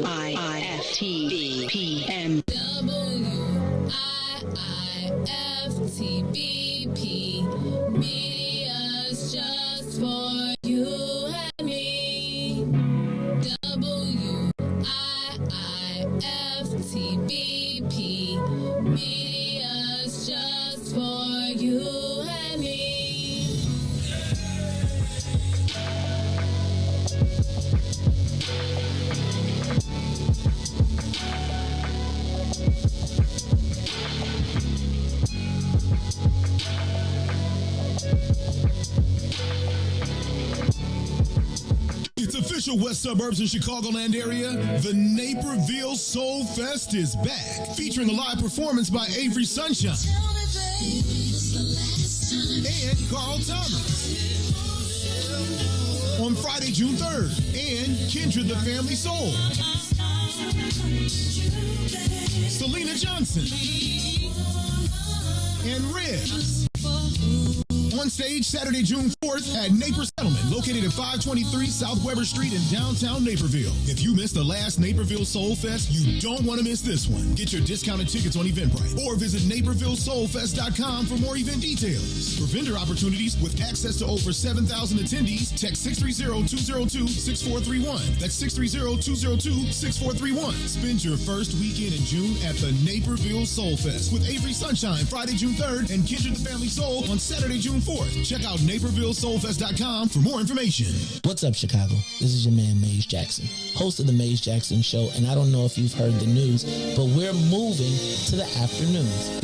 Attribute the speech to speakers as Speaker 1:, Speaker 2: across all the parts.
Speaker 1: WIIFTV PM.
Speaker 2: WIIFTVP. Media's just for you and me. WIIFTVP. Media's just for you and me.
Speaker 3: It's official, West Suburbs and Chicagoland area. The Naperville Soul Fest is back, featuring a live performance by Avery Sunshine and Carl Thomas on Friday, June 3rd, and Kindred the Family Soul, Selena Johnson, and Riis. On stage Saturday, June 4th at Naper Settlement, located at 523 South Weber Street in downtown Naperville. If you missed the last Naperville Soul Fest, you don't want to miss this one. Get your discounted tickets on Eventbrite or visit napervillesoulfest.com for more event details. For vendor opportunities with access to over 7,000 attendees, text 630-202-6431. That's 630-202-6431. Spend your first weekend in June at the Naperville Soul Fest with Avery Sunshine Friday, June 3rd and Kindred the Family Soul on Saturday, June 4th. 4th. Check out NapervilleSoulFest.com for more information.
Speaker 4: What's up, Chicago? This is your man, Maze Jackson, host of The Maze Jackson Show, and I don't know if you've heard the news, but we're moving to the afternoons.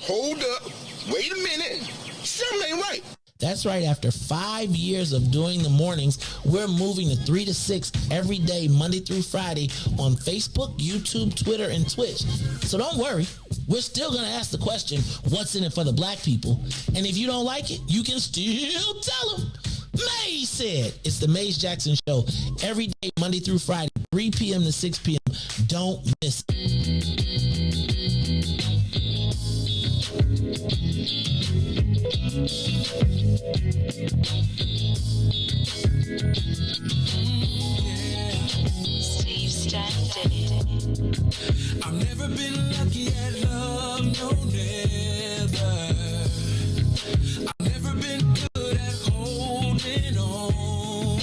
Speaker 5: Hold up. Wait a minute. Something ain't right.
Speaker 4: That's right. After 5 years of doing the mornings, we're moving to 3 to 6 every day, Monday through Friday, on Facebook, YouTube, Twitter, and Twitch. So don't worry. We're still going to ask the question, what's in it for the black people? And if you don't like it, you can still tell them. Maze said. It's the Maze Jackson Show every day, Monday through Friday, 3 p.m. to 6 p.m. Don't miss it.
Speaker 6: Steve Stanton.
Speaker 7: I've never been lucky at love, no never. I've never been good at holding on.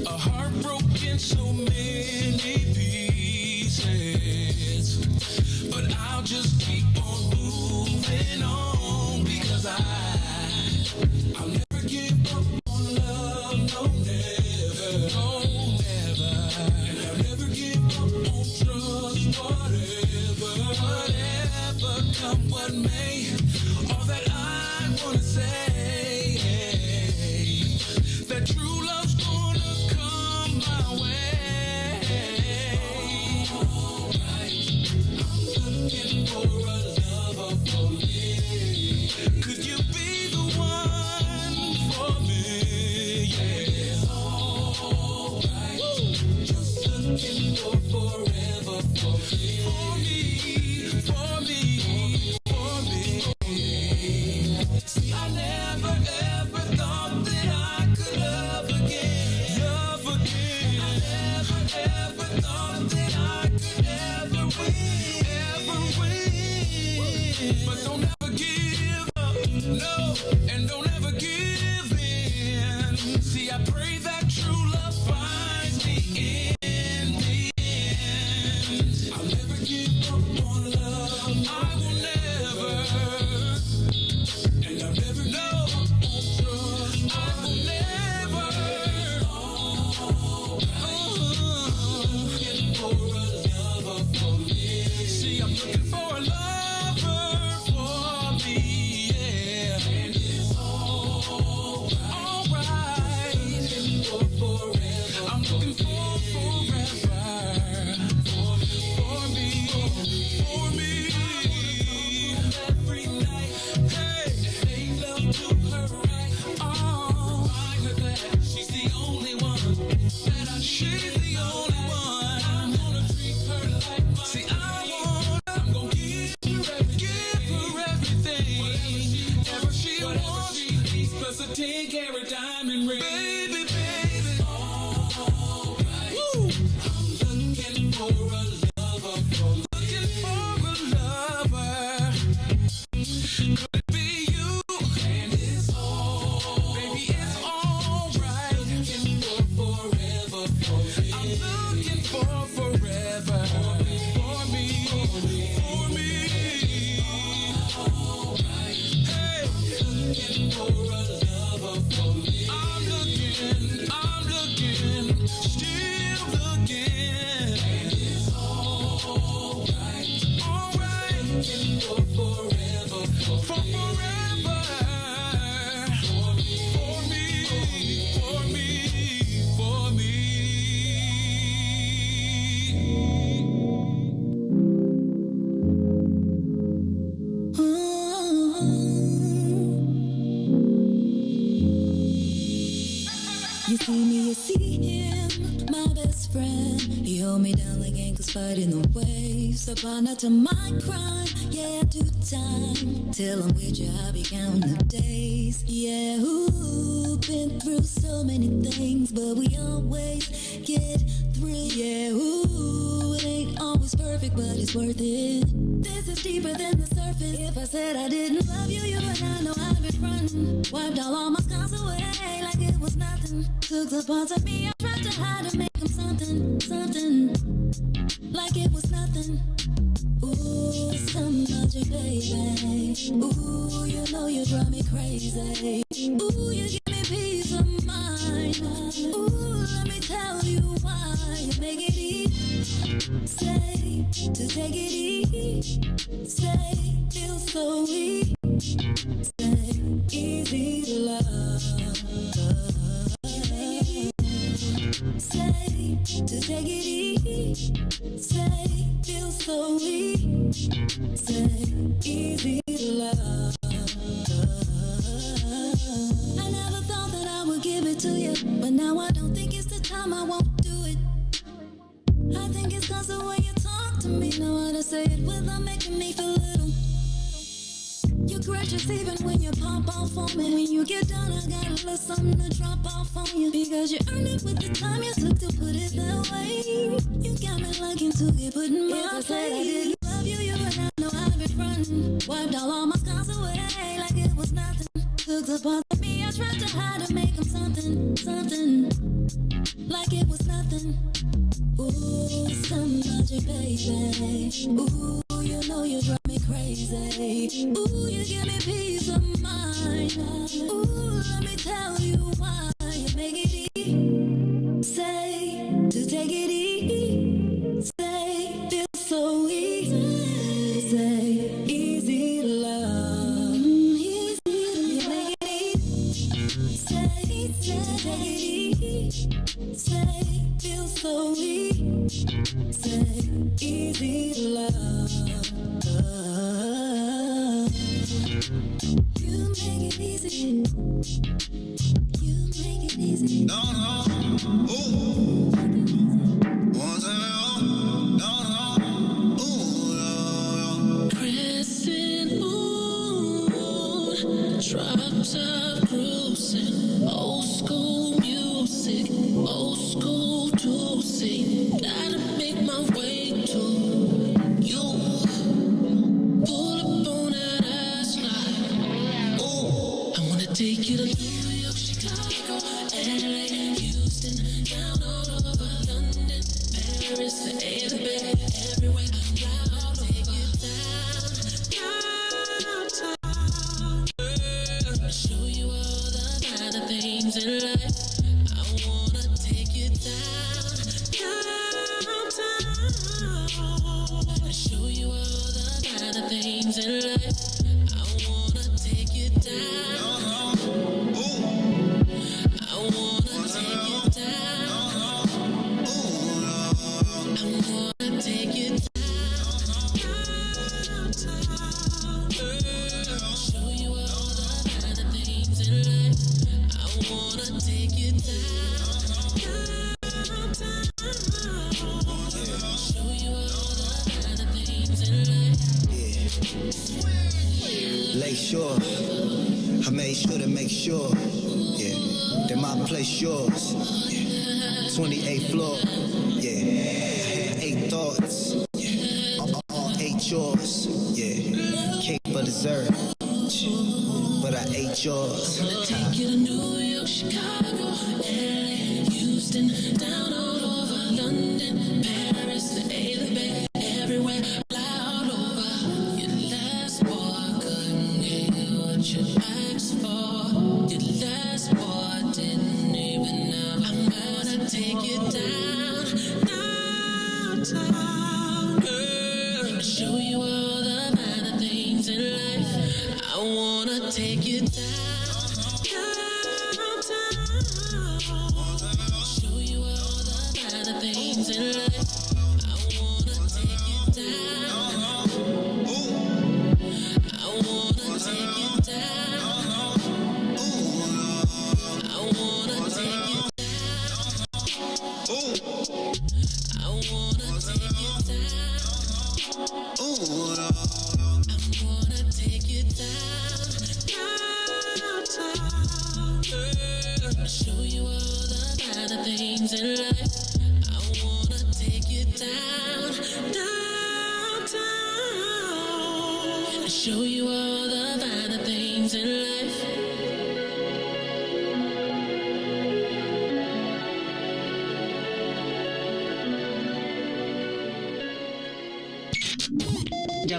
Speaker 7: A heart broken so many pieces, but I'll just keep on moving on because I'll never give up on love, no never, no never, and I'll never give up on trust, whatever come what may. All that I wanna say, that true love's gonna come my way. Alright, I'm looking for a lover for me. Could you be the one for me? Yeah, alright. Just looking for forever for me. For me, for me, for me. See, I never ever thought that I could love again. Love again. I never ever thought that I could ever win. But don't ever give up, no, and don't ever give in. See, I pray that true love finds me in the end. I'll never give up on love. I will never. And I'll never know on trust. I will never. Looking for a lover for me. See, I'm looking for a lover for me, yeah. And it's alright. Looking for forever. I'm looking for forever. For me, for me. Every night, hey, make love to her right. Oh, find her glad she's the only one that I she's the only one. I'm gonna treat her like mine. See, I'm gonna give her everything. Whatever she wants, plus a 10-carat diamond ring. Baby, baby, alright. Woo. I'm looking for a lover for me. Looking for a lover. Could it be you? And it's baby, it's alright. Looking for forever for me. I'm looking for forever for me, for me. Alright. Hey, looking for a lover for me. I'm looking, still looking. And it's alright, alright. Looking for forever, for forever. For me, for me, for me.
Speaker 2: You see me, you see him, my best friend. He hold me down like ankles fighting the waves. Supply to my crime, yeah, I do time. Till I'm with you, I'll be counting the days. Yeah, ooh, been through so many things, but we always get through. Yeah, ooh, it ain't always perfect, but it's worth it. This is deeper than the surface. If I said I didn't love you, you would not know I've been frontin'. Wiped all my scars away like it was nothing. Took the parts of me I tried to hide to make them something, like it was nothing. Ooh, something about you baby. Ooh, you know you drive me crazy. Ooh, you give me peace of mind. Ooh, let me tell you why. You make it easy, say, to take it easy, say, feel so easy, say, easy to love. Say, to take it easy, say, feel so easy, say, easy to love. I never thought that I would give it to you, but now I don't think it's the time, I won't do it. I think it's cause the way you talk to me, know how to say it without making me feel little. You're gracious even when you pop off on me. When you get done, I got a little something to drop off on you. Because you earned it with the time you took to put it that way. You got me liking to get put in my place. I didn't love you, you would not know I've been frontin'. Wiped all my scars away like it was nothing. Took the part of me, I tried to hide to make them something, something. Like it was nothing. Ooh, somebody, baby. Ooh, you know you drive me crazy. Ooh, you give me peace of mind. Ooh, let me tell you why. You make it easy, say, to take it easy, say, feel so easy, say, easy to love. Easy, you make it easy, say, to take it easy, say, feel so easy, say, easy to love. You make it easy. You make it easy.
Speaker 8: No, no, ooh. One time, no, no, ooh, yeah, yeah.
Speaker 7: Crescent moon, drop top cruising, old school music, old school juicy. Gotta make my way to you. Pull up on that ass like, ooh. I wanna take you to New York, Chicago, LA, Houston, down all over London, Paris, the A to B, everywhere. I'll take you downtown. Show you all the finer things in life. I wanna take you downtown. Show you all the finer things in life. I wanna take you down. I wanna take you down. I wanna take you downtown. Show you all the finer things in life. I wanna take you downtown. Show you all the finer things in life.
Speaker 8: Lake Shore, I made sure to make sure, yeah, that my place yours, yeah. 28th floor, yeah, I had 8 thoughts, yeah, all 8 yours, yeah, cake for dessert, but I ate yours.
Speaker 7: Take you to New York, Chicago, LA, Houston, down all over London, Paris, the A to B, everywhere. Fly all over. Your last boy couldn't get what you asked for. Your last boy didn't even know. I'm gonna take you downtown, girl. Show you all the finer things in life. I wanna take you downtown. Show you all the finer things in life. I wanna take you down. I wanna take you down. I wanna take you down. I wanna take you down. I wanna take you downtown. Show you all the finer things in life. I wanna take you downtown. Show you all the finer things in life.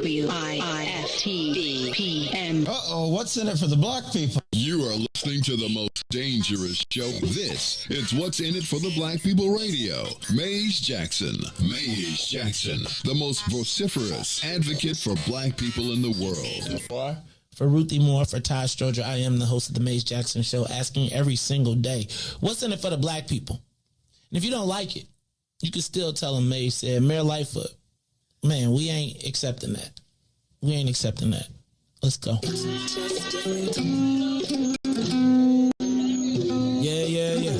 Speaker 1: WIFT PM.
Speaker 9: Uh-oh, what's in it for the black people?
Speaker 3: You are listening to the most dangerous show. This is What's in It for the Black People Radio. Maze Jackson. Maze Jackson, the most vociferous advocate for black people in the world.
Speaker 4: For Ruthie Moore, for Todd Stroger, I am the host of the Maze Jackson Show, asking every single day, what's in it for the black people? And if you don't like it, you can still tell them Maze said, Mayor Lightfoot, man, we ain't accepting that. We ain't accepting that. Let's go. Yeah.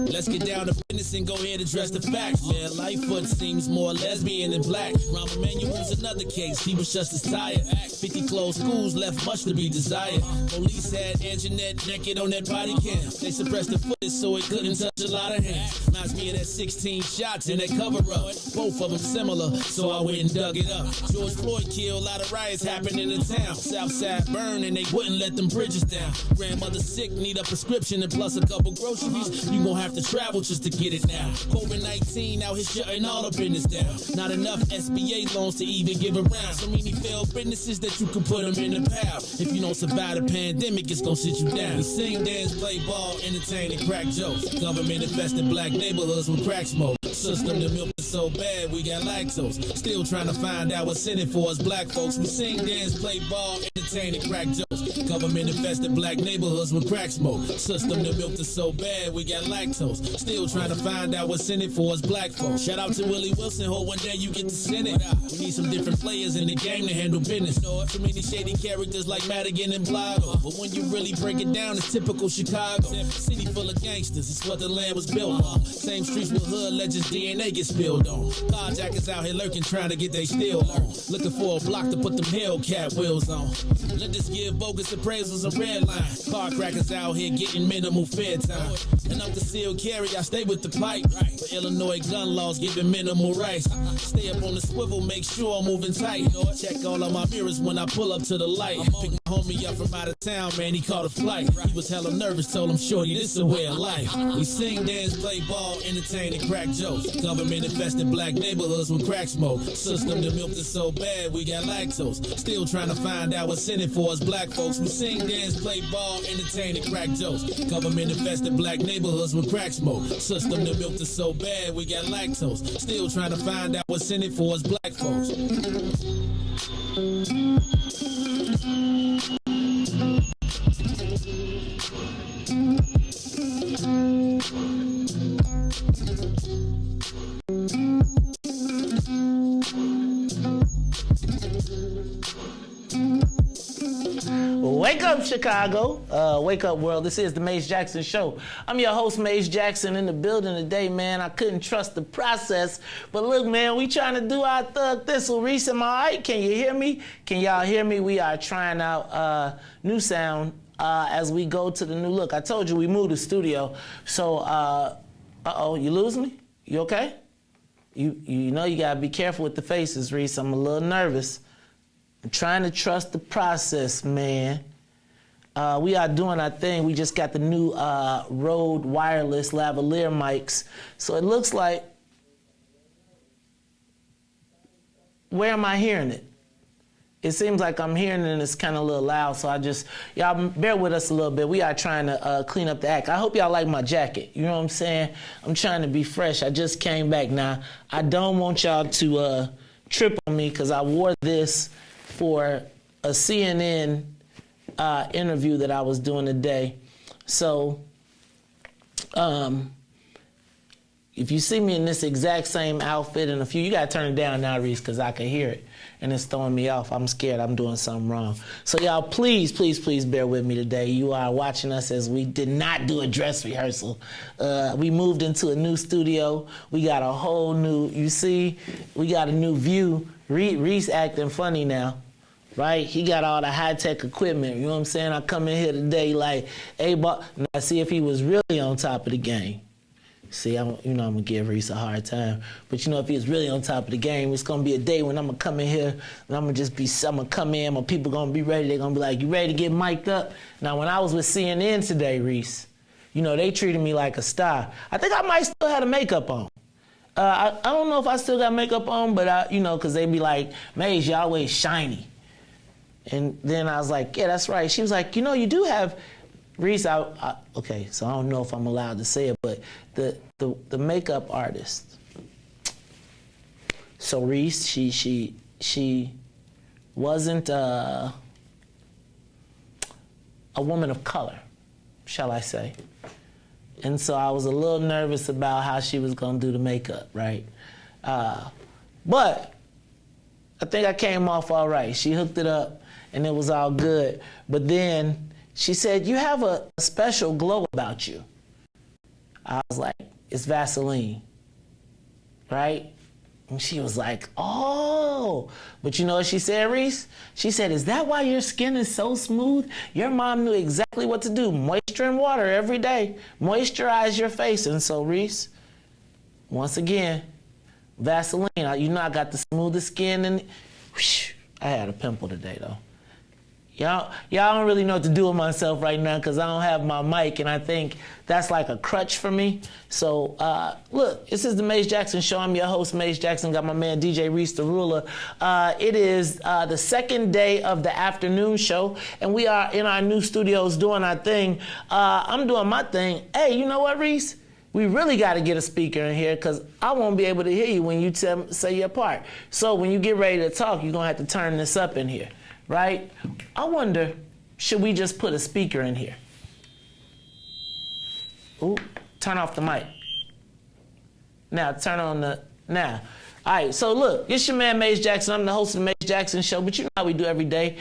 Speaker 7: Let's get down to business and go ahead and address the facts, man. Lightfoot seems more lesbian than black. Rahm Emanuel's another case. He was just as tired. 50 closed schools left much to be desired. Police had Anjanette naked on that body cam. They suppressed the footage so it couldn't touch a lot of hands. Reminds me of that 16 shots in that cover-up. Both of them similar, so I went and dug it up. George Floyd killed, a lot of riots happened in the town. Southside burned and they wouldn't let them bridges down. Grandmother sick, need a prescription and plus a couple groceries. You gon' have to travel just to get it now. COVID-19 out here shutting all the business down. Not enough SBA loans to even give around. So many failed businesses that you can put them in the pile. If you don't survive the pandemic, it's gonna sit you down. We sing, dance, play ball, entertain, and crack jokes. Government infested black neighborhoods with crack smoke. System the milk is so bad, we got lactose. Still trying to find out what's in it for us black folks. We sing, dance, play ball, entertain, and crack jokes. Government infested black neighborhoods with crack smoke. System the milk is so bad, we got lactose. Still trying to find out what's in it for us black folks. Shout out to Willie Wilson, hope one day you get to send it. We need some different players in the game to handle business. So many shady characters like Madigan and Blago. But when you really break it down, it's typical Chicago. City full of gangsters, it's what the land was built on. Same streets with hood legends, DNA gets spilled on. Carjackers out here lurking, trying to get they steal on. Looking for a block to put them Hellcat wheels on. Let this give bogus appraisals a red line. Car crackers out here getting minimal fair time. And I'm concealed carry, I stay with the pipe. But Illinois gun laws giving minimal rights. Stay up on the swivel, make sure I'm moving tight. Check all of my mirrors when I pull up to the light. Pick my homie up from out of town, man, he caught a flight. He was hella nervous, told him, shorty, this is a way of life. We sing, dance, play ball, entertain, and crack jokes. Government infested black neighborhoods with crack smoke. System the milk is so bad, we got lactose. Still trying to find out what's in it for us black folks. We sing, dance, play ball, entertain, and crack jokes. Government infested black neighborhoods with crack smoke. System the milk is so bad, we got lactose. Still trying to find out what's in it for us black folks.
Speaker 4: Wake up, Chicago. Wake up, world. This is the Maze Jackson Show. I'm your host, Maze Jackson, in the building today, man. I couldn't trust the process. But look, man, we trying to do our thug thistle. Reese, am I all right? Can you hear me? Can y'all hear me? We are trying out new sound as we go to the new look. I told you we moved the studio. So, uh-oh, you lose me? You okay? You know you got to be careful with the faces, Reese. I'm a little nervous. I'm trying to trust the process, man. We are doing our thing. We just got the new Rode wireless lavalier mics. So it looks like, where am I hearing it? It seems like I'm hearing it and it's kind of a little loud. So y'all bear with us a little bit. We are trying to clean up the act. I hope y'all like my jacket. You know what I'm saying? I'm trying to be fresh. I just came back. Now, I don't want y'all to trip on me because I wore this for a CNN interview that I was doing today. So if you see me in this exact same outfit in a few, you gotta turn it down now, Reese, because I can hear it and it's throwing me off. I'm scared I'm doing something wrong. So y'all, please, please, please bear with me today. You are watching us as we did not do a dress rehearsal. We moved into a new studio. We got a whole new, you see, we got a new view. Reese acting funny now. Right? He got all the high-tech equipment. You know what I'm saying? I come in here today like, hey, now see if he was really on top of the game. See, I'm going to give Reese a hard time. But, if he was really on top of the game, it's going to be a day when I'm going to come in here and I'm going to come in, my people going to be ready. They're going to be like, you ready to get mic'd up? Now, when I was with CNN today, Reese, they treated me like a star. I think I might still have the makeup on. I don't know if I still got makeup on, but because they be like, Maze, you always shiny. And then I was like, yeah, that's right. She was like, you do have, Riis, okay, so I don't know if I'm allowed to say it, but the makeup artist. So Riis, she wasn't a woman of color, shall I say. And so I was a little nervous about how she was gonna do the makeup, right? But I think I came off all right. She hooked it up and it was all good. But then she said, you have a special glow about you. I was like, it's Vaseline, right? And she was like, oh. But you know what she said, Riis? She said, is that why your skin is so smooth? Your mom knew exactly what to do. Moisture and water every day. Moisturize your face. And so, Riis, once again, Vaseline. I got the smoothest skin. And whoosh, I had a pimple today, though. Y'all don't really know what to do with myself right now because I don't have my mic, and I think that's like a crutch for me. So, look, this is the Maze Jackson Show. I'm your host, Maze Jackson. Got my man, DJ Riis the Ruler. It is the second day of the afternoon show, and we are in our new studios doing our thing. I'm doing my thing. Hey, you know what, Riis? We really got to get a speaker in here because I won't be able to hear you when you say your part. So when you get ready to talk, you're going to have to turn this up in here. Right? I wonder, should we just put a speaker in here? Ooh, turn off the mic. Now, turn on the, now. All right, so look, it's your man, Maze Jackson. I'm the host of the Maze Jackson Show, but you know how we do every day.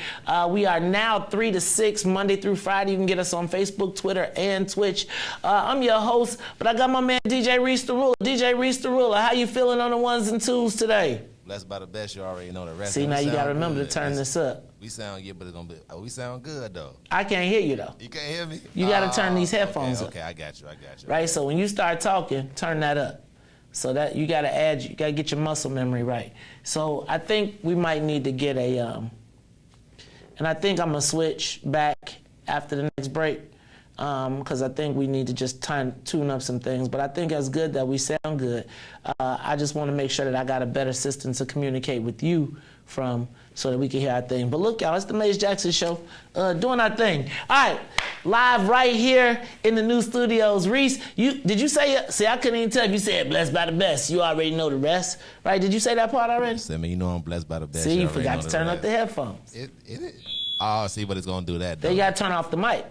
Speaker 4: We are now 3 to 6, Monday through Friday. You can get us on Facebook, Twitter, and Twitch. I'm your host, but I got my man, DJ Riis the Ruler. DJ Riis the Ruler, how you feeling on the ones and twos today?
Speaker 10: Blessed by the best, you already know the rest.
Speaker 4: See, now you got to remember to turn this up.
Speaker 10: We sound good, but it's gonna be. We sound good though.
Speaker 4: I can't hear you though.
Speaker 10: You can't hear me.
Speaker 4: You got to turn these headphones up.
Speaker 10: Okay, I got you.
Speaker 4: Right. So when you start talking, turn that up. So that you got to get your muscle memory right. So I think we might need to get a. And I think I'm gonna switch back after the next break, because I think we need to just tune up some things. But I think it's good that we sound good. I just want to make sure that I got a better system to communicate with you from, so that we can hear our thing. But look, y'all, it's the Maze Jackson Show, doing our thing. All right, live right here in the new studios. Riis, did you say it? See, I couldn't even tell if you said blessed by the best. You already know the rest, right? Did you say that part already?
Speaker 10: I mean, you know I'm blessed by the best.
Speaker 4: See, you forgot to turn up the headphones.
Speaker 10: It is. Oh, see, but it's gonna do that. Though.
Speaker 4: They got to turn off the mic.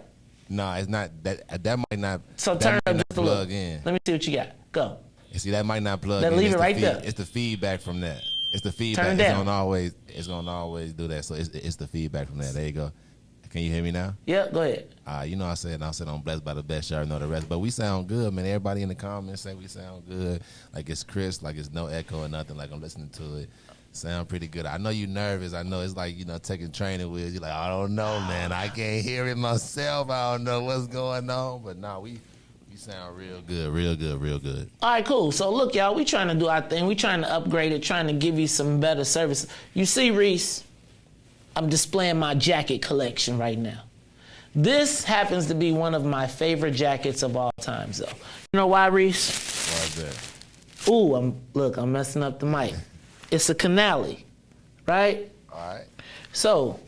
Speaker 10: No, it's not. That might not.
Speaker 4: So turn it up just a little.
Speaker 10: In.
Speaker 4: Let me see what you got. Go.
Speaker 10: And see, that might not plug
Speaker 4: then
Speaker 10: in.
Speaker 4: Leave it right there.
Speaker 10: It's the feedback from that. It's the feedback.
Speaker 4: Turn it down.
Speaker 10: It's gonna always do that. So it's the feedback from that. There you go. Can you hear me now?
Speaker 4: Yeah, go ahead.
Speaker 10: You know I said I'm blessed by the best. Y'all know the rest. But we sound good, man. Everybody in the comments say we sound good. Like it's crisp. Like it's no echo or nothing. Like I'm listening to it. Sound pretty good. I know you nervous. I know it's like, taking training wheels. You're like, I don't know, man. I can't hear it myself. I don't know what's going on. But no, we sound real good, real good, real good.
Speaker 4: All right, cool. So look, y'all, we trying to do our thing. We trying to upgrade it, trying to give you some better service. You see, Riis, I'm displaying my jacket collection right now. This happens to be one of my favorite jackets of all times, though. You know why, Riis?
Speaker 10: Why is that?
Speaker 4: Ooh, I'm messing up the mic. It's a Canali, right?
Speaker 10: All right.
Speaker 4: So,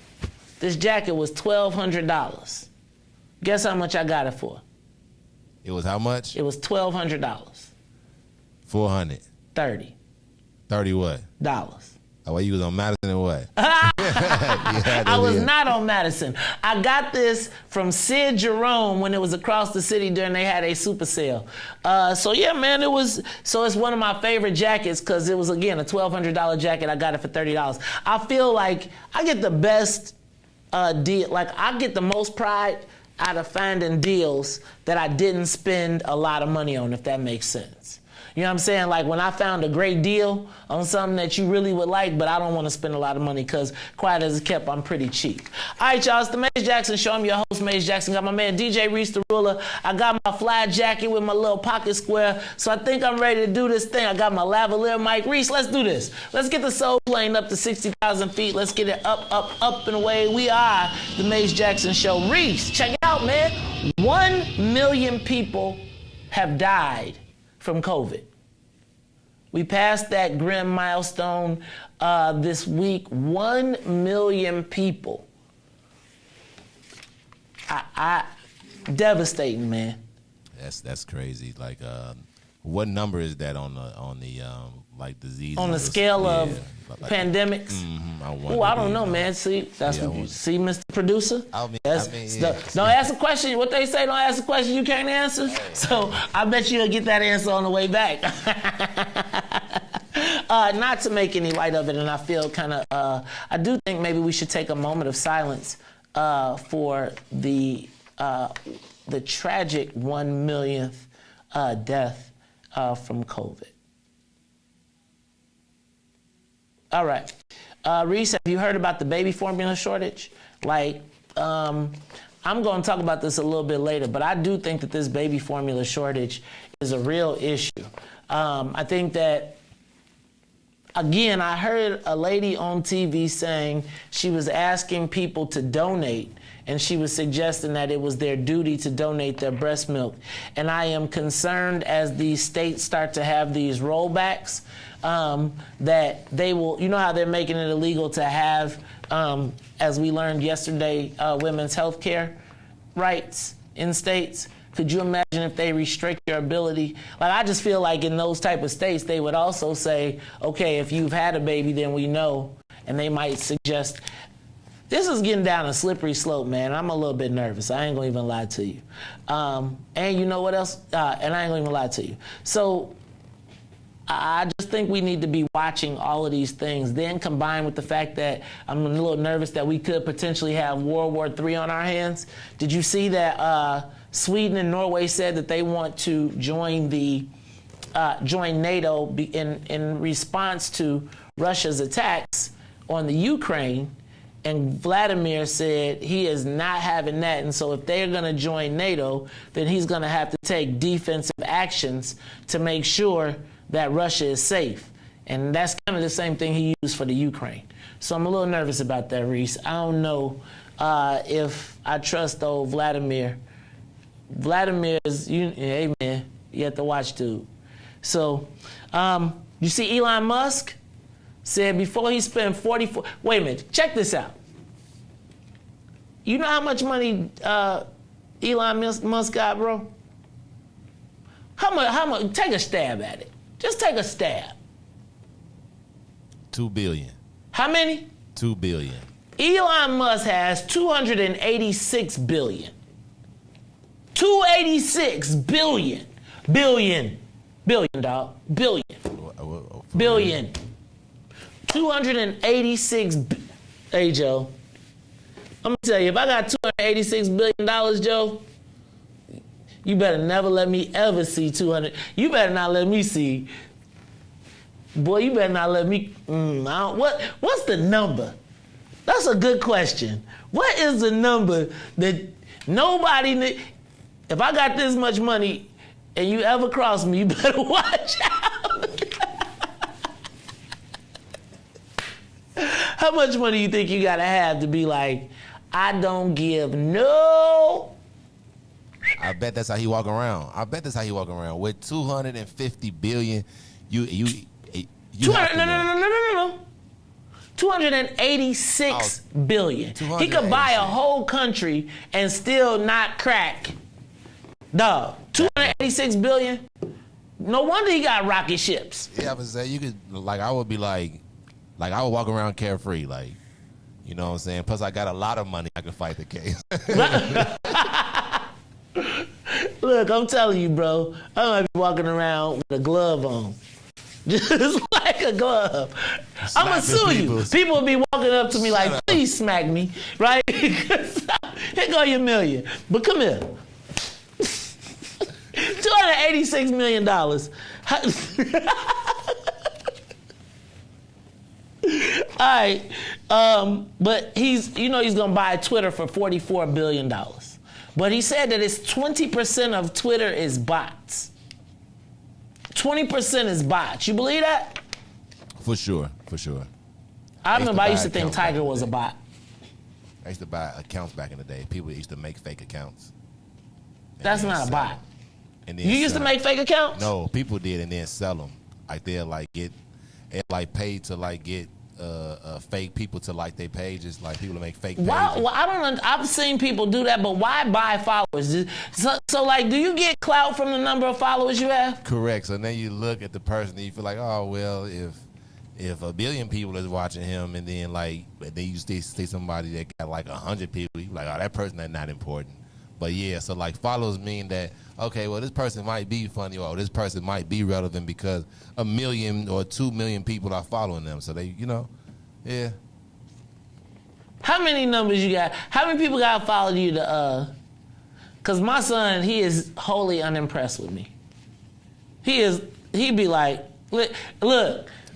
Speaker 4: this jacket was $1,200. Guess how much I got it for?
Speaker 10: It was how much?
Speaker 4: It was $1,200.
Speaker 10: $400.
Speaker 4: 30.
Speaker 10: 30 what?
Speaker 4: Dollars.
Speaker 10: Oh, well, you was on Madison and what?
Speaker 4: I was not on Madison. I got this from Sid Jerome when it was across the city during they had a super sale. So yeah, man, it's one of my favorite jackets because it was, again, a $1,200 jacket. I got it for $30. I feel like I get the best deal. Like I get the most pride out of finding deals that I didn't spend a lot of money on, if that makes sense. You know what I'm saying? Like when I found a great deal on something that you really would like, but I don't want to spend a lot of money because quiet as it kept, I'm pretty cheap. All right, y'all, it's the Maze Jackson Show. I'm your host, Maze Jackson. Got my man DJ Riis the Ruler. I got my fly jacket with my little pocket square. So I think I'm ready to do this thing. I got my lavalier mic. Riis, let's do this. Let's get the soul plane up to 60,000 feet. Let's get it up and away. We are the Maze Jackson Show. Riis, check it out, man. 1 million people have died from COVID. We passed that grim milestone this week. 1 million people. I devastating, man.
Speaker 10: That's crazy. Like, what number is that on the like disease?
Speaker 4: On the scale of pandemics?
Speaker 10: Mm-hmm.
Speaker 4: I don't know, man. See, that's what you see, Mr. Producer.
Speaker 10: Don't
Speaker 4: ask a question. What they say, don't ask a question you can't answer. So I bet you'll get that answer on the way back. Not to make any light of it, and I feel kind of, I do think maybe we should take a moment of silence for the tragic 1 millionth death from COVID. All right. Riis, have you heard about the baby formula shortage? Like, I'm going to talk about this a little bit later, but I do think that this baby formula shortage is a real issue. I think that, again, I heard a lady on TV saying she was asking people to donate, and she was suggesting that it was their duty to donate their breast milk. And I am concerned as these states start to have these rollbacks, that they will, you know how they're making it illegal to have, as we learned yesterday, women's health care rights in states. Could you imagine if they restrict your ability? Like, I just feel like in those type of states, they would also say, okay, if you've had a baby, then we know. And they might suggest, this is getting down a slippery slope, man. I'm a little bit nervous. I ain't gonna even lie to you. And you know what else? And I ain't gonna even lie to you. So I just think we need to be watching all of these things, then combined with the fact that I'm a little nervous that we could potentially have World War III on our hands. Did you see that Sweden and Norway said that they want to join NATO in response to Russia's attacks on the Ukraine? And Vladimir said he is not having that. And so if they're going to join NATO, then he's going to have to take defensive actions to make sure that Russia is safe. And that's kind of the same thing he used for the Ukraine. So I'm a little nervous about that, Riis. I don't know if I trust old Vladimir. Vladimir is, hey man, you have to watch, dude. So you see Elon Musk said before he spent 44, wait a minute, check this out. You know how much money Elon Musk got, bro? How much, take a stab at it. Just take a stab.
Speaker 10: $2 billion.
Speaker 4: How many?
Speaker 10: $2 billion.
Speaker 4: Elon Musk has 286 billion. 286 billion. Billion, dog. Billion. Billion. 286. Hey, Joe. I'm gonna tell you, if I got $286 billion, Joe, you better never let me ever see 200. You better not let me see. Boy, you better not let me. What's the number? That's a good question. What is the number that nobody? If I got this much money and you ever cross me, you better watch out. How much money you think you gotta have to be like, I don't give no?
Speaker 10: I bet that's how he walk around. With 250 billion, you
Speaker 4: 200, no. 286 billion. He could buy a whole country and still not crack. Dog, 286 billion? No wonder he got rocket ships.
Speaker 10: Yeah, I would say you could, I would be like I would walk around carefree, you know what I'm saying? Plus, I got a lot of money. I can fight the case.
Speaker 4: Look, I'm telling you, bro, I might be walking around with a glove on. Just like a glove. I'm going to sue you. People will be walking up to me like, please smack me, right? Here go your million. But come here. $286 million. All right. But he's going to buy Twitter for $44 billion. But he said that it's 20% of Twitter is bots. 20% is bots. You believe that?
Speaker 10: For sure.
Speaker 4: I remember I used to think Tiger was a bot.
Speaker 10: I used to buy accounts back in the day. People used to make fake accounts.
Speaker 4: That's not a bot. You used to make fake accounts?
Speaker 10: No, people did and then sell them. Like they'll like get paid to like get fake people to like their pages, like people to make fake pages.
Speaker 4: Why? Well, I don't. I've seen people do that, but why buy followers? So like, do you get clout from the number of followers you have?
Speaker 10: Correct. So then you look at the person and you feel like, oh well, if a billion people is watching him, and then you see somebody that got like 100 people, you like, oh, that person is not important. But yeah, so like follows mean that, okay, well, this person might be funny, or this person might be relevant because 1 million or 2 million people are following them. So they, yeah.
Speaker 4: How many numbers you got? How many people got followed you cause my son, he is wholly unimpressed with me. He'd be like, look,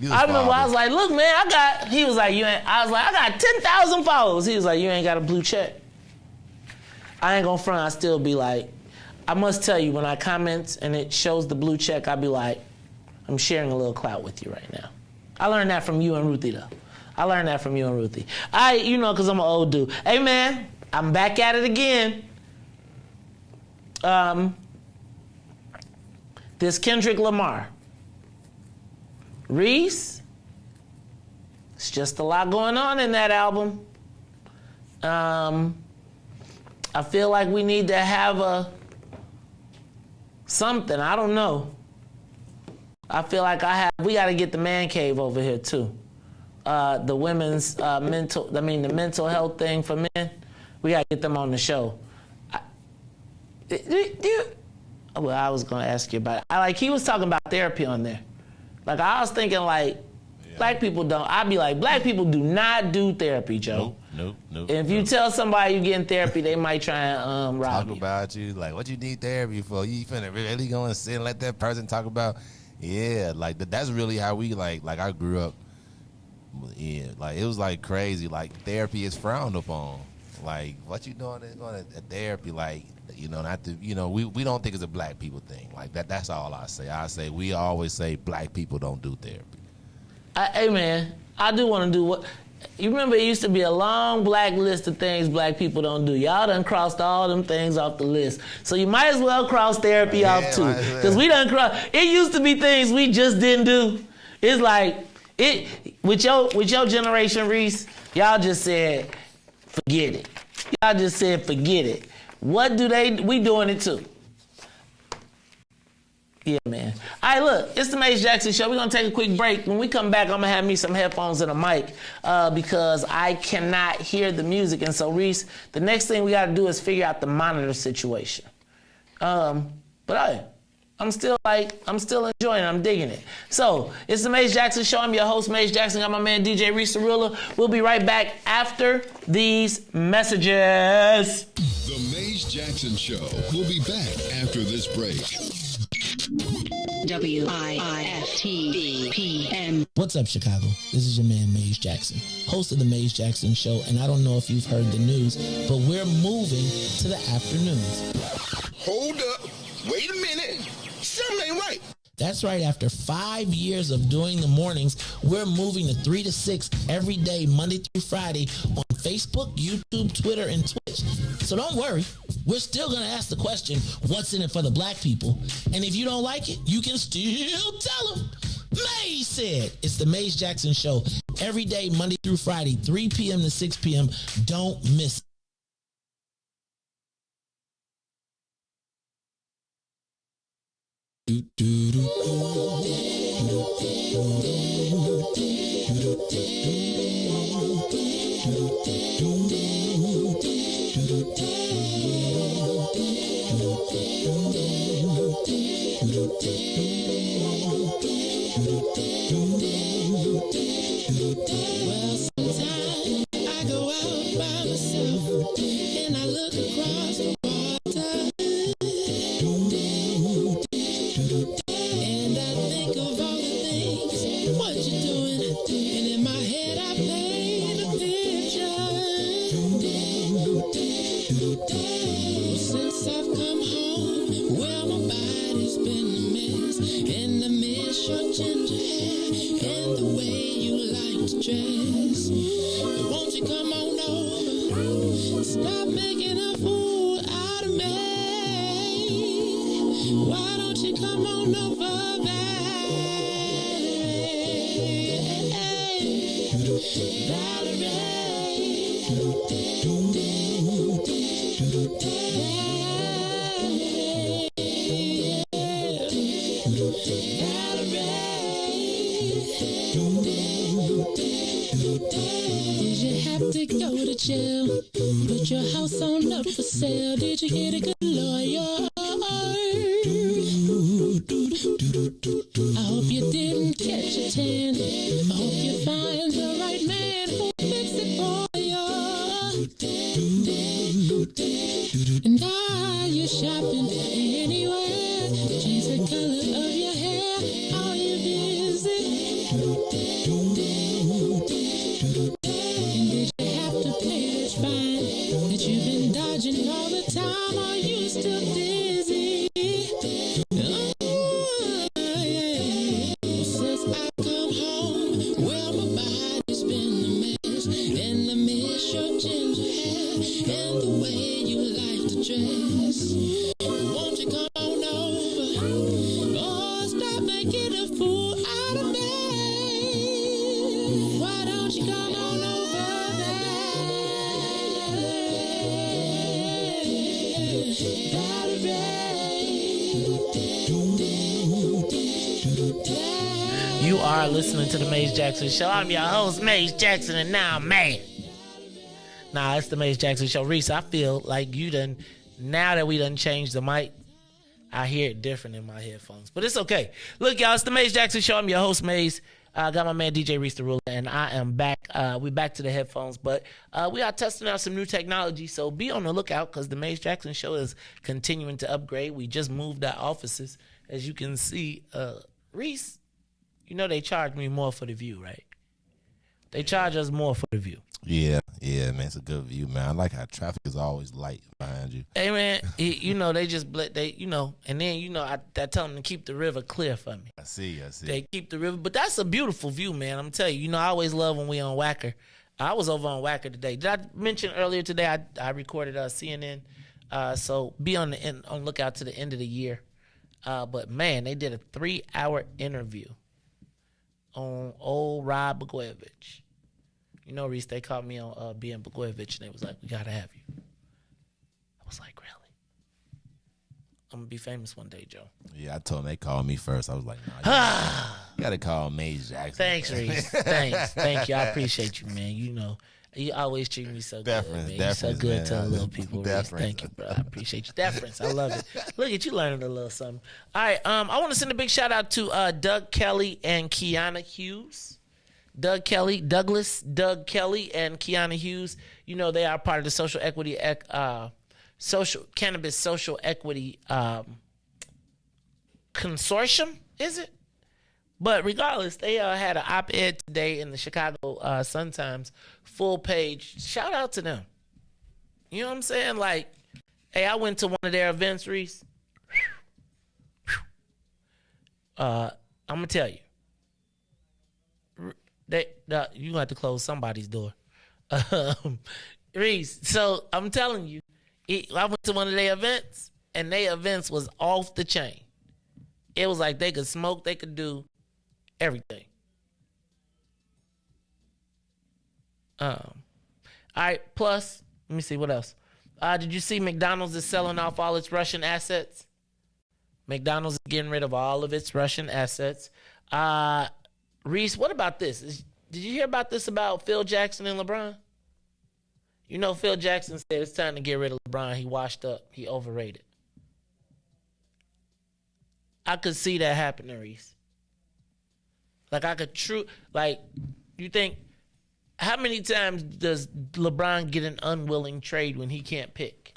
Speaker 4: I remember I was like, look, man, he was like, I was like, I got 10,000 followers. He was like, you ain't got a blue check. I ain't gonna front, I still be like, I must tell you, when I comment and it shows the blue check, I be like, I'm sharing a little clout with you right now. I learned that from you and Ruthie, though. Cause I'm an old dude. Hey, man, I'm back at it again. This Kendrick Lamar. Riis. It's just a lot going on in that album. I feel like we need to have something. I don't know. I feel like we got to get the man cave over here too. The women's the mental health thing for men. We got to get them on the show. Well, I was going to ask you about it. He was talking about therapy on there. Like, I was thinking black people don't. I'd be like, black people do not do therapy, Joe.
Speaker 10: Nope.
Speaker 4: If you tell somebody you getting therapy, they might try and rob you.
Speaker 10: Talk about you, like, what you need therapy for? You finna really go and sit and let that person talk about? Yeah, like that's really how we like I grew up. Yeah, like it was like crazy. Like therapy is frowned upon. Like what you doing at therapy? Like not to we don't think it's a black people thing. Like that's all I say. We always say black people don't do therapy.
Speaker 4: Hey man, I do want to do what. You remember it used to be a long black list of things black people don't do. Y'all done crossed all them things off the list. So you might as well cross therapy off too. Because we done crossed. It used to be things we just didn't do. It's like, with your generation, Riis, y'all just said, forget it. Y'all just said, forget it. What do we doing it too. Yeah, man. All right, look, it's the Maze Jackson Show. We're going to take a quick break. When we come back, I'm going to have me some headphones and a mic because I cannot hear the music. And so, Riis, the next thing we got to do is figure out the monitor situation. But I'm still enjoying it. I'm digging it. So, it's the Maze Jackson Show. I'm your host, Maze Jackson. Got my man, DJ Riis the Ruler. We'll be right back after these messages.
Speaker 3: The Maze Jackson Show. We'll be back after this break.
Speaker 1: WIIFTBPM.
Speaker 4: What's up, Chicago? This is your man, Maze Jackson, host of the Maze Jackson Show, and I don't know if you've heard the news, but we're moving to the afternoons.
Speaker 5: Hold up. Wait a minute. Something ain't right.
Speaker 4: That's right. After 5 years of doing the mornings, we're moving to 3 to 6 every day, Monday through Friday, on Facebook, YouTube, Twitter, and Twitch. So don't worry. We're still going to ask the question, what's in it for the black people? And if you don't like it, you can still tell them. Maze said. It's the Maze Jackson Show. Every day, Monday through Friday, 3 p.m. to 6 p.m. Don't miss it.
Speaker 2: Well, sometimes I go out by myself and I look across the water. And I think of all the things, what you're doing. And in my head I paint a picture. Since I've come home, well, my body's been a mess. And I miss your ginger hair and the way you like to dress. But won't you come on over? Stop making a fool out of me. Why don't you come on over, babe? Did you have to go to jail? Put your house on up for sale. Did you get a good lawyer? I hope you didn't catch a tan. I hope you find the right man who'll fix it for you. And are you shopping anywhere? Change the color of your hair. Are you busy? And did you have to pay this fine that you've been dodging all the time? Are you still dizzy? Oh, yeah. Since I come home, well, my body's been a mess. And I miss your ginger hair and the way you like to dress. Won't you come on over? Oh, stop making a fool out of me. Why don't you come on over there?
Speaker 4: You are listening to the Maze Jackson Show. I'm your host, Maze Jackson, and now I'm mad. Nah, it's the Maze Jackson Show. Reese, I feel like you done, now that we done changed the mic, I hear it different in my headphones. But it's okay. Look, y'all, it's the Maze Jackson Show. I'm your host, Maze. I got my man DJ Riis the Ruler, and I am back. We're back to the headphones, but we are testing out some new technology, so be on the lookout because the Maze Jackson Show is continuing to upgrade. We just moved our offices. As you can see, Reese, you know they charge me more for the view, right? They charge us more for the view.
Speaker 10: Yeah, man, it's a good view, man. I like how traffic is always light behind you.
Speaker 4: Hey, man, you know, they just, and then, you know, I tell them to keep the river clear for me.
Speaker 10: I see.
Speaker 4: They keep the river, but that's a beautiful view, man. I'm telling you, I always love when we on Wacker. I was over on Wacker today. Did I mention earlier today I recorded CNN? So be on lookout to the end of the year. But, man, they did a 3-hour interview on old Rob Blagojevich. You know, Reese, they called me on being Blagojevich, and they was like, we got to have you. I was like, really? I'm going to be famous one day, Joe.
Speaker 10: Yeah, I told them they called me first. I was like, nah, you got to call Maze Jackson.
Speaker 4: Thanks, Reese. Thanks. Thank you. I appreciate you, man. You know, you always treat me so good, man. You're so good
Speaker 10: man.
Speaker 4: to the little people, Reese. Thank you, bro. I appreciate you. Deference. I love it. Look at you learning a little something. All right, I want to send a big shout-out to Doug Kelly and Kiana Hughes. Doug Kelly, and Kiana Hughes, you know, they are part of the social equity, cannabis social equity consortium, is it? But regardless, they had an op-ed today in the Chicago Sun-Times full page. Shout out to them. You know what I'm saying? Like, hey, I went to one of their events, Reese. I'm gonna tell you. You gonna have to close somebody's door, Reese. So I'm telling you, I went to one of their events, and their events was off the chain. It was like they could smoke, they could do everything. All right. Plus, let me see what else. Did you see McDonald's is selling off all its Russian assets? McDonald's is getting rid of all of its Russian assets. Reese, what about this? Did you hear about this about Phil Jackson and LeBron? You know, Phil Jackson said it's time to get rid of LeBron. He washed up. He overrated. I could see that happening, Reese. Like, you think, how many times does LeBron get an unwilling trade when he can't pick?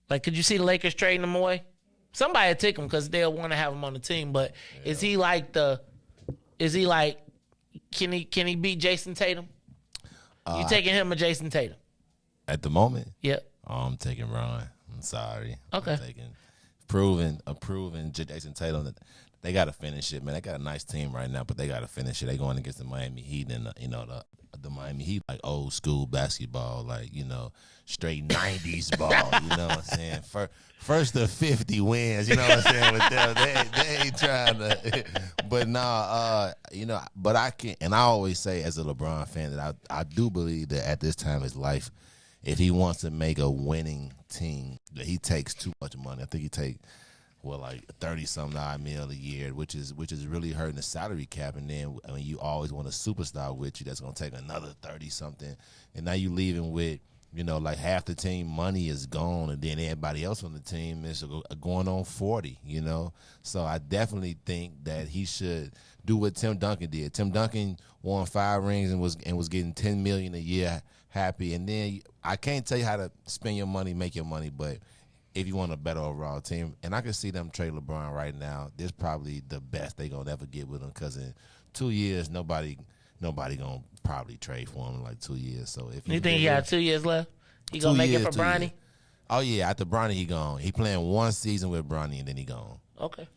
Speaker 4: Like, could you see the Lakers trading him away? Somebody will take him because they'll want to have him on the team, but yeah. Can he beat Jason Tatum? You taking him or Jason Tatum?
Speaker 10: At the moment?
Speaker 4: Yep.
Speaker 10: Oh, I'm taking Ron. I'm sorry.
Speaker 4: Okay.
Speaker 10: I'm taking a proven Jason Tatum. They got to finish it, man. They got a nice team right now, but they got to finish it. They going against the Miami Heat, and the Miami Heat, like old school basketball, like, straight 90s ball, you know what I'm saying? First to 50 wins, you know what I'm saying? With them, they ain't trying to. But but I can, and I always say as a LeBron fan that I do believe that at this time of his life, if he wants to make a winning team, that he takes too much money. I think he take like 30-something odd mil a year, which is really hurting the salary cap. And then you always want a superstar with you that's gonna take another 30-something, and now you leaving with like half the team money is gone, and then everybody else on the team is going on 40. So I definitely think that he should do what Tim Duncan did. Tim Duncan won 5 rings and was getting $10 million a year, happy. And then I can't tell you how to spend your money, make your money, but if you want a better overall team, and I can see them trade LeBron right now, this is probably the best they gonna ever get with him, because in 2 years nobody gonna probably trade for him in like 2 years. So if
Speaker 4: you think he got 2 years left, he gonna make it for Bronny?
Speaker 10: Oh yeah, after Bronny he gone. He playing 1 season with Bronny and then he gone.
Speaker 4: Okay.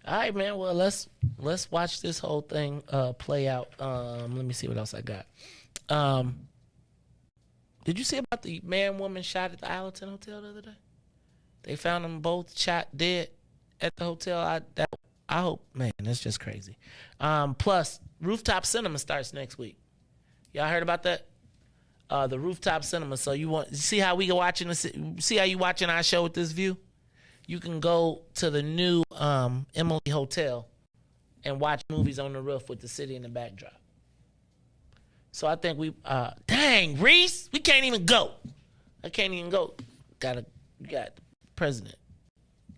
Speaker 4: All right, man. Well, let's watch this whole thing play out. Let me see what else I got. Did you see about the man-woman shot at the Allerton Hotel the other day? They found them both shot dead at the hotel. I hope, man, that's just crazy. Plus, rooftop cinema starts next week. Y'all heard about that? The rooftop cinema. So you see how we watching see how you watching our show with this view? You can go to the new Emily Hotel and watch movies on the roof with the city in the backdrop. So I think dang, Riis, we can't even go. I can't even go. You got president.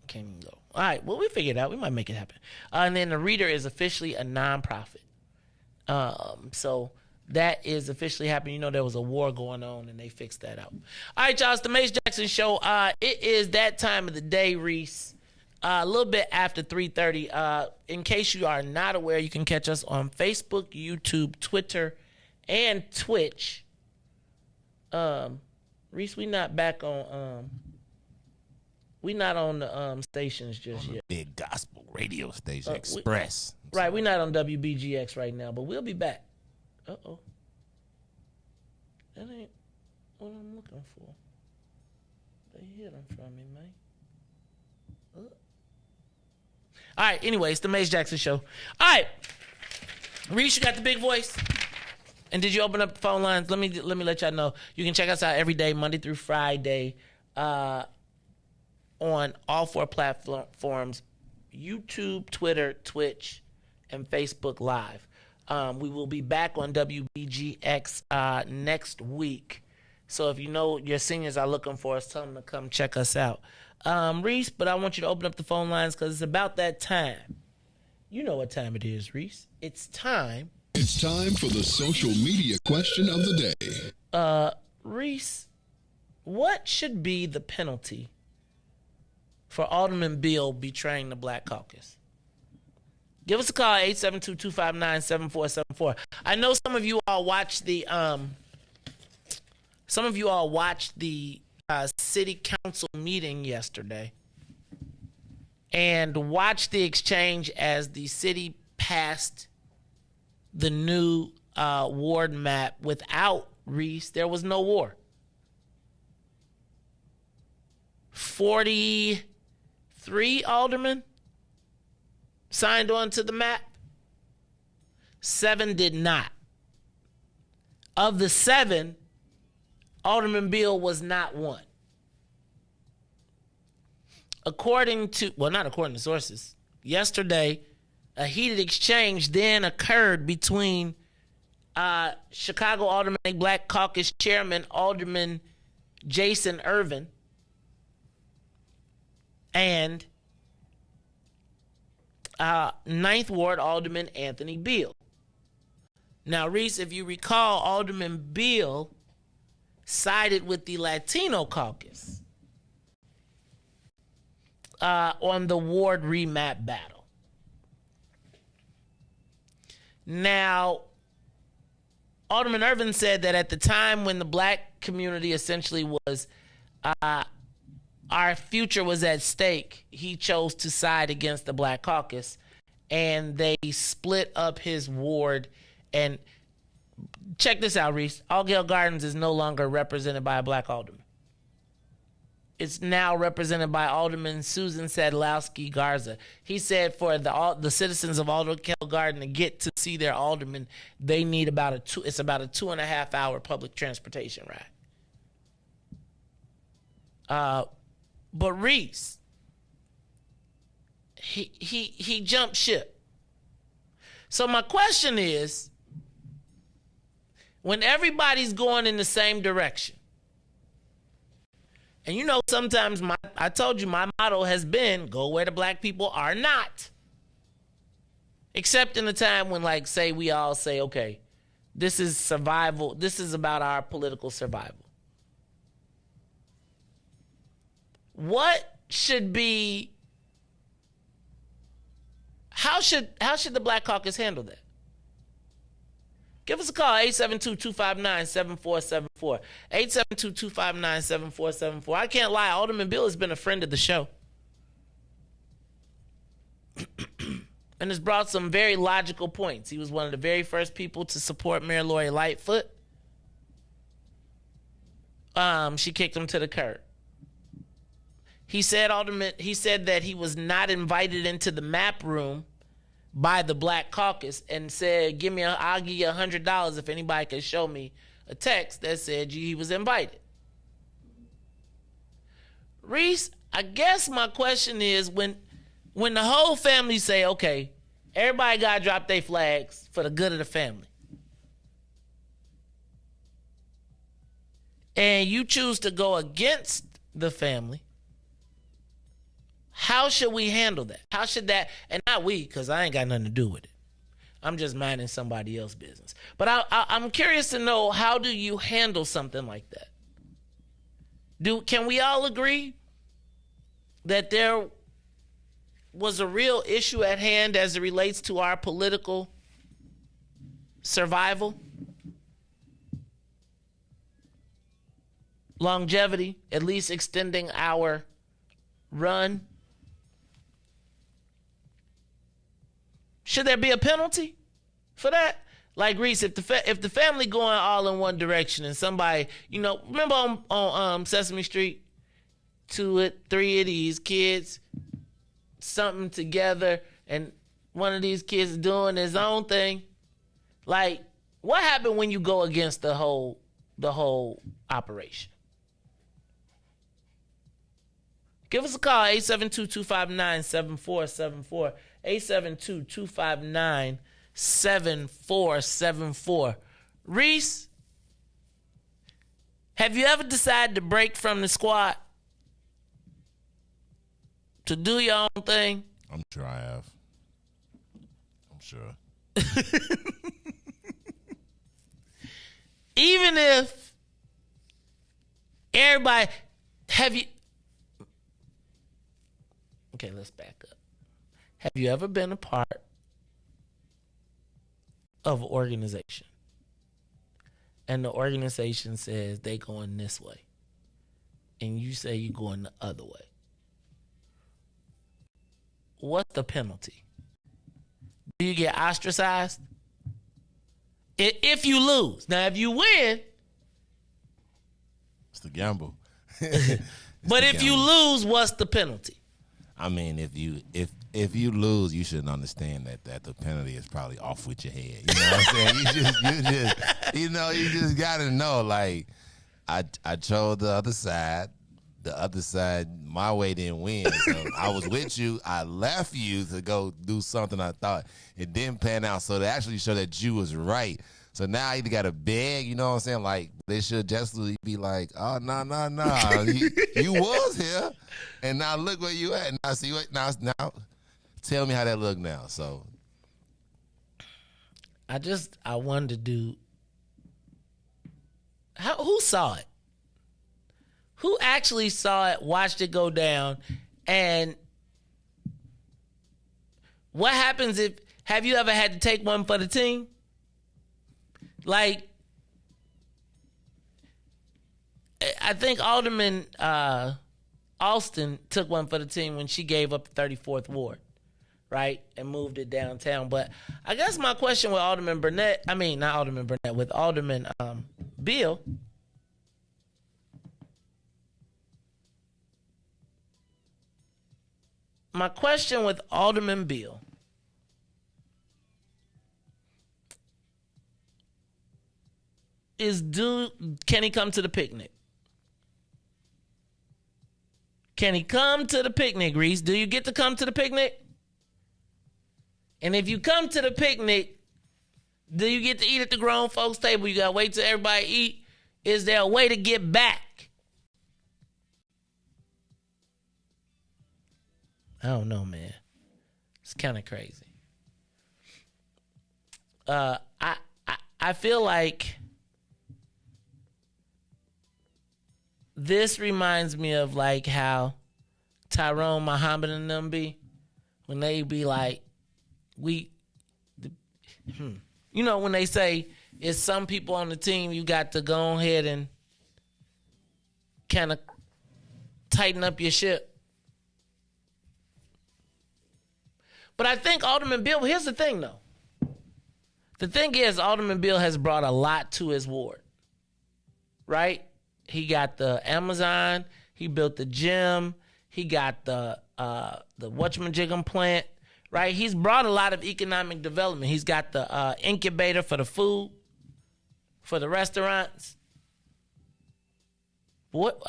Speaker 4: Can't even go. All right, well, we figured it out. We might make it happen. And then the Reader is officially a nonprofit. So that is officially happening. There was a war going on, and they fixed that out. All right, y'all, it's the Mace Jackson Show. It is that time of the day, Riis. A little bit after 3:30. In case you are not aware, you can catch us on Facebook, YouTube, Twitter, and Twitch. Riis, we not back on... we not on the stations just yet.
Speaker 10: Big gospel radio station, Express.
Speaker 4: Right, we're not on WBGX right now, but we'll be back. Uh-oh. That ain't what I'm looking for. They hid them from me, man. All right, anyway, it's the Mace Jackson Show. All right. Riis, you got the big voice? And did you open up the phone lines? Let me let y'all know. You can check us out every day, Monday through Friday, on all 4 platforms: YouTube, Twitter, Twitch, and Facebook Live. We will be back on WBGX next week. So if you know your seniors are looking for us, tell them to come check us out. Riis, but I want you to open up the phone lines because it's about that time. You know what time it is, Riis. It's time.
Speaker 3: It's time for the social media question of the day.
Speaker 4: Riis, what should be the penalty for Alderman Bill betraying the Black Caucus? Give us a call, 872-259-7474. I know some of you all watched the city council meeting yesterday and watched the exchange as the city passed the new ward map without Riis. There was no war. 43 aldermen signed on to the map. 7 did not. Of the 7, Alderman Bill was not one. Not according to sources. Yesterday, a heated exchange then occurred between Chicago Aldermanic Black Caucus Chairman Alderman Jason Irvin and 9th Ward Alderman Anthony Beal. Now, Riis, if you recall, Alderman Beal sided with the Latino caucus on the ward remap battle. Now, Alderman Irvin said that at the time when the black community essentially was, our future was at stake, he chose to side against the Black Caucus. and they split up his ward. And check this out, Riis. Altgeld Gardens is no longer represented by a black alderman. It's now represented by Alderman Susan Sadlowski Garza. He said for the citizens of Altgeld Garden to get to see their alderman, they need about a 2.5 hour public transportation ride. But Riis, he jumped ship. So my question is, when everybody's going in the same direction, and you know, sometimes I told you my motto has been go where the black people are not. Except in the time when, like, say we all say, okay, this is survival. This is about our political survival. What should be, how should the Black Caucus handle that? Give us a call, 872-259-7474. 872-259-7474. I can't lie, Alderman Bill has been a friend of the show. And has brought some very logical points. He was one of the very first people to support Mayor Lori Lightfoot. She kicked him to the curb. He said that he was not invited into the map room by the Black Caucus and said, I'll give you $100 if anybody can show me a text that said he was invited. Riis, I guess my question is, when the whole family say, okay, everybody got to drop their flags for the good of the family, and you choose to go against the family, how should we handle that? How should that, and not we, because I ain't got nothing to do with it. I'm just minding somebody else's business. But I'm curious to know, how do you handle something like that? Can we all agree that there was a real issue at hand as it relates to our political survival, longevity, at least extending our run? Should there be a penalty for that? Like, Riis, if the family going all in one direction and somebody, remember on Sesame Street, 3 of these kids, something together, and one of these kids is doing his own thing. Like, what happened when you go against the whole operation? Give us a call, 872-259-7474. 872-259-7474. Riis, have you ever decided to break from the squad to do your own thing?
Speaker 10: I'm sure I have. I'm sure.
Speaker 4: Even if everybody, okay, let's back up. Have you ever been a part of an organization and the organization says they going this way and you say you're going the other way? What's the penalty? Do you get ostracized? If you lose. Now, if you win,
Speaker 10: it's the gamble.
Speaker 4: But if you lose, what's the penalty?
Speaker 10: I mean, if you lose, you should understand that the penalty is probably off with your head. You know what I'm saying? You just gotta know. Like, I chose the other side. The other side, my way didn't win. So I was with you. I left you to go do something I thought it didn't pan out. So to actually show that you was right. So now I either got to beg, you know what I'm saying? Like, they should just be like, oh, no. You was here, and now look where you at. Now see what now tell me how that look now. So
Speaker 4: I wanted to do, who saw it? Who actually saw it, watched it go down, and what happens have you ever had to take one for the team? Like, I think Alderman Alston took one for the team when she gave up the 34th Ward. right, and moved it downtown. But I guess my question with Alderman Burnett, not Alderman Burnett, with Alderman Bill, my question with Alderman Bill is, can he come to the picnic? Can he come to the picnic, Riis? Do you get to come to the picnic? And if you come to the picnic, do you get to eat at the grown folks' table? You got to wait till everybody eat? Is there a way to get back? I don't know, man. It's kind of crazy. I feel like this reminds me of like how Tyrone Muhammad and them be when they be like, when they say it's some people on the team, you got to go ahead and kind of tighten up your ship. But I think Alderman Bill, here's the thing though. The thing is, Alderman Bill has brought a lot to his ward, right? He got the Amazon, he built the gym, he got the whatchamajigam plant, right? He's brought a lot of economic development. He's got the incubator for the food, for the restaurants. What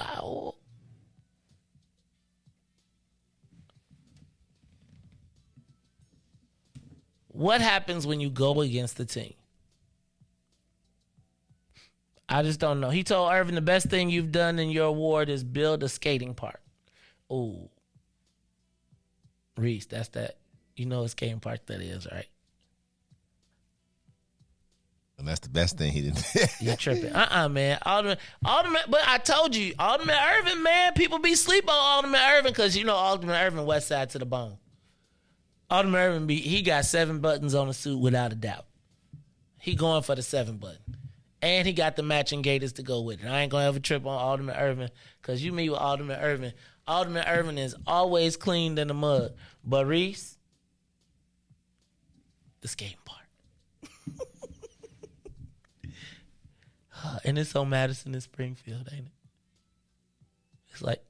Speaker 4: happens when you go against the team? I just don't know. He told Irvin the best thing you've done in your award is build a skating park. Ooh. Riis, that's that. You know what skating park that is, right?
Speaker 10: And that's the best thing he did.
Speaker 4: You're tripping. Man. Alderman, but I told you, Alderman Irvin, man, people be sleep on Alderman Irvin because, Alderman Irvin, West Side to the bone. Alderman Irvin, he got 7 buttons on the suit without a doubt. He going for the 7 button. And he got the matching gators to go with it. I ain't going to ever trip on Alderman Irvin because you meet with Alderman Irvin. Alderman Irvin is always cleaned in the mud. But Riis, the skating park. And it's on Madison and Springfield, ain't it? It's like...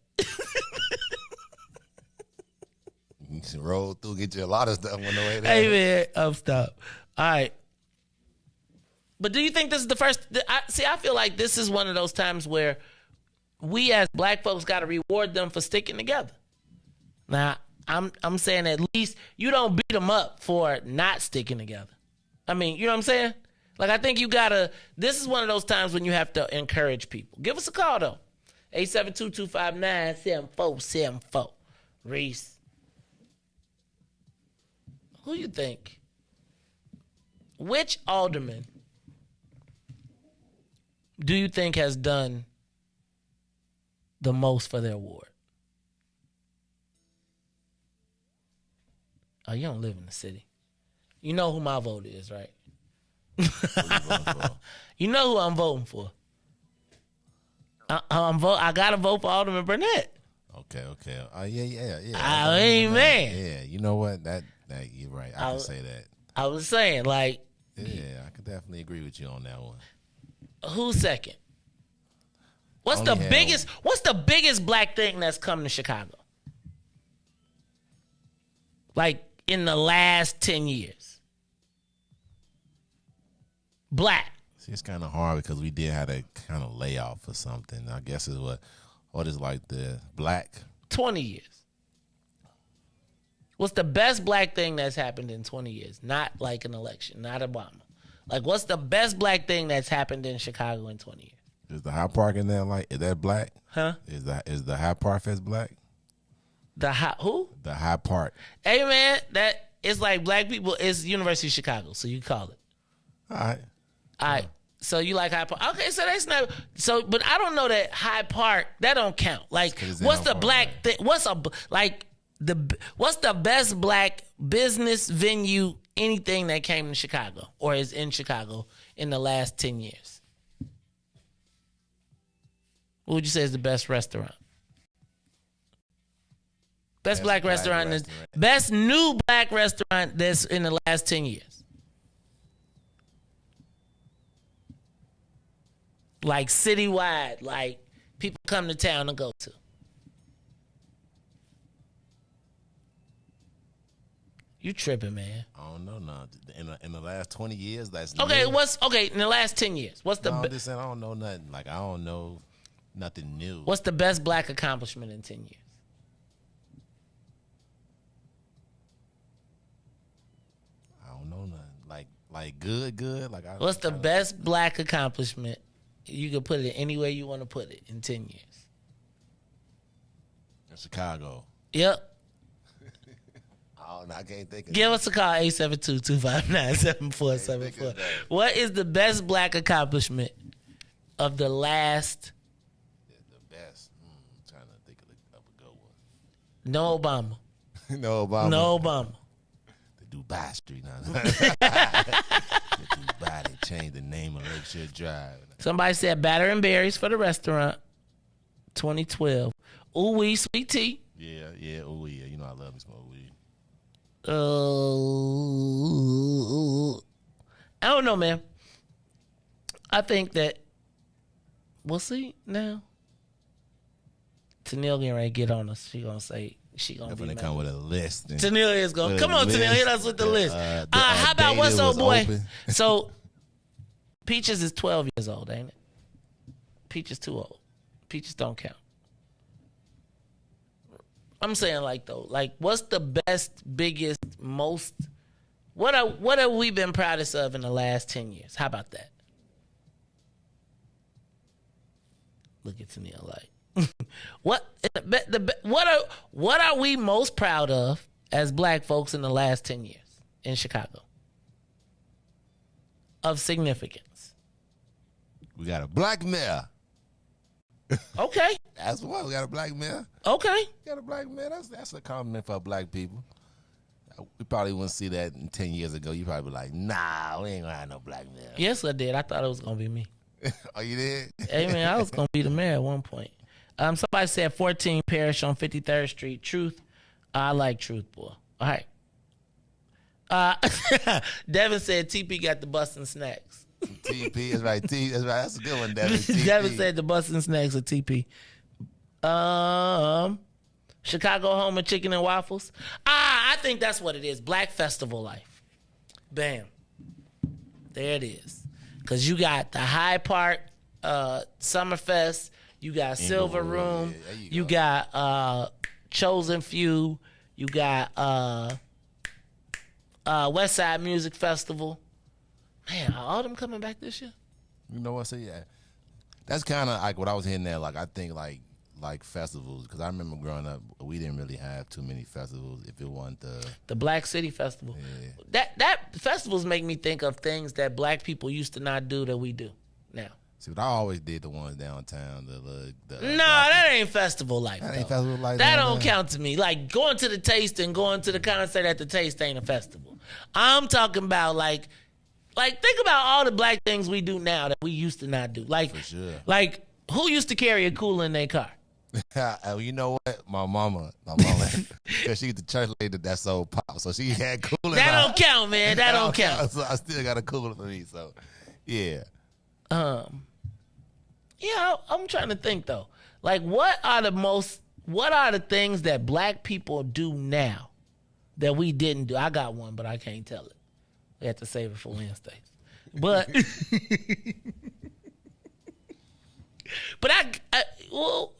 Speaker 10: You should roll through, get you a lot of stuff on the way there.
Speaker 4: Hey, man, I'm stop. All right. But do you think this is the first... I feel like this is one of those times where we as black folks got to reward them for sticking together. Now, I'm saying at least you don't beat them up for not sticking together. I mean, you know what I'm saying? Like, I think you got to... This is one of those times when you have to encourage people. Give us a call, though. 872-259-7474. Riis. Who you think? Which alderman do you think has done the most for their ward? Oh, you don't live in the city. You know who my vote is, right? You know who I'm voting for. I got to vote for Alderman Burnett.
Speaker 10: Okay. Yeah.
Speaker 4: Amen.
Speaker 10: Yeah, you know what? That you're right. I can say that.
Speaker 4: I was saying, like...
Speaker 10: Yeah, I could definitely agree with you on that one.
Speaker 4: Who's second? What's the biggest black thing that's come to Chicago? Like, in the last 10 years? Black.
Speaker 10: See, it's kind of hard because we did have a kind of layoff or something. I guess is what is like the black?
Speaker 4: 20 years. What's the best black thing that's happened in 20 years? Not like an election, not Obama. Like, what's the best black thing that's happened in Chicago in 20 years?
Speaker 10: Is the Hyde Park in there is that black?
Speaker 4: Huh?
Speaker 10: Is the Hyde Park Fest black?
Speaker 4: Who?
Speaker 10: The Hyde Park.
Speaker 4: Hey, man, that it's like black people. It's University of Chicago, so you call it.
Speaker 10: All right.
Speaker 4: So you like Hyde Park? Okay, so that's not so. But I don't know that Hyde Park that don't count. Like, what's the black thing? What's the best black business venue? Anything that came to Chicago or is in Chicago in the last 10 years? What would you say is the best restaurant? Best black restaurant. Best new black restaurant that's in the last 10 years. Like citywide, like people come to town to go to. You tripping, man.
Speaker 10: I don't know, no. In the last 20 years, that's
Speaker 4: okay.
Speaker 10: new.
Speaker 4: In the last 10 years, what's the?
Speaker 10: No, I'm just saying I don't know nothing. Like I don't know nothing new.
Speaker 4: What's the best black accomplishment in 10 years?
Speaker 10: I don't know nothing. Like good. Like
Speaker 4: what's the best black accomplishment? You can put it any way you want to put it in 10 years.
Speaker 10: In Chicago.
Speaker 4: Yep.
Speaker 10: I can't think of
Speaker 4: Give us a call, 872-259-7474. What is the best black accomplishment of the last?
Speaker 10: The best. I'm trying to think of a good one.
Speaker 4: No Obama.
Speaker 10: No Obama.
Speaker 4: No Obama.
Speaker 10: The Dubai Street now. The Dubai, they changed the name of Lakeshore Drive.
Speaker 4: Somebody said batter and berries for the restaurant. 2012. Ooh wee sweet tea.
Speaker 10: Yeah, ooh yeah. You know I love me some weed.
Speaker 4: I don't know, man. I think that we'll see now. Tanil getting ready to get on us. She gonna say she gonna be
Speaker 10: come with a list.
Speaker 4: Tanil is gonna come on. Tanil, hit us with the list. How about what's old boy? So Peaches is 12 years old, ain't it? Peaches too old. Peaches don't count. I'm saying what's the best, biggest, most? What have we been proudest of in the last 10 years? How about that? Look at Tanil like, what are we most proud of as black folks in the last 10 years in Chicago? Of significance.
Speaker 10: We got a black mayor.
Speaker 4: Okay.
Speaker 10: That's why we got a black mayor.
Speaker 4: Okay.
Speaker 10: We got a black mayor. That's a compliment for black people. We probably wouldn't see that 10 years ago. You probably be like, nah, we ain't gonna have no black mayor.
Speaker 4: Yes, I did. I thought it was gonna be me.
Speaker 10: Oh, you did?
Speaker 4: Hey, man, I was gonna be the mayor at one point. Somebody said 14 Parish on 53rd Street. Truth. I like Truth, boy. All right. Devin said TP got the busting snacks.
Speaker 10: TP is right. That's right. That's a good one, Devin.
Speaker 4: Devin said the busting snacks at TP. Chicago home of chicken and waffles. I think that's what it is. Black festival life. Bam. There it is. Because you got the High Park Summerfest. You got Silver Room. Yeah, you got Chosen Few. You got West Side Music Festival. Man, are all them coming back this year?
Speaker 10: You know what? So yeah, that's kind of like what I was hearing there. Like I think like festivals, because I remember growing up, we didn't really have too many festivals. If it wasn't the Black
Speaker 4: City Festival,
Speaker 10: yeah.
Speaker 4: that festivals make me think of things that black people used to not do that we do now.
Speaker 10: See, but I always did the ones downtown.
Speaker 4: That ain't festival life.
Speaker 10: That ain't festival life.
Speaker 4: That don't count to me. Like going to the Taste and going to the concert at the Taste ain't a festival. I'm talking about like think about all the black things we do now that we used to not do. Like,
Speaker 10: for sure.
Speaker 4: Like who used to carry a cooler in their car?
Speaker 10: You know what? My mama, because she's the church lady that sold pop, so she had cooler.
Speaker 4: That don't count, man. That don't count.
Speaker 10: So I still got a cooler for me. So, yeah.
Speaker 4: Yeah, I'm trying to think though. Like, what are the things that black people do now that we didn't do? I got one, but I can't tell it. We have to save it for Wednesdays. But, well,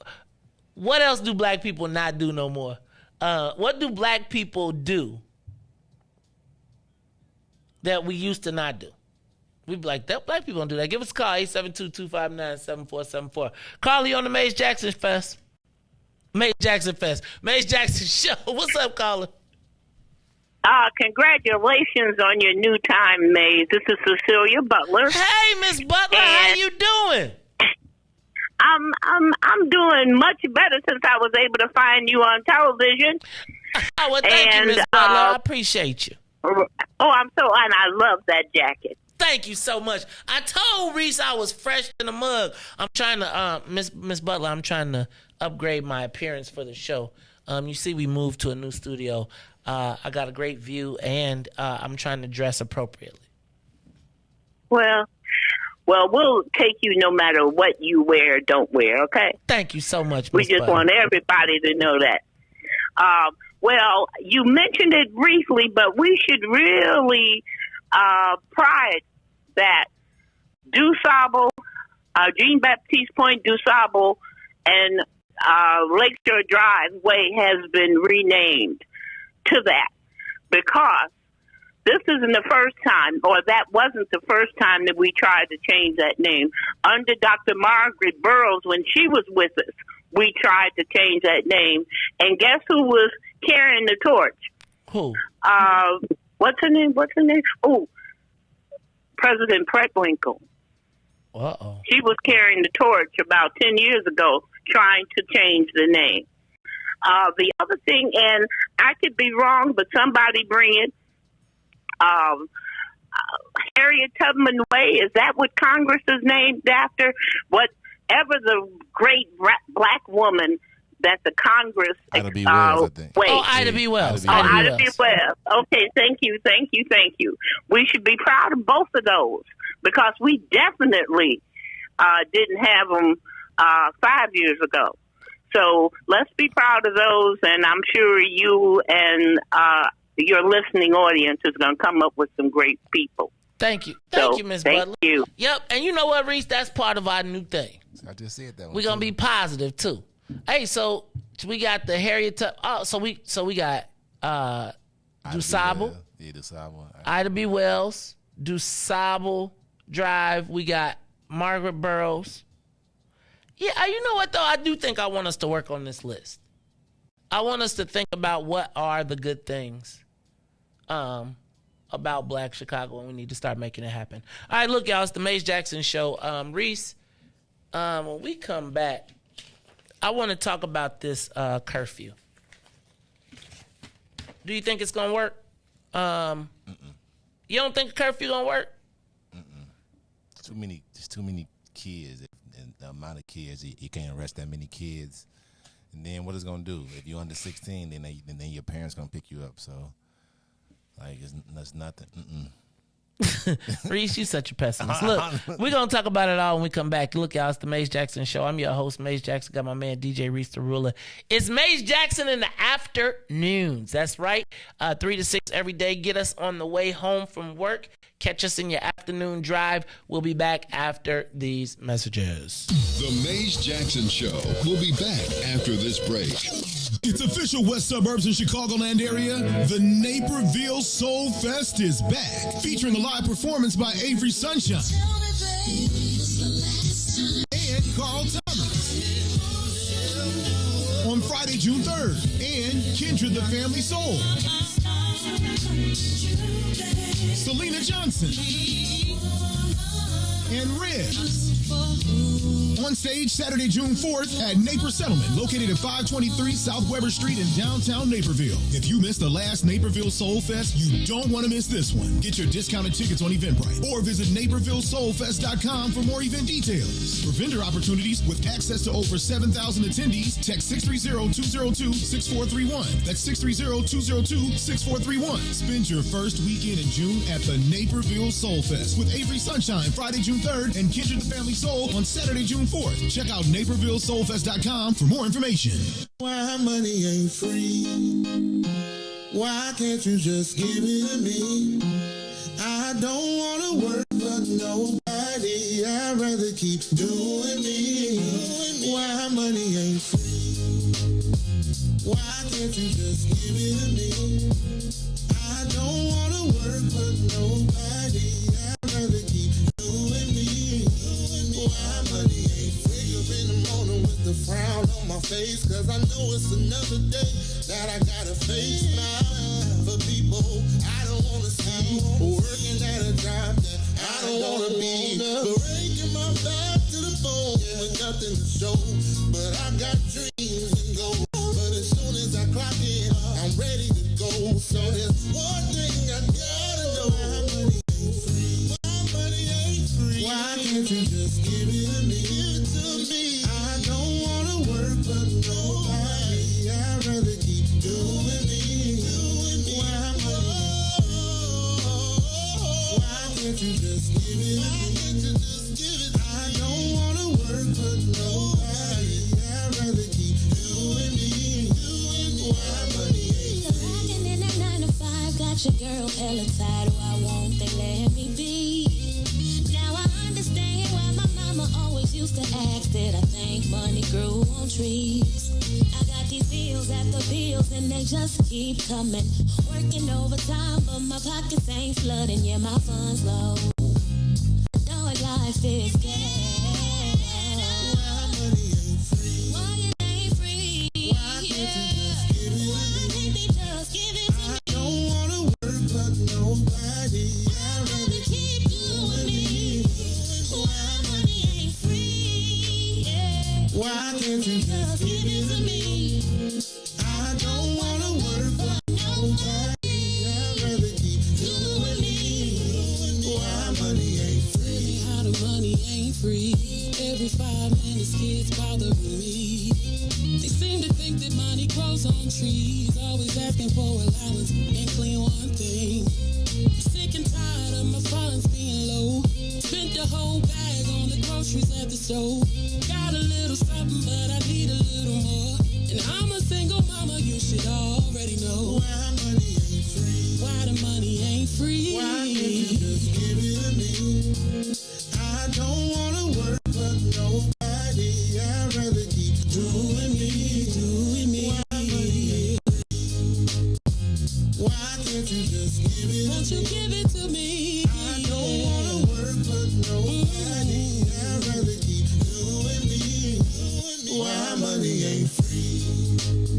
Speaker 4: what else do black people not do no more? What do black people do that we used to not do? We'd be like, that black people don't do that. Give us a call, 872-259-7474. Carly on the Maze Jackson Fest. Maze Jackson Show. What's up, Carly?
Speaker 11: Congratulations on your new time, Maze. This is Cecilia Butler.
Speaker 4: Hey, Miss Butler, how you doing?
Speaker 11: I'm doing much better since I was able to find you on television.
Speaker 4: Well, thank you, Miss Butler. I appreciate you.
Speaker 11: And I love that jacket.
Speaker 4: Thank you so much. I told Riis I was fresh in the mug. I'm trying to, Miss Butler, I'm trying to upgrade my appearance for the show. You see, we moved to a new studio. I got a great view, and I'm trying to dress appropriately.
Speaker 11: Well, we'll take you no matter what you wear or don't wear, okay?
Speaker 4: Thank you so much,
Speaker 11: We
Speaker 4: Miss
Speaker 11: just
Speaker 4: Butter.
Speaker 11: want everybody to know that. Well, you mentioned it briefly, but we should really pride that DuSable, Jean Baptiste Point, DuSable, and Lakeshore Driveway has been renamed to that because this isn't the first time, or that wasn't the first time that we tried to change that name. Under Dr. Margaret Burroughs, when she was with us, we tried to change that name. And guess who was carrying the torch?
Speaker 4: Who?
Speaker 11: What's her name? Oh, President Preckwinkle.
Speaker 4: Uh-oh.
Speaker 11: She was carrying the torch about 10 years ago, trying to change the name. The other thing, and I could be wrong, but somebody bring it. Harriet Tubman Way, is that what Congress is named after? Whatever the great black woman that the Congress
Speaker 10: Ida B. Wells, I think.
Speaker 4: Oh, Ida B. Wells.
Speaker 11: Ida B. Wells. Okay, thank you. We should be proud of both of those because we definitely didn't have them 5 years ago. So let's be proud of those, and I'm sure you and your listening audience is going to come up with some great people.
Speaker 4: Thank you. Thank you, Miss Butler.
Speaker 11: Thank you.
Speaker 4: Yep, and you know what, Reese? That's part of our new thing.
Speaker 10: I just said that one.
Speaker 4: We're going to be positive, too. Hey, so we got the Harriet so we got DuSable.
Speaker 10: Yeah, DuSable.
Speaker 4: Ida B. Wells, DuSable Drive. We got Margaret Burroughs. Yeah, you know what, though? I do think I want us to work on this list. I want us to think about what are the good things about Black Chicago, and we need to start making it happen. All right, look, y'all, it's the Maze Jackson Show. Reese, when we come back, I want to talk about this curfew. Do you think it's going to work? You don't think a curfew going to work?
Speaker 10: There's too many kids, and the amount of kids, you can't arrest that many kids. And then what it's gonna do? If you're under 16, then your parents gonna pick you up. So, like, it's nothing.
Speaker 4: Reese, you such a pessimist. Look, we're going to talk about it all when we come back. Look, y'all, it's the Maze Jackson Show. I'm your host, Maze Jackson. Got my man, DJ Reese the Ruler. It's Maze Jackson in the afternoons. That's right. 3 to 6 every day. Get us on the way home from work. Catch us in your afternoon drive. We'll be back after these messages.
Speaker 3: The Maze Jackson Show. We'll be back after this break. It's official, West Suburbs and Chicagoland area. The Naperville Soul Fest is back, featuring a live performance by Avery Sunshine and Carl Thomas on Friday, June 3rd, and Kindred the Family Soul, Selena Johnson, and Riis. On stage Saturday, June 4th at Naper Settlement, located at 523 South Weber Street in downtown Naperville. If you missed the last Naperville Soul Fest, you don't want to miss this one. Get your discounted tickets on Eventbrite or visit NapervilleSoulFest.com for more event details. For vendor opportunities with access to over 7,000 attendees, text 630-202-6431. That's 630-202-6431. Spend your first weekend in June at the Naperville Soul Fest with Avery Sunshine Friday, June 3rd, and Kindred the Family Soul on Saturday, June 4th. Check out NapervilleSoulFest.com for more information.
Speaker 12: Why money ain't free? Why can't you just give it to me? I don't want to work for nobody. I'd rather keep doing me. Why money ain't free? Why can't you just give it to me? I don't want to work for nobody. I'd rather keep doing me. Why money ain't free? Wake up in the morning with the frown on my face, cause I know it's another day that I gotta face now. For people I don't wanna see, working at a job that I don't wanna be, breaking my back to the bone with nothing to show. But I got dreams and goals, but as soon as I clock in, I'm ready to go. So there's one thing I gotta know: why money ain't free? Why money ain't free? Why can't you just give it to me? Give it to me. I don't wanna work for nobody. I'd rather can't you just give it? Why can't you just give it? I don't wanna work for nobody. I'd rather keep you and me. Why money ain't free?
Speaker 2: Rocking in that 9 to 5, got your girl hella tired. Why won't they let me be? Now I understand why my mama always used to ask that I think money grew on trees. I got these bills after bills and they just keep coming. Working overtime, but my pockets ain't flooding. Yeah, my funds low. Dog life is gay.
Speaker 12: Why money ain't free?
Speaker 2: Why it ain't free?
Speaker 12: Why can't you just give it?
Speaker 2: Why can't they just give it to me?
Speaker 12: I don't wanna work for nobody. I'd rather keep you and me.
Speaker 2: Why money ain't free? Yeah.
Speaker 12: Why can't you just give it to me? I don't wanna work for nobody. I'd rather keep you and me. Why money ain't free?
Speaker 7: How the money ain't free. Every 5 minutes kids bothering me. They seem to think that money grows on trees. Always asking for allowance and clean one thing. Sick and tired of my funds being low. Spent the whole bag on the groceries at the store. Got a little something, but I need a little more. And I'm a single mama, you should already know.
Speaker 12: Why money ain't free?
Speaker 7: Why the money ain't free.
Speaker 12: Why can't you just give it to me? I don't wanna work for nobody. I'd rather keep doing me. Why money ain't free? Why can't you just give it?
Speaker 7: Won't you give it to me?
Speaker 12: I don't wanna work for nobody. I'd rather keep doing me. Why money ain't free?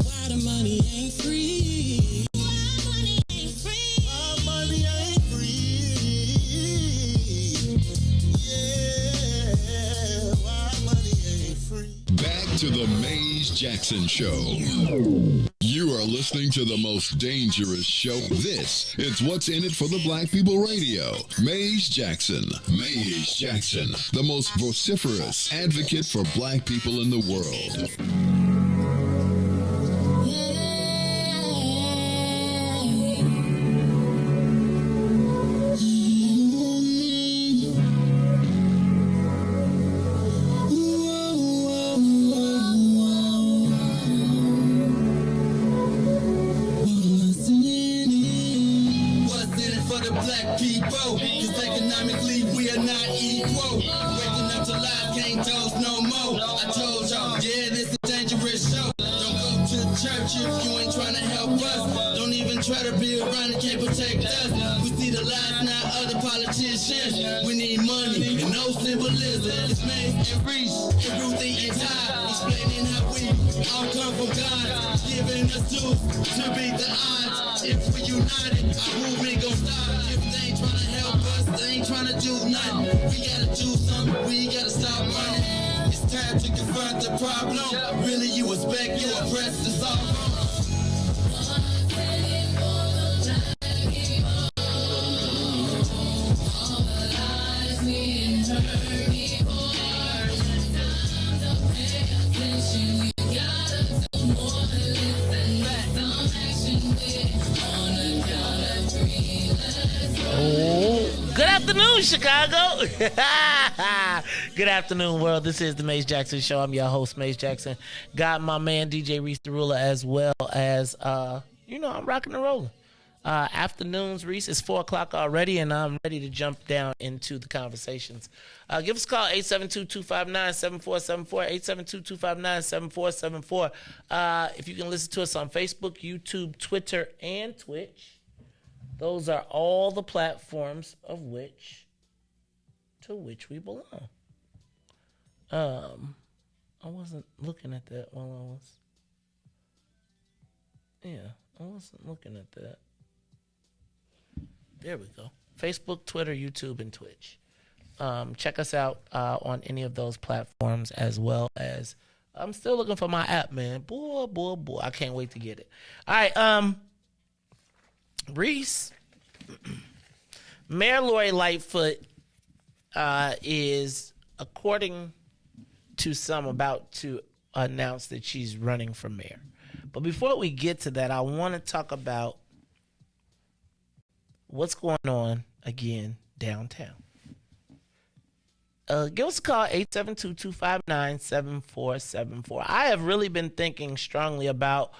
Speaker 7: Why the money ain't free.
Speaker 2: Why money ain't free?
Speaker 12: Why money ain't free? Yeah, why money ain't free?
Speaker 3: Back to the Maze Jackson Show. You are listening to the most dangerous show. This is What's in It for the Black People Radio. Maze Jackson. Maze Jackson, the most vociferous advocate for black people in the world.
Speaker 13: What's in it for the black people? Cause economically we are not equal. Waking up to life, can't toast no more. I told y'all, yeah, this is a dangerous show. Don't go to church if you ain't trying to help us. Don't even try to be around and can't protect us. We see the lies, not other politicians. We need money and no symbolism. It's Maze and Riis and Ruthie and Ty, explaining how we all come from God, giving us tools to beat the odds. If we united, our movement gon' stop. If they ain't tryna help us, they ain't tryna do nothing. We gotta do something, we gotta stop running. It's time to confront the problem. Really, you expect you oppressed, it's all wrong.
Speaker 4: Good afternoon, Chicago. Good afternoon, world. This is the Maze Jackson Show. I'm your host, Maze Jackson. Got my man, DJ Riis the Ruler, as well as, I'm rocking and rolling. Afternoons, Riis, it's 4 o'clock already, and I'm ready to jump down into the conversations. Give us a call, 872-259-7474, 872-259-7474. If you can listen to us on Facebook, YouTube, Twitter, and Twitch. Those are all the platforms to which we belong. I wasn't looking at that while I was. Yeah, I wasn't looking at that. There we go. Facebook, Twitter, YouTube, and Twitch. Check us out on any of those platforms, as well as I'm still looking for my app, man. Boy. I can't wait to get it. All right, Riis, Mayor Lori Lightfoot is, according to some, about to announce that she's running for mayor. But before we get to that, I want to talk about what's going on again downtown. Give us a call, 872-259-7474. I have really been thinking strongly about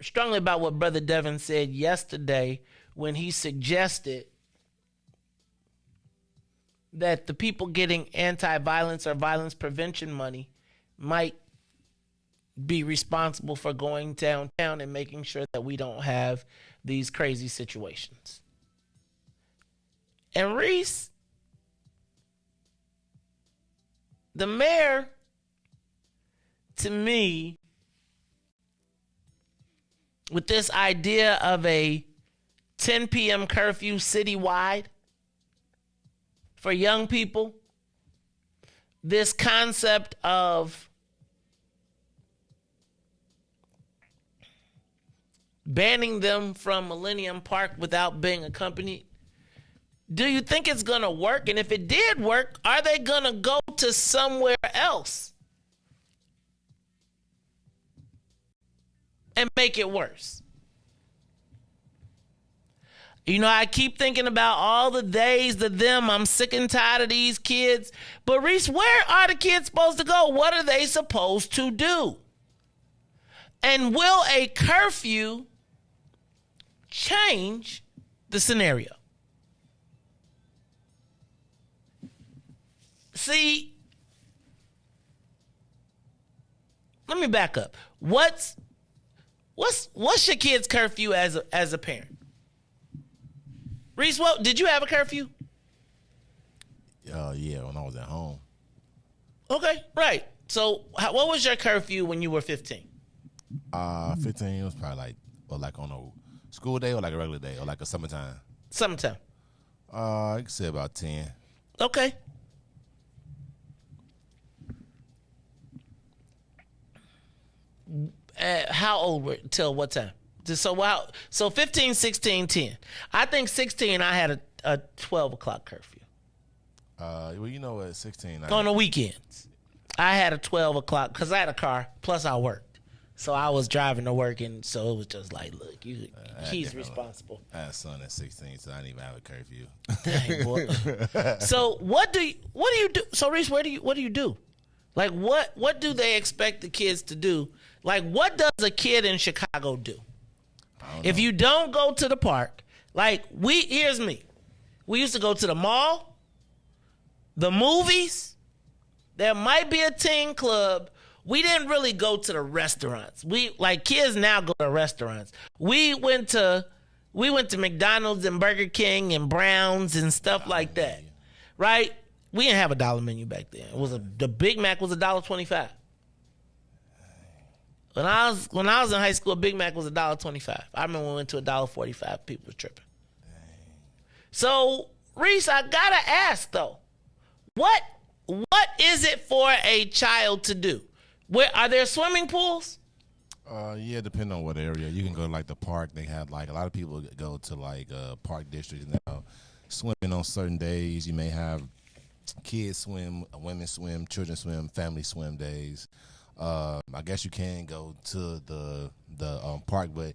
Speaker 4: strongly about what Brother Devin said yesterday when he suggested that the people getting anti-violence or violence prevention money might be responsible for going downtown and making sure that we don't have these crazy situations. And Riis, the mayor, to me, with this idea of a 10 p.m. curfew citywide for young people, this concept of banning them from Millennium Park without being accompanied, do you think it's going to work? And if it did work, are they going to go to somewhere else and make it worse? You know, I keep thinking about all the days, the them. I'm sick and tired of these kids. But Riis, where are the kids supposed to go? What are they supposed to do? And will a curfew change the scenario? See, let me back up. What's your kid's curfew as a parent? Riis, what did you have a curfew?
Speaker 10: Yeah, when I was at home.
Speaker 4: Okay, right. So, what was your curfew when you were 15?
Speaker 10: 15 was probably like on a school day or like a regular day or like a summertime.
Speaker 4: Summertime.
Speaker 10: I could say about 10.
Speaker 4: Okay. How old were till what time? So 15, 16, 10. I think 16 I had a 12 o'clock curfew.
Speaker 10: Well, you know what, 16.
Speaker 4: On the weekends. I had a 12 o'clock because I had a car, plus I worked. So I was driving to work, and so it was just like, look, he's responsible.
Speaker 10: I had a son at 16, so I didn't even have a curfew.
Speaker 4: Dang, boy. So what do you do? So Riis, what do you do? Like what do they expect the kids to do? Like what does a kid in Chicago do? If you don't go to the park, here's me. We used to go to the mall, the movies. There might be a teen club. We didn't really go to the restaurants. Kids now go to restaurants. We went to McDonald's and Burger King and Browns and stuff like that. Right? We didn't have a dollar menu back then. The Big Mac was $1.25. When I was in high school, a Big Mac was $1.25. I remember we went to $1.45. People were tripping. So, Riis, I gotta ask though, what is it for a child to do? Are there swimming pools?
Speaker 10: Yeah, depending on what area. You can go to the park. They have a lot of people go to park districts now. Swimming on certain days. You may have kids swim, women swim, children swim, family swim days. I guess you can go to the park, but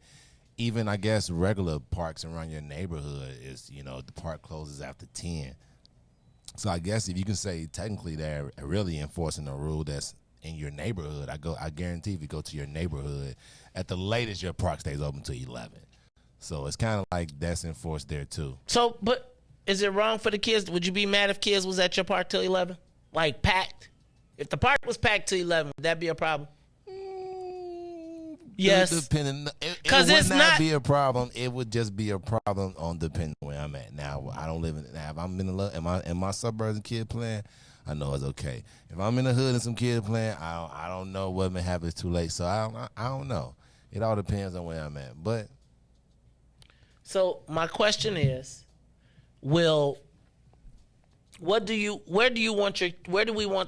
Speaker 10: even I guess regular parks around your neighborhood is the park closes after 10. So I guess if you can say technically they're really enforcing a rule that's in your neighborhood, I guarantee if you go to your neighborhood, at the latest your park stays open till 11. So it's kind of like that's enforced there too.
Speaker 4: So, but is it wrong for the kids? Would you be mad if kids was at your park till 11? Packed? If the park was packed till 11, would that be a problem? Yes.
Speaker 10: Depending, it would not be a problem. It would just be a problem on depending where I'm at. Now, I don't live in. Now, if I'm in my suburbs and kid playing, I know it's okay. If I'm in the hood and some kids playing, I don't know what may happen. It's too late, so I don't know. It all depends on where I'm at. But
Speaker 4: so my question is, where do we want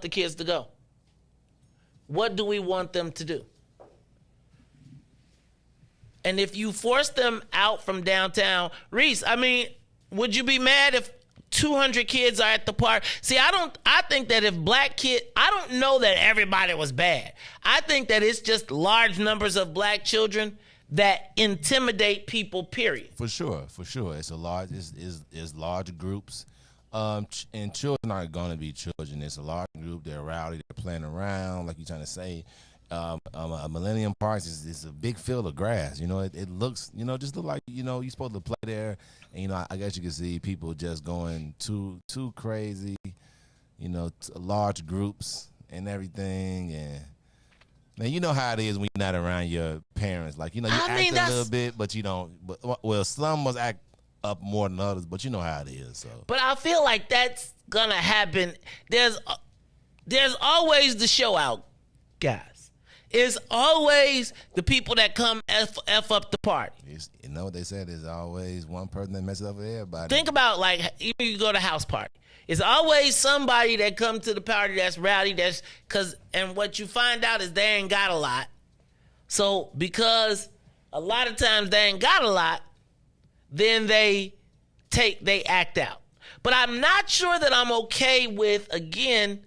Speaker 4: the kids to go? What do we want them to do? And if you force them out from downtown, Riis, would you be mad if 200 kids are at the park? See, I think that if black kids, I don't know that everybody was bad. I think that it's just large numbers of black children that intimidate people, period.
Speaker 10: For sure. It's large groups. And children aren't going to be children. It's a large group. They're rowdy. They're playing around, like you're trying to say. A Millennium Park is a big field of grass. It looks, just look like, you're supposed to play there. And, I guess you can see people just going too crazy, large groups and everything. And now, you know how it is when you're not around your parents. Like, you act a little bit, but you don't. Well, some must act up more than others, but you know how it is. So.
Speaker 4: But I feel like that's going to happen. There's always the show out guys. It's always the people that come F up the party.
Speaker 10: You know what they said? There's always one person that messes up with everybody.
Speaker 4: Think about, like, even you go to house party. It's always somebody that comes to the party that's rowdy, and what you find out is they ain't got a lot. So because a lot of times they ain't got a lot, then they act out. But I'm not sure that I'm okay with, again,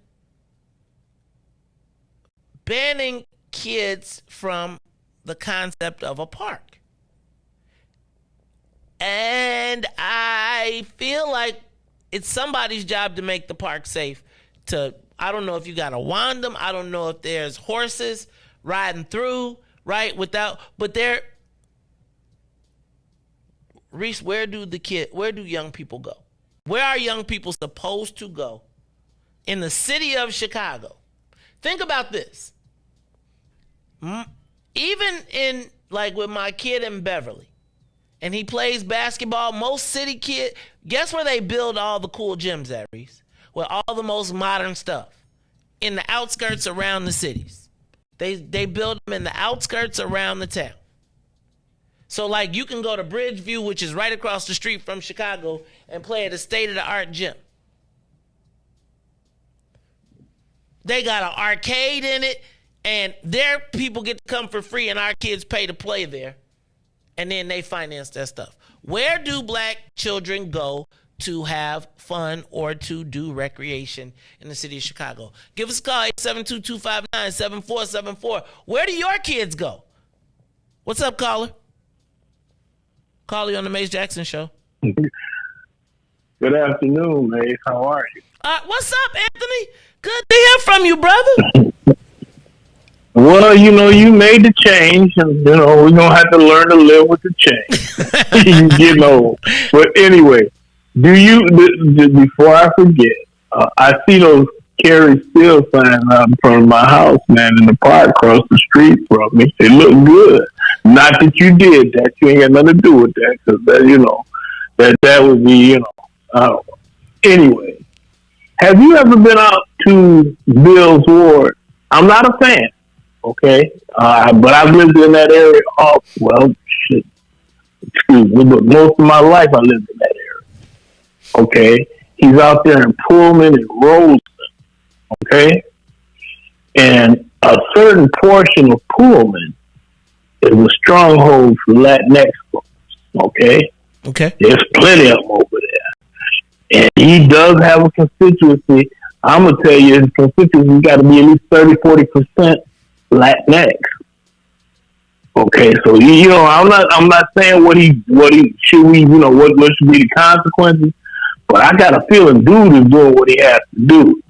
Speaker 4: banning kids from the concept of a park. And I feel like it's somebody's job to make the park safe. I don't know if you got to wand them. I don't know if there's horses riding through, right? But Riis, where do young people go? Where are young people supposed to go in the city of Chicago? Think about this. Even in, like, with my kid in Beverly, and he plays basketball, most city kids, guess where they build all the cool gyms at, Riis? With all the most modern stuff. In the outskirts around the cities. They build them in the outskirts around the town. So, like, you can go to Bridgeview, which is right across the street from Chicago, and play at a state-of-the-art gym. They got an arcade in it, and their people get to come for free, and our kids pay to play there. And then they finance that stuff. Where do black children go to have fun or to do recreation in the city of Chicago? Give us a call, 872-259-7474. Where do your kids go? What's up, caller? Caller on the Mace Jackson Show.
Speaker 14: Good afternoon, Mace. How are you?
Speaker 4: What's up, Anthony? Good to hear from you, brother.
Speaker 14: Well, you made the change, and, we're going to have to learn to live with the change. You getting old. But anyway, before I forget, I see those Carrie Steele signs out in front of my house, man, in the park across the street from me. They look good. Not that you did that. You ain't got nothing to do with that, because that would be, I don't know. Anyway, have you ever been out to Bill's Ward? I'm not a fan. Okay, but I've lived in that area. Excuse me, but most of my life I lived in that area. Okay, he's out there in Pullman and Roseland. Okay, and a certain portion of Pullman is a stronghold for Latinx folks. Okay, there's plenty of them over there, and he does have a constituency. I'm gonna tell you, his constituency got to be at least 30-40% Latinx. Okay, so I'm not saying what should be the consequences, but I got a feeling dude is doing what he has to do.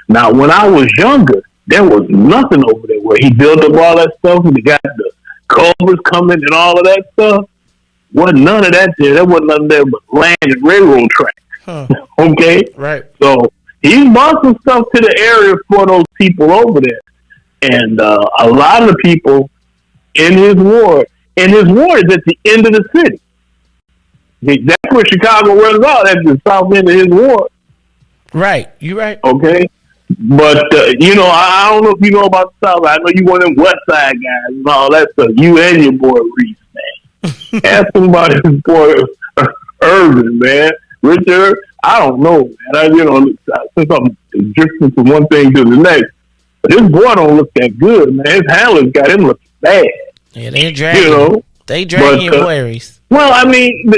Speaker 14: Now, when I was younger, there was nothing over there where he built up all that stuff, and he got the culverts coming and all of that stuff. Wasn't none of that there. There wasn't nothing there but land and railroad tracks. Okay,
Speaker 4: right.
Speaker 14: So he's bought some stuff to the area for those people over there. And a lot of the people in his ward is at the end of the city. That's where Chicago runs out, at the south end of his ward.
Speaker 4: Right, you're right.
Speaker 14: Okay, but I don't know if you know about the South. I know you one of them West Side guys and all that stuff. You and your boy Riis, man. Ask him about his boy Irvin, man. Richard, I don't know, man. Since I'm drifting from one thing to the next. But this boy don't look that good, man. His handlers got him looking bad.
Speaker 4: Yeah, they dragging. They dragging your boy, Riis.
Speaker 14: Well, I mean,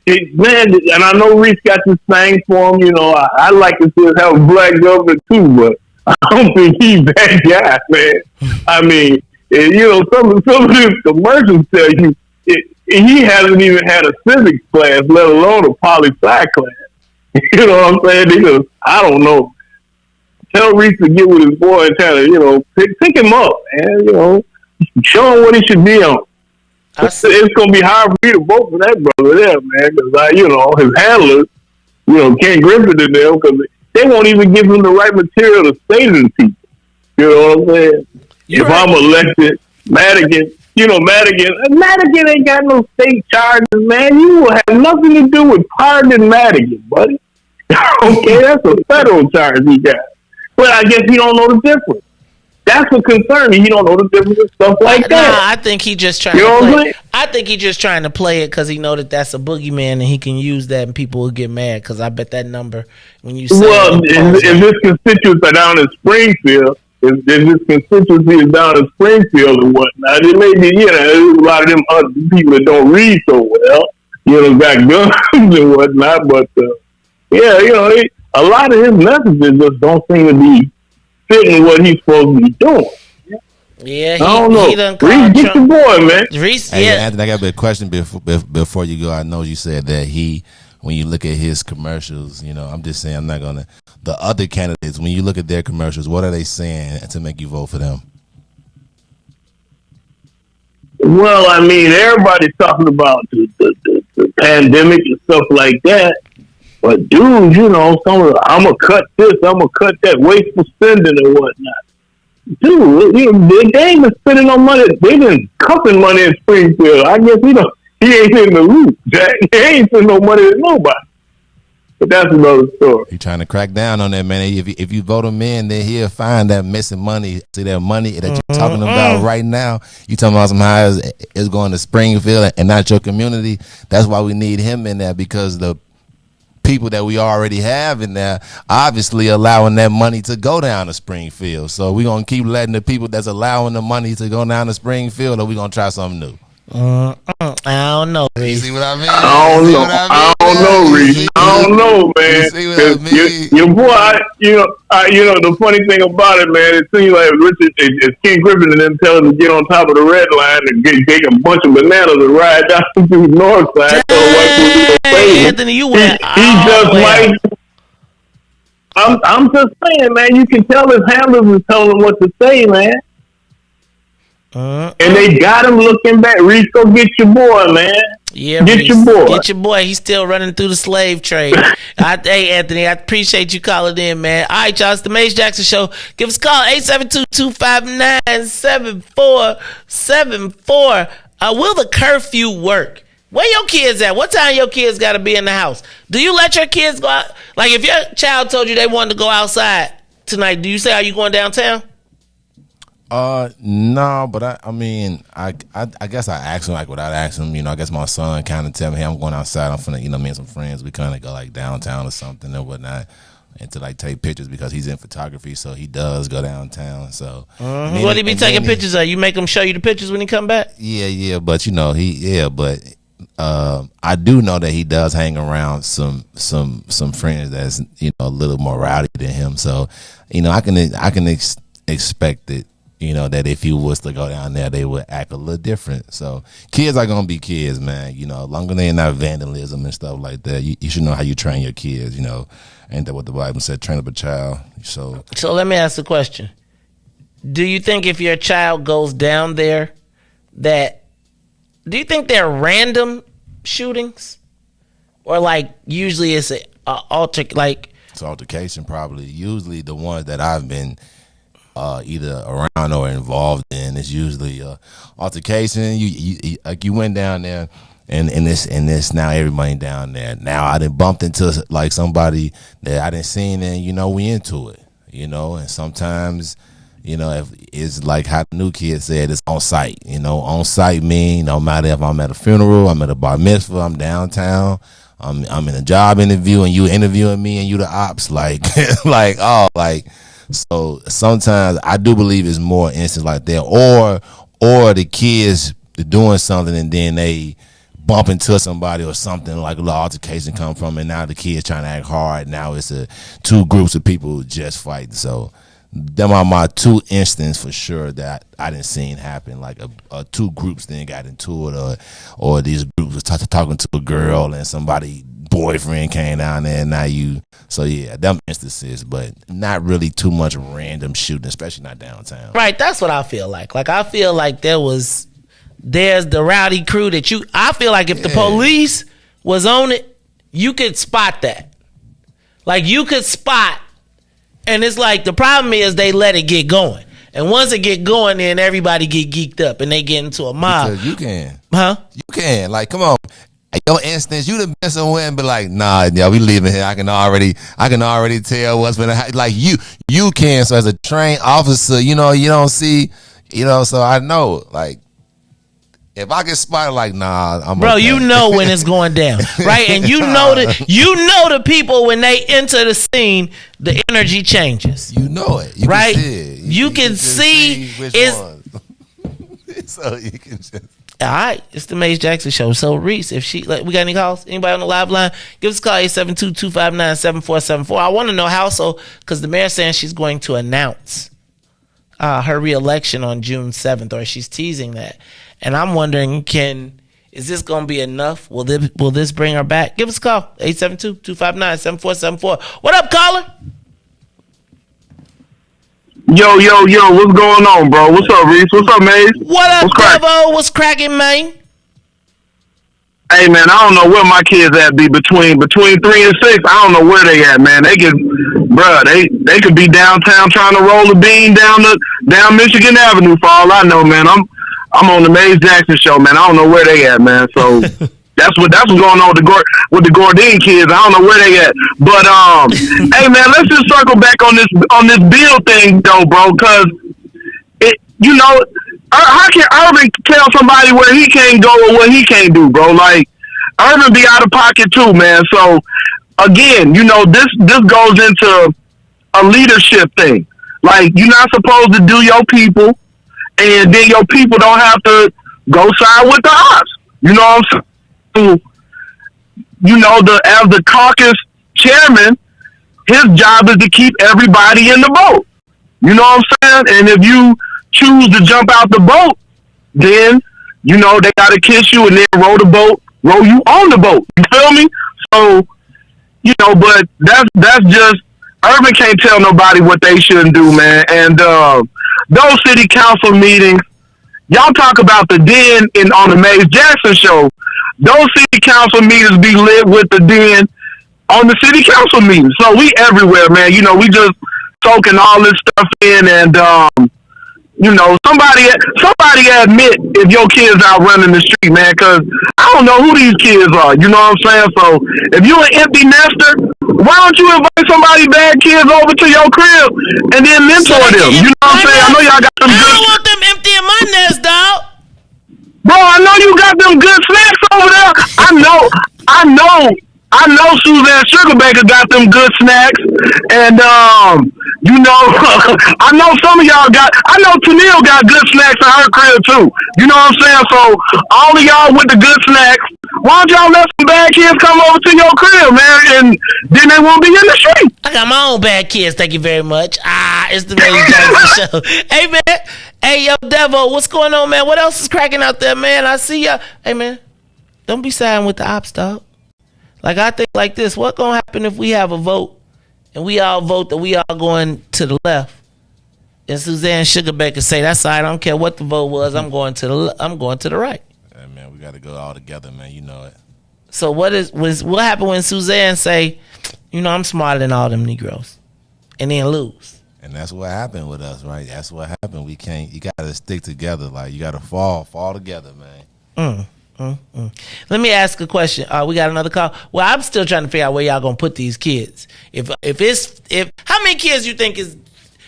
Speaker 14: man, and I know Riis got this thing for him. I like to see us have a black governor too, but I don't think he's that guy, man. I mean, And, you know, some of these commercials tell you he hasn't even had a civics class, let alone a poli-sci class. You know what I'm saying? Because, I don't know. Tell Riis to get with his boy and try to, you know, pick him up, man. You know, show him what he should be on. It's going to be hard for me to vote for that brother there, man, because, you know, his handlers, you know, can't grip it in them because they won't even give him the right material to say to the people. You know what I'm saying? I'm elected, Madigan, you know, Madigan ain't got no state charges, man. You will have nothing to do with pardoning Madigan, buddy. Okay, that's a federal charge he got. But I guess he don't know the difference. That's what concerns me. He don't know the difference and stuff like that.
Speaker 4: Nah, I think he just trying to play. I think he just trying to play it because he know that that's a boogeyman and he can use that and people will get mad because I bet that number when you say
Speaker 14: if this constituents are down in Springfield, if this constituency is down in Springfield and whatnot, it may be, you know, there's a lot of them other people that don't read so well, you know, got guns and whatnot, but yeah, you know, a lot of his messages just don't seem to be fitting what he's supposed to be doing.
Speaker 4: Yeah,
Speaker 14: I don't know. Riis, get your boy, man.
Speaker 4: Riis,
Speaker 10: hey, Anthony, I got a big question before you go. I know you said that when you look at his commercials, you know, I'm just saying, I'm not gonna. The other candidates, when you look at their commercials, what are they saying to make you vote for them?
Speaker 14: Well, I mean, everybody's talking about the pandemic and stuff like that. But dude, you know, I'm gonna cut this, I'm gonna cut that, wasteful spending and whatnot. Dude, they ain't been spending no money. They been cupping money in Springfield. I guess he ain't in the loop, Jack. He ain't spending no money to nobody. But that's another story.
Speaker 10: You're trying to crack down on that, man. If you vote him in, then he'll find that missing money. See that money that you're talking about right now. You talking about somehow it's going to Springfield and not your community. That's why we need him in there, because the people that we already have in there obviously allowing that money to go down to Springfield. So we're going to keep letting the people that's allowing the money to go down to Springfield, or we're going to try something new.
Speaker 4: I don't know, Riis.
Speaker 10: You see what I mean?
Speaker 14: I don't know, Riis. I don't know, man.
Speaker 10: You see what I mean?
Speaker 14: Your boy, you know, the funny thing about it, man, it seems like Richard is King Griffin and them telling him to get on top of the red line and take a bunch of bananas and ride down through the north side.
Speaker 4: Anthony, you went
Speaker 14: I'm just saying, man, you can tell his handlers is telling him what to say, man. And they got him looking back. Riis, go get your boy, man.
Speaker 4: Yeah,
Speaker 14: get your boy.
Speaker 4: Get your boy. He's still running through the slave trade. Hey, Anthony, I appreciate you calling in, man. All right, y'all. It's the Maze Jackson Show. Give us a call, 872-259-7474. Will the curfew work? Where your kids at? What time your kids got to be in the house? Do you let your kids go out? Like, if your child told you they wanted to go outside tonight, do you say, are you going downtown?
Speaker 10: No, but I mean, I guess I asked him, like, without asking him, you know, I guess my son kind of tell me, hey, I'm going outside. I'm finna, you know, me and some friends, we kind of go like downtown or something or whatnot, and to like take pictures because he's in photography, so he does go downtown. So
Speaker 4: what he be taking pictures of? You make him show you the pictures when he come back?
Speaker 10: Yeah, but you know, I do know that he does hang around some friends that's, you know, a little more rowdy than him. So, you know, I can expect it. You know, that if he was to go down there, they would act a little different. So kids are going to be kids, man. You know, as long as they're not vandalism and stuff like that, you should know how you train your kids, you know. Ain't that what the Bible said, train up a child? So
Speaker 4: let me ask the question. Do you think if your child goes down there, do you think they're random shootings? Or like usually it's it's
Speaker 10: altercation probably. Usually the ones that I've been either around or involved in, it's usually altercation. You went down there, and this now everybody down there. Now I done bumped into like somebody that I didn't seen, and you know we into it, you know. And sometimes, you know, if it's like how the new kid said, it's on site. You know, on site mean no matter if I'm at a funeral, I'm at a bar mitzvah, I'm downtown, I'm in a job interview, and you interviewing me, and you the ops, like So sometimes I do believe it's more instances like that, or the kids doing something and then they bump into somebody or something, like a little altercation come from, and now the kids trying to act hard. Now it's two groups of people just fighting. So them are my two instances for sure that I didn't see happen. Like two groups then got into it, or these groups was talking to a girl and somebody boyfriend came down there and now you. So yeah, them instances, but not really too much random shooting, especially not downtown.
Speaker 4: Right, that's what I feel like. Like I feel like there's the rowdy crew that I feel like if the police was on it, you could spot that. Like you could spot, and it's like the problem is they let it get going. And once it get going, then everybody get geeked up and they get into a mob.
Speaker 10: Because you can.
Speaker 4: Huh?
Speaker 10: You can. Like, come on. Your instance, you'd have been somewhere and be like, nah, yeah, we leaving here. I can already tell what's been like you can. So as a trained officer, you don't see, so I know, like, if I get spotted, like, nah, I'm
Speaker 4: bro,
Speaker 10: okay.
Speaker 4: you know when it's going down, right? And you know the people when they enter the scene, the energy changes.
Speaker 10: You know it,
Speaker 4: right?
Speaker 10: Can see it.
Speaker 4: You can see
Speaker 10: which one. So you can just.
Speaker 4: All right, it's the Maze Jackson Show. So Reese, if we got any calls? Anybody on the live line? Give us a call 872-259-7474. I want to know how because the mayor's saying she's going to announce her reelection on June 7th, or she's teasing that. And I'm wondering, is this going to be enough? Will this bring her back? Give us a call, 872-259-7474. What up, caller?
Speaker 14: Yo, what's going on, bro? What's up, Reese? What's up, Maze?
Speaker 4: What up, Devo? What's cracking, man?
Speaker 14: Hey, man, I don't know where my kids at be between 3 and 6. I don't know where they at, man. They could be downtown trying to roll a bean down Michigan Avenue for all I know, man. I'm on the Maze Jackson Show, man. I don't know where they at, man. So that's what's going on with the Gordine kids. I don't know where they at. But hey, man, let's just circle back on this bill thing, though, bro. Because how can Urban tell somebody where he can't go or what he can't do, bro? Like Urban be out of pocket too, man. So again, this goes into a leadership thing. Like you're not supposed to do your people. And then your people don't have to go side with the odds. You know what I'm saying? As the caucus chairman, his job is to keep everybody in the boat. You know what I'm saying? And if you choose to jump out the boat, then, they got to kiss you and then row you on the boat. You feel me? So, but that's just, Urban can't tell nobody what they shouldn't do, man. And, those city council meetings, y'all talk about the den on the Maze Jackson Show. Those city council meetings be lit with the den on the city council meetings. So we everywhere, man. We just soaking all this stuff in, and somebody admit if your kids out running the street, man, because I don't know who these kids are. You know what I'm saying? So if you an empty nester, why don't you invite somebody bad kids over to your crib and then mentor them? You know what I'm saying? I know y'all got them good. I
Speaker 4: don't want them empty in my nest, dog.
Speaker 14: Bro, I know you got them good snacks over there. I know Suzanne Sugarbaker got them good snacks, and I know some of y'all I know Tennille got good snacks in her crib too. You know what I'm saying? So all of y'all with the good snacks, why don't y'all let some bad kids come over to your crib, man, and then they won't be in the street.
Speaker 4: I got my own bad kids, thank you very much. It's the Maze Jackson Show. Hey, man. Hey, yo, Devo, what's going on, man? What else is cracking out there, man? I see ya. Hey, man, don't be siding with the ops, dog. Like, I think like this. What's going to happen if we have a vote and we all vote that we all going to the left? And Suzanne Sugarbaker say, that's all right. I don't care what the vote was. I'm going to the right.
Speaker 10: Hey, man, we got to go all together, man. You know it.
Speaker 4: So what happened when Suzanne say, I'm smarter than all them Negroes, and then lose?
Speaker 10: And that's what happened with us, right? That's what happened. You got to stick together. Like, you got to fall together, man.
Speaker 4: Let me ask a question. We got another call. Well, I'm still trying to figure out where y'all gonna put these kids. If how many kids you think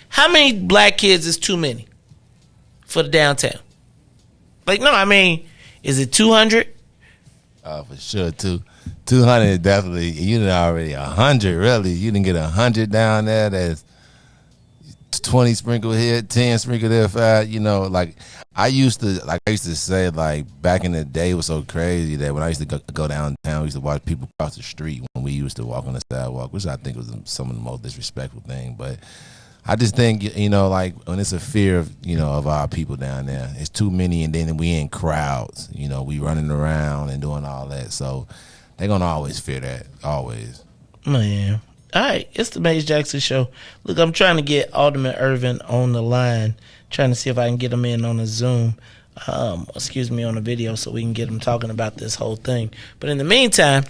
Speaker 4: how many black kids is too many for the downtown? Like, no, I mean, is it 200?
Speaker 10: For sure, 200 definitely. You didn't already 100. Really, you didn't get 100 down there. That's 20 sprinkled here, 10 sprinkled there, 5. Like I used to say, like, back in the day, it was so crazy that when I used to go downtown, we used to watch people cross the street when we used to walk on the sidewalk, which I think was some of the most disrespectful thing. But I just think, you know, like when it's a fear of, you know, of our people down there, it's too many, and then we in crowds, you know, we running around and doing all that. So they're going to always fear that, always.
Speaker 4: Man. All right, it's the Maze Jackson Show. Look, I'm trying to get Alderman Irvin on the line, trying to see if I can get him in on a Zoom, on a video so we can get him talking about this whole thing. But in the meantime,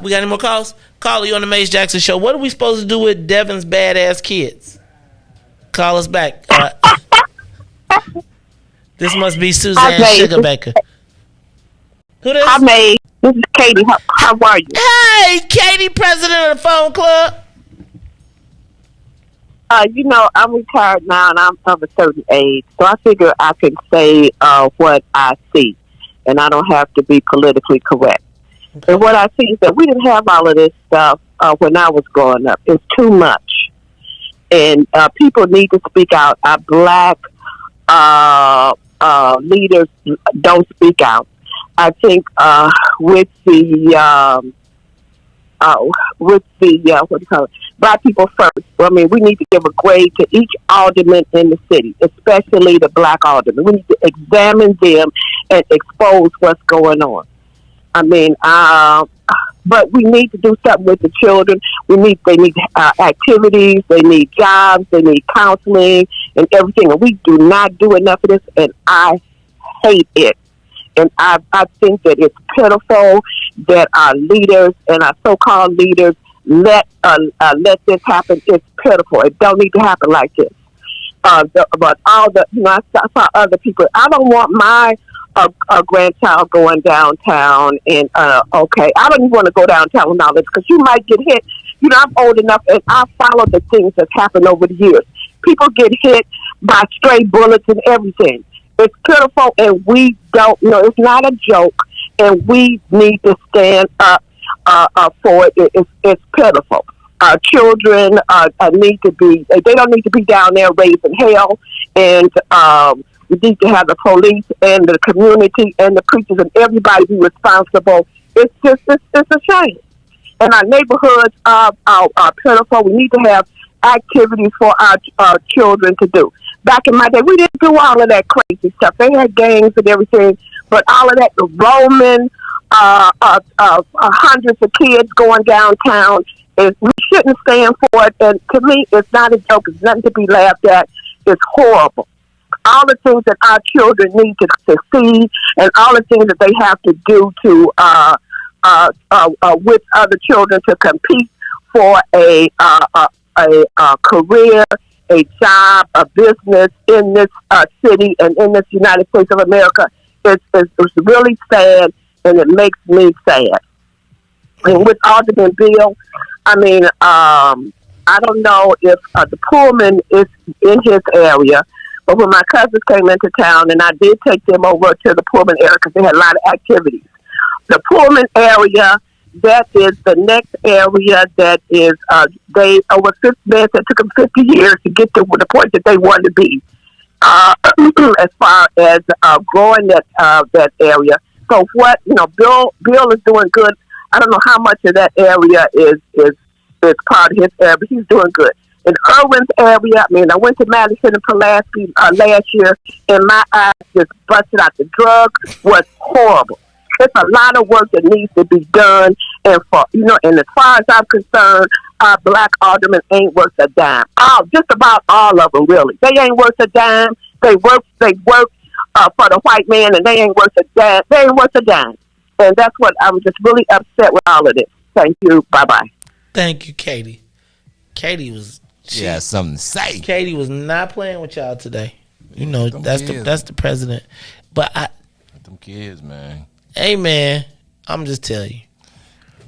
Speaker 4: we got any more calls? Caller, you on the Maze Jackson Show. What are we supposed to do with Devin's badass kids? Call us back. This must be Suzanne Sugarbaker. Who this?
Speaker 11: Hi, May. This is Katie. How are you?
Speaker 4: Hey, Katie, president of the phone club.
Speaker 11: You know, I'm retired now, and I'm of a certain age, so I figure I can say what I see, and I don't have to be politically correct. Okay. And what I see is that we didn't have all of this stuff when I was growing up. It's too much. And people need to speak out. Our black leaders don't speak out. I think with the what do you call it? Black people first. I mean, we need to give a grade to each alderman in the city, especially the black alderman. We need to examine them and expose what's going on. I mean, but we need to do something with the children. They need activities, they need jobs, they need counseling and everything. And we do not do enough of this, and I hate it. And I think that it's pitiful that our leaders and our so-called leaders let this happen. It's pitiful. It don't need to happen like this. But all the, you know, I saw other people. I don't want my a grandchild going downtown and okay, I don't even want to go downtown with all this because you might get hit. You know, I'm old enough and I follow the things that's happened over the years. People get hit by stray bullets and everything. It's pitiful, and we don't. You know, it's not a joke, and we need to stand up for it. It's pitiful. Children need to be. They don't need to be down there raising hell, and we need to have the police and the community and the preachers and everybody be responsible. It's a shame. And our neighborhoods are pitiful. We need to have activities for our children to do. Back in my day, we didn't do all of that crazy stuff. They had gangs and everything, but all of that, the roaming, hundreds of kids going downtown, we shouldn't stand for it. And to me, it's not a joke. It's nothing to be laughed at. It's horrible. All the things that our children need to see, and all the things that they have to do to with other children to compete for a career, a job, a business in this city and in this United States of America. It's really sad, and it makes me sad. And with Alderman Bill, I mean, I don't know if the Pullman is in his area, but when my cousins came into town, and I did take them over to the Pullman area because they had a lot of activities. The Pullman area, that is the next area that is, man said it took them 50 years to get to the point that they wanted to be, as far as growing that area. So what, you know, Bill is doing good. I don't know how much of that area is part of his area, but he's doing good. In Irwin's area, I mean, I went to Madison and Pulaski last year, and my eyes just busted out. The drug was horrible. There's a lot of work that needs to be done, and and as far as I'm concerned, our black aldermen ain't worth a dime. Just about all of them, really. They ain't worth a dime. They work for the white man, and they ain't worth a dime. They ain't worth a dime, and that's what I'm just really upset with all of this. Thank you. Bye bye.
Speaker 4: Thank you, Katie. Katie was.
Speaker 10: She had something to say.
Speaker 4: Katie was not playing with y'all today. You know, that's the president. But
Speaker 10: them kids, man.
Speaker 4: Hey, man, I'm just telling you.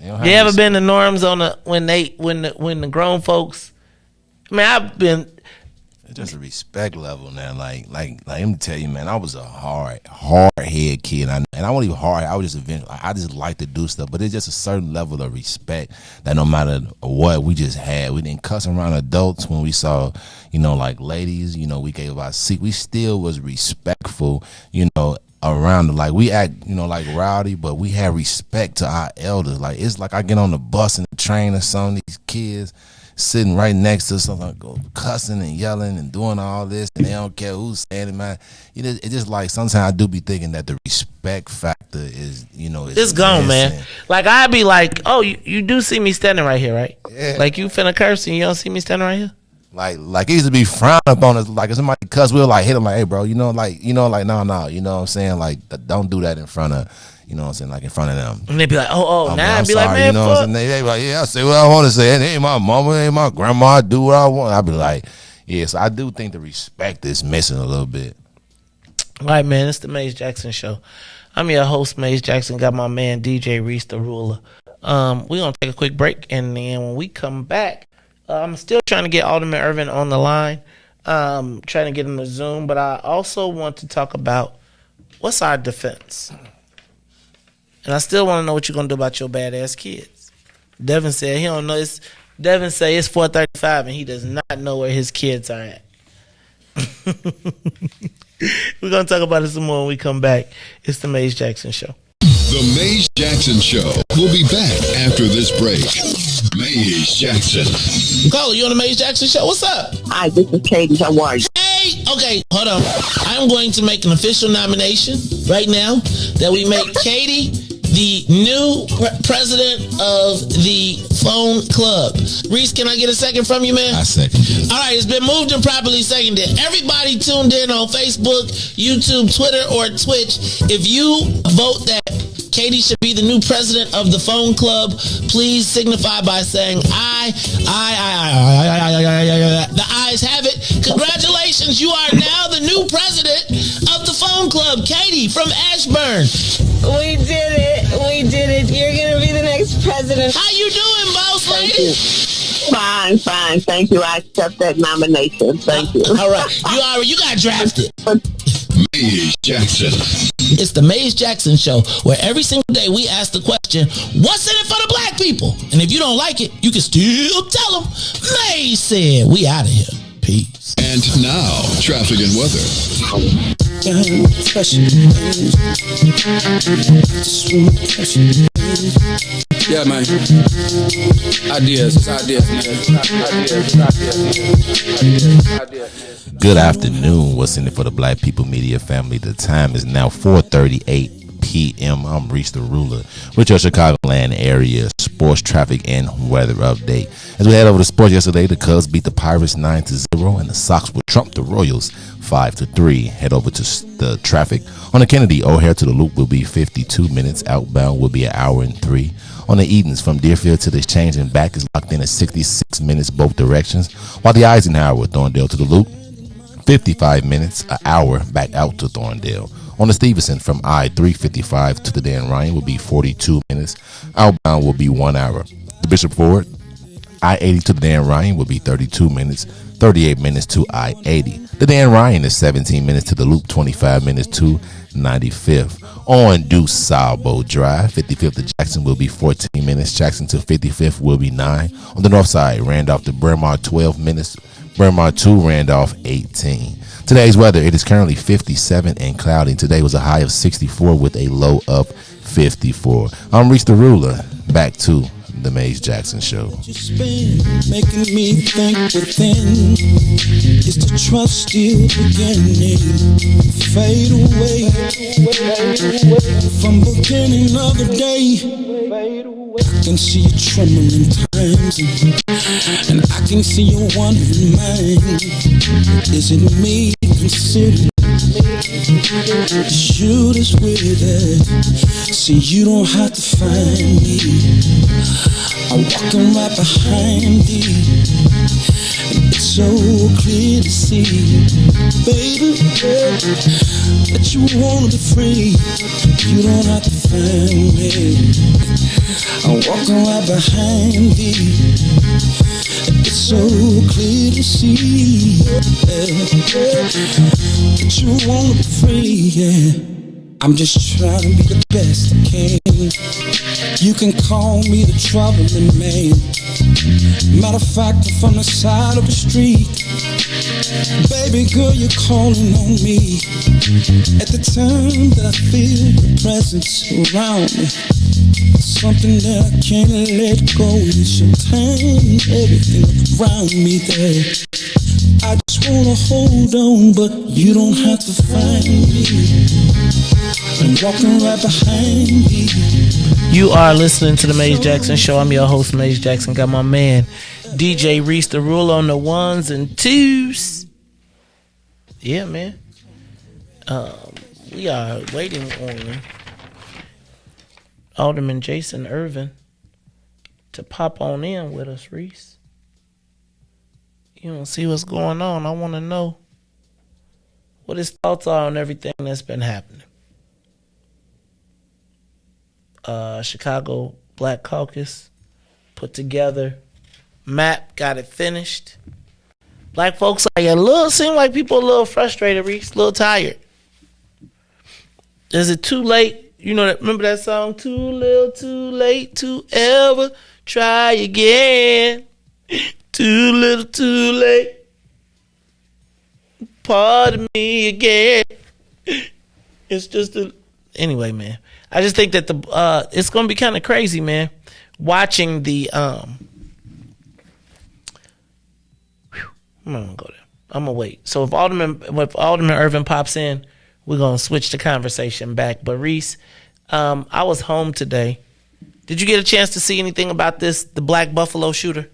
Speaker 4: You ever been to Norm's on when the grown folks? I mean, I've been.
Speaker 10: It's just a respect level now. Like let me tell you, man, I was a hard head kid, and I wasn't even hard. I was just I just like to do stuff, but it's just a certain level of respect that no matter what, we just had. We didn't cuss around adults when we saw, you know, like ladies. You know, we gave our seat. We still was respectful. You know. Around like we act, you know, like rowdy, but we have respect to our elders. Like it's like I get on the bus and the train or some of these kids, sitting right next to something, go cussing and yelling and doing all this, and they don't care who's saying it, man. It's just like sometimes I do be thinking that the respect factor is,
Speaker 4: it's gone, man. Like I be like, oh, you do see me standing right here, right?
Speaker 10: Yeah.
Speaker 4: Like you finna curse and you don't see me standing right here.
Speaker 10: Like it used to be frowned upon us. Like if somebody cuss, we'll like hit him like, hey, bro, no, no, you know what I'm saying? Like don't do that in front of. You know what I'm saying? Like in front of them.
Speaker 4: And they be like, oh, now be like, man,
Speaker 10: you know what I'm saying? They be like, yeah, I say what I want to say. It ain't my mama, it ain't my grandma. I do what I want. I be like, yeah, so I do think the respect is missing a little bit.
Speaker 4: All right, man, it's the Maze Jackson Show. I'm your host, Maze Jackson. Got my man, DJ Riis, the ruler. We're going to take a quick break. And then when we come back, I'm still trying to get Alderman Irvin on the line. Trying to get him to Zoom. But I also want to talk about what's our defense. And I still want to know what you're going to do about your badass kids. Devin said he don't know. Devin say it's 4:35 and he does not know where his kids are at. We're going to talk about it some more when we come back. It's the Maze Jackson Show.
Speaker 15: The Maze Jackson Show. We'll be back after this break. Maze Jackson.
Speaker 4: Caller, you on the Maze Jackson Show? What's up?
Speaker 16: Hi, this is Katie. How are you?
Speaker 4: Hey, okay, hold on. I'm going to make an official nomination right now that we make Katie the new president of the phone club. Riis, can I get a second from you, man?
Speaker 10: I second it.
Speaker 4: All right, it's been moved and properly seconded. Everybody tuned in on Facebook, YouTube, Twitter, or Twitch. If you vote that Katie should be the new president of the phone club, please signify by saying aye. The ayes have it. Congratulations, you are now the new president of the phone club. Katie from Ashburn.
Speaker 17: We did it. You're going to be the next president.
Speaker 4: How you doing, boss lady?
Speaker 16: Thank you. Fine. Thank you. I accept that nomination. Thank you.
Speaker 4: All right. You got drafted.
Speaker 15: Maze Jackson.
Speaker 4: It's the Maze Jackson Show, where every single day we ask the question, what's in it for the black people? And if you don't like it, you can still tell them. Maze said, we out of here. Peace.
Speaker 15: And now, traffic and weather.
Speaker 18: Yeah, man. Ideas, man.
Speaker 10: Good afternoon. What's in it for the Black People Media family? The time is now 4:38 p.m. I'm Riis the Ruler with your Chicagoland area sports, traffic, and weather update. As we head over to sports yesterday, the Cubs beat the Pirates 9-0, and the Sox will trump the Royals 5-3. Head over to the traffic. On the Kennedy O'Hare to the Loop will be 52 minutes. Outbound will be an hour and 3. On the Edens from Deerfield to the Exchange and back is locked in at 66 minutes both directions, while the Eisenhower Thorndale to the Loop 55 minutes, an hour back out to Thorndale. On the Stevenson from I-355 to the Dan Ryan will be 42 minutes. Outbound will be 1 hour. The Bishop Ford, I-80 to the Dan Ryan will be 32 minutes, 38 minutes to I-80. The Dan Ryan is 17 minutes to the Loop, 25 minutes to 95th. On Deuce Salvo Drive, 55th to Jackson will be 14 minutes. Jackson to 55th will be 9. On the north side, Randolph to Bryn Mawr, 12 minutes. Bryn Mawr to Randolph, 18. Today's weather, it is currently 57 and cloudy. Today was a high of 64 with a low of 54. I'm Riis the Ruler. Back to the Maze Jackson Show.
Speaker 7: Making me think within is the trust still beginning fade away from beginning of the day. I can see you trembling times, and I can see you wondering mine. Is it me consider shoot us with it? See, you don't have to find me. I'm walking right behind thee. It's so clear to see, baby, that you wanna be free. You don't have to find me. I'm walking right behind thee. It's so clear to see that you wanna be free, yeah. I'm just trying to be the best I can. You can call me the troubling man. Matter of fact, I'm from the side of the street. Baby girl, you're calling on me at the time that I feel your presence around me. Something that I can't let go. It's your time, everything around me there. I just wanna hold on, but you don't have to find me. I'm walking right behind me.
Speaker 4: You are listening to the Maze Jackson Show. I'm your host, Maze Jackson. Got my man, DJ Riis, the rule on the ones and twos. Yeah, man. We are waiting on Alderman Jason Irvin to pop on in with us, Riis. You don't see what's going on. I want to know what his thoughts are on everything that's been happening. Chicago Black Caucus put together, map, got it finished. Black folks seem like people a little frustrated, Riis, a little tired. Is it too late? You know that? Remember that song? Too little, too late to ever try again. Too little, too late. Pardon me again. It's just anyway, man. I just think that it's gonna be kind of crazy, man. Watching the I'm gonna go there. I'm gonna wait. So if Alderman Irvin pops in, we're gonna switch the conversation back. But Riis, I was home today. Did you get a chance to see anything about the Black Buffalo shooter?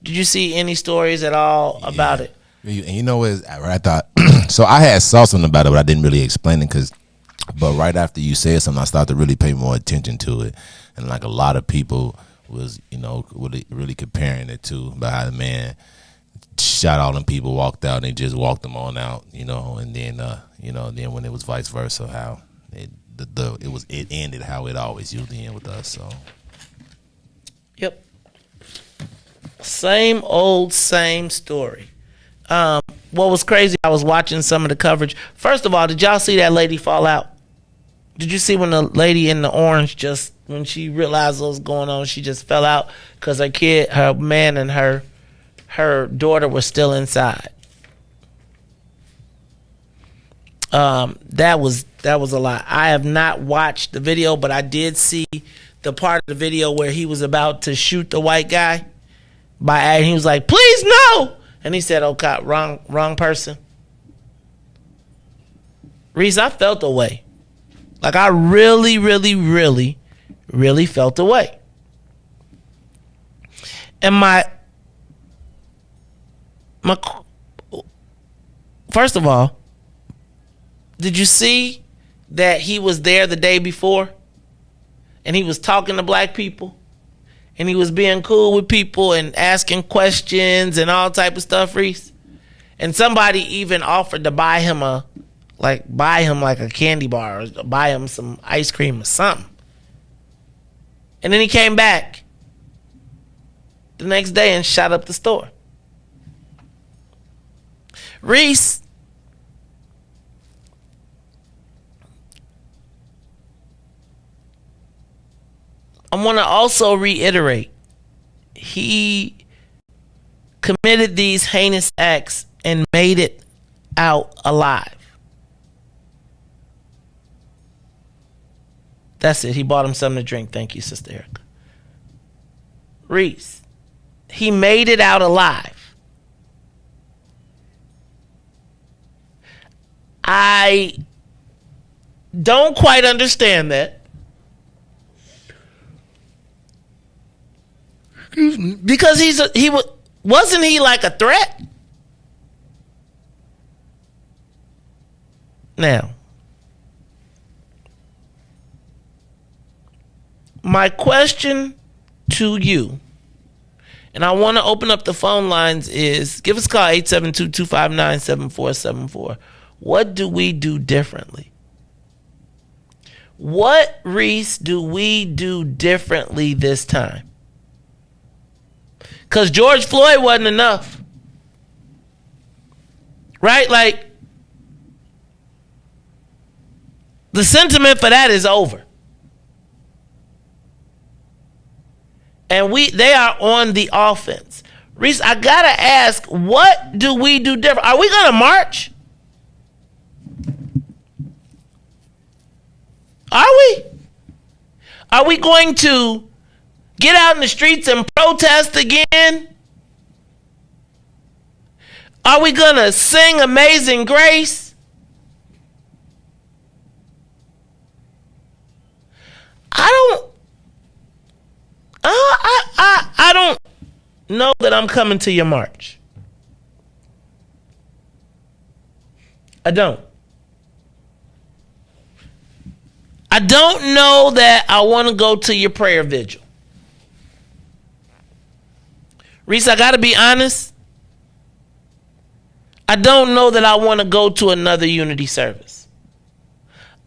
Speaker 4: Did you see any stories at all about it?
Speaker 10: And you know what? I thought so. I saw something about it, but I didn't really explain it But right after you said something, I started to really pay more attention to it, and like a lot of people was, really comparing it to about how the man shot all them people, walked out, and they just walked them on out, and then then when it was vice versa, how it ended how it always usually end with us. So,
Speaker 4: yep, same old same story. What was crazy? I was watching some of the coverage. First of all, did y'all see that lady fall out? Did you see when the lady in the orange when she realized what was going on, she just fell out because her man, and her daughter were still inside. That was a lot. I have not watched the video, but I did see the part of the video where he was about to shoot the white guy and he was like, "Please no!" And he said, "Oh God, wrong person." Riis, I felt the way. Like I really, really, really, really felt the way. And my first of all, did you see that he was there the day before and he was talking to black people and he was being cool with people and asking questions and all type of stuff, Riis? And somebody even offered to buy him like a candy bar or buy him some ice cream or something. And then he came back the next day and shot up the store. Riis, I want to also reiterate, he committed these heinous acts and made it out alive. That's it. He bought him something to drink. Thank you, Sister Erica. Riis, he made it out alive. I don't quite understand that. Excuse me. Because wasn't he like a threat? Now, my question to you, and I want to open up the phone lines, is give us a call 872-259-7474. What do we do differently? What, Riis, do we do differently this time? Because George Floyd wasn't enough. Right? Like, the sentiment for that is over. And they are on the offense. Riis, I gotta ask, what do we do different? Are we gonna march? Are we? Are we going to get out in the streets and protest again? Are we going to sing Amazing Grace? I don't know that I'm coming to your march. I don't know that I want to go to your prayer vigil. Riis, I got to be honest. I don't know that I want to go to another unity service.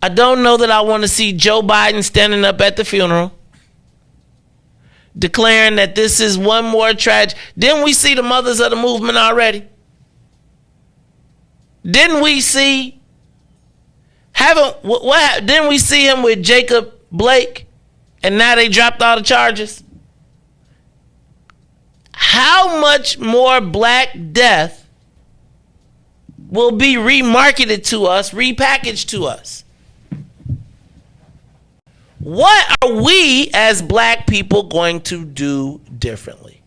Speaker 4: I don't know that I want to see Joe Biden standing up at the funeral declaring that this is one more tragedy. Didn't we see the mothers of the movement already? Didn't we see? Didn't we see him with Jacob Blake, and now they dropped all the charges? How much more Black death will be remarketed to us, repackaged to us? What are we as Black people going to do differently?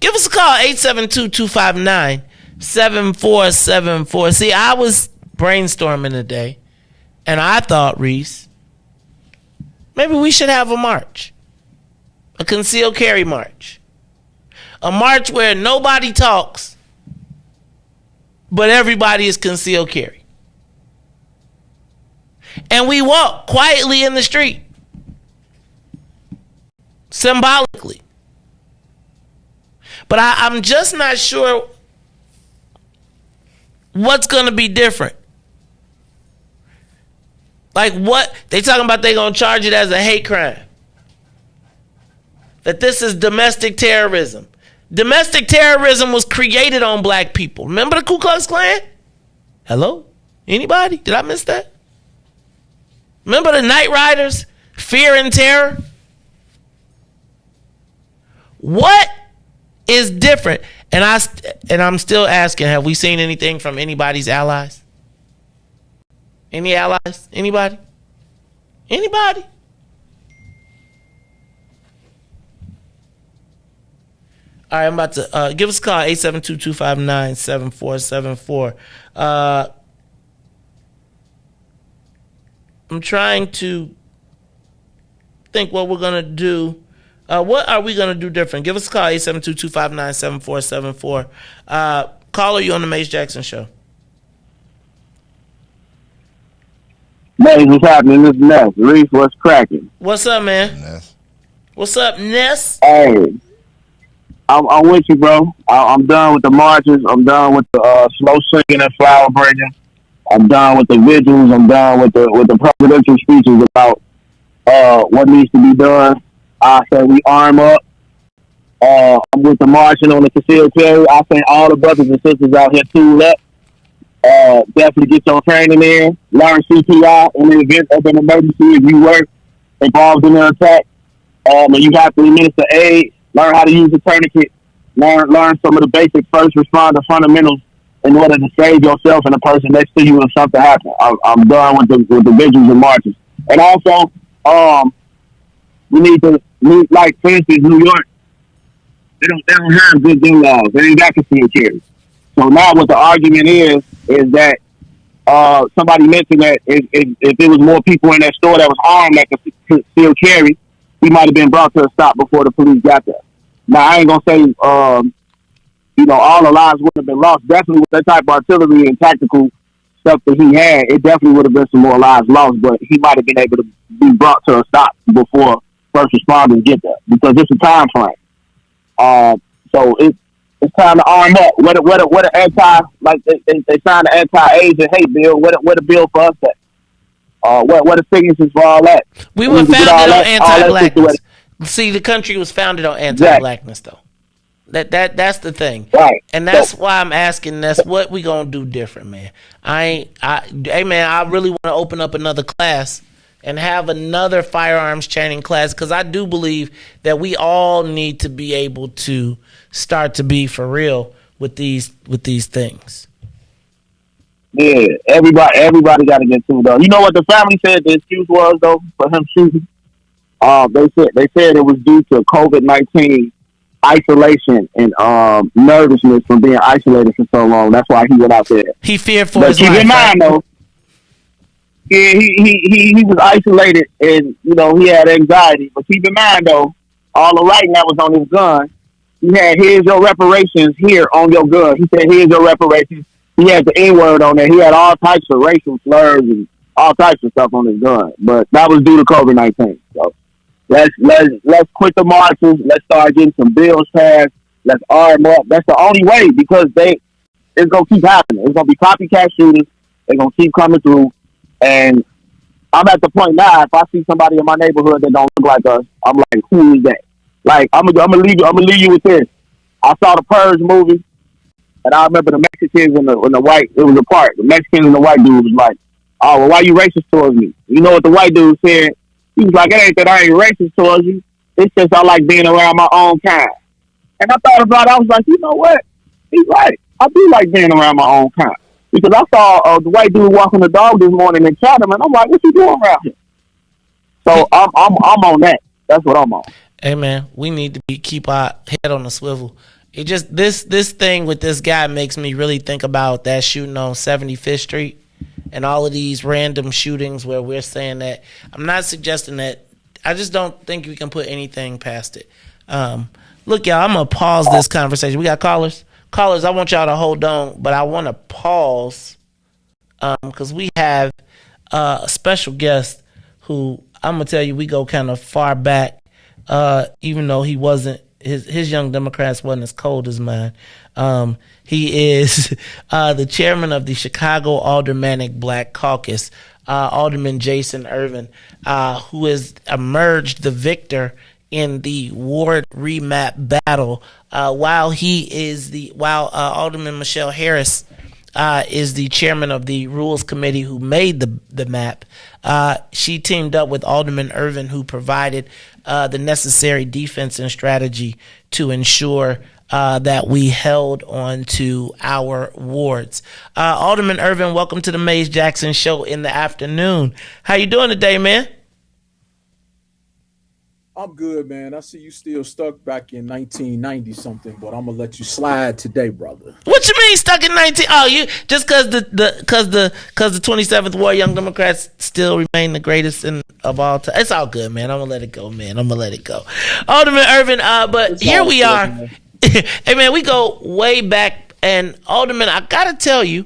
Speaker 4: Give us a call, 872-259-7474. See, I was brainstorming today, and I thought, Riis, maybe we should have a march. A concealed carry march. A march where nobody talks, but everybody is concealed carry. And we walk quietly in the street. Symbolically. But I'm just not sure what's going to be different. Like what? They talking about they going to charge it as a hate crime. That this is domestic terrorism. Domestic terrorism was created on Black people. Remember the Ku Klux Klan? Hello? Anybody? Did I miss that? Remember the Night Riders? Fear and terror? What is different? And I'm still asking, have we seen anything from anybody's allies? Any allies? Anybody? Anybody? All right, I'm about to give us a call, 872-259-7474. I'm trying to think what we're going to do. What are we going to do different? Give us a call, 872-259-7474. Caller, you on the Mace Jackson Show.
Speaker 14: Mace, what's happening? This is Ness. Riis, what's cracking?
Speaker 4: What's up, man? Ness. What's up, Ness?
Speaker 14: Hey, I'm with you, bro. I'm done with the marches. I'm done with the slow singing and flower bringing. I'm done with the vigils. I'm done with the presidential speeches about what needs to be done. I say we arm up. I'm with the marching on the concealed carry. I think all the brothers and sisters out here tool up. Definitely get your training in. Learn CPI in the event of an emergency if you were involved in an attack. And you have to administer aid. Learn how to use a tourniquet. Learn some of the basic first responder fundamentals in order to save yourself and the person next to you if something happens. I'm done with the vigils and marches. And also, we need to, like for instance, New York, they don't have good gun laws. They ain't got concealed carry. So now what the argument is that somebody mentioned that if there was more people in that store that was armed that could concealed carry, he might have been brought to a stop before the police got there. Now I ain't gonna say all the lives wouldn't have been lost. Definitely with that type of artillery and tactical stuff that he had, it definitely would have been some more lives lost, but he might have been able to be brought to a stop before first responders get there because it's a time frame. So it's time to arm up. What an anti, like they signed the anti-AIDS and hate bill. What a bill for us that? What are signatures for all that?
Speaker 4: We were founded on anti-blackness. See, the country was founded on anti-blackness, though. That's the thing,
Speaker 14: right?
Speaker 4: And that's why I'm asking. That's what we gonna do different, man. Hey, man, I really want to open up another class and have another firearms training class because I do believe that we all need to be able to start to be for real with these things.
Speaker 14: Yeah, everybody got to get tuned up. You know what the family said the excuse was though for him shooting? They said it was due to COVID-19 isolation and nervousness from being isolated for so long. That's why he went out there.
Speaker 4: He feared for
Speaker 14: But
Speaker 4: his
Speaker 14: keep
Speaker 4: life.
Speaker 14: in mind though, yeah, he was isolated and he had anxiety. But keep in mind though, all the writing that was on his gun, he had "Here's your reparations" here on your gun. He said, "Here's your reparations." He had the N word on there. He had all types of racial slurs and all types of stuff on his gun. But that was due to COVID-19. So let's quit the marches. Let's start getting some bills passed. Let's arm up. That's the only way because it's gonna keep happening. It's gonna be copycat shooters. They're gonna keep coming through. And I'm at the point now. If I see somebody in my neighborhood that don't look like us, I'm like, who is that? Like I'm gonna leave you with this. I saw the Purge movie, and I remember the Mexicans and the white. It was a part. The Mexicans and the white dude was like, "Oh, well, why you racist towards me?" You know what the white dude said? He was like, "It ain't that I ain't racist towards you. It's just I like being around my own kind." And I thought about it. I was like, you know what? He's right. I do like being around my own kind because I saw the white dude walking the dog this morning in Chatham, and I'm like, "What's he doing around here?" So I'm on that. That's what I'm on.
Speaker 4: Hey man, we need to keep our head on the swivel. It just this thing with this guy makes me really think about that shooting on 75th Street and all of these random shootings where we're saying that. I'm not suggesting that. I just don't think we can put anything past it. Look, y'all, I'm gonna pause this conversation. We got callers. Callers, I want y'all to hold on, but I want to pause because we have a special guest who I'm gonna tell you we go kind of far back. Even though he wasn't, his Young Democrats wasn't as cold as mine. He is the chairman of the Chicago Aldermanic Black Caucus, Alderman Jason Irvin, who has emerged the victor in the ward remap battle. While Alderman Michelle Harris is the chairman of the Rules Committee who made the map. She teamed up with Alderman Irvin, who provided the necessary defense and strategy to ensure that we held on to our wards. Alderman Irvin, welcome to the Mays Jackson Show in the afternoon. How you doing today, man?
Speaker 19: I'm good, man. I see you still stuck back in 1990 something, but I'm gonna let you slide today, brother.
Speaker 4: What you mean stuck in 19? Oh, you just because the 27th Ward Young Democrats still remain the greatest of all time. It's all good, man. I'm gonna let it go, man. I'm gonna let it go. Alderman Irvin, but it's here we are. Hey, man, we go way back, and Alderman, I gotta tell you,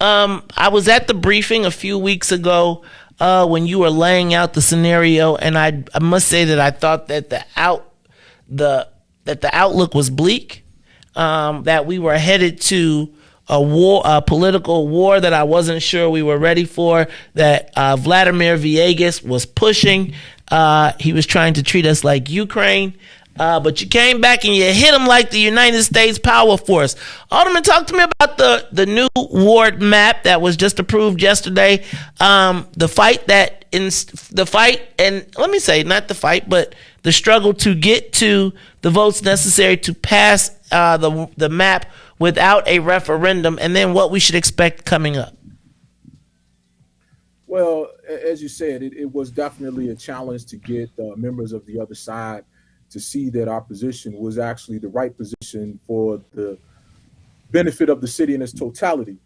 Speaker 4: I was at the briefing a few weeks ago. When you were laying out the scenario, and I must say that I thought that the outlook was bleak, that we were headed to a political war that I wasn't sure we were ready for, that Vladimir Villegas was pushing. He was trying to treat us like Ukraine. But you came back and you hit him like the United States power force. Alderman, talk to me about the new ward map that was just approved yesterday. The fight, and let me say, not the fight, but the struggle to get to the votes necessary to pass the map without a referendum, and then what we should expect coming up.
Speaker 19: Well, as you said, it was definitely a challenge to get members of the other side to see that our position was actually the right position for the benefit of the city in its totality.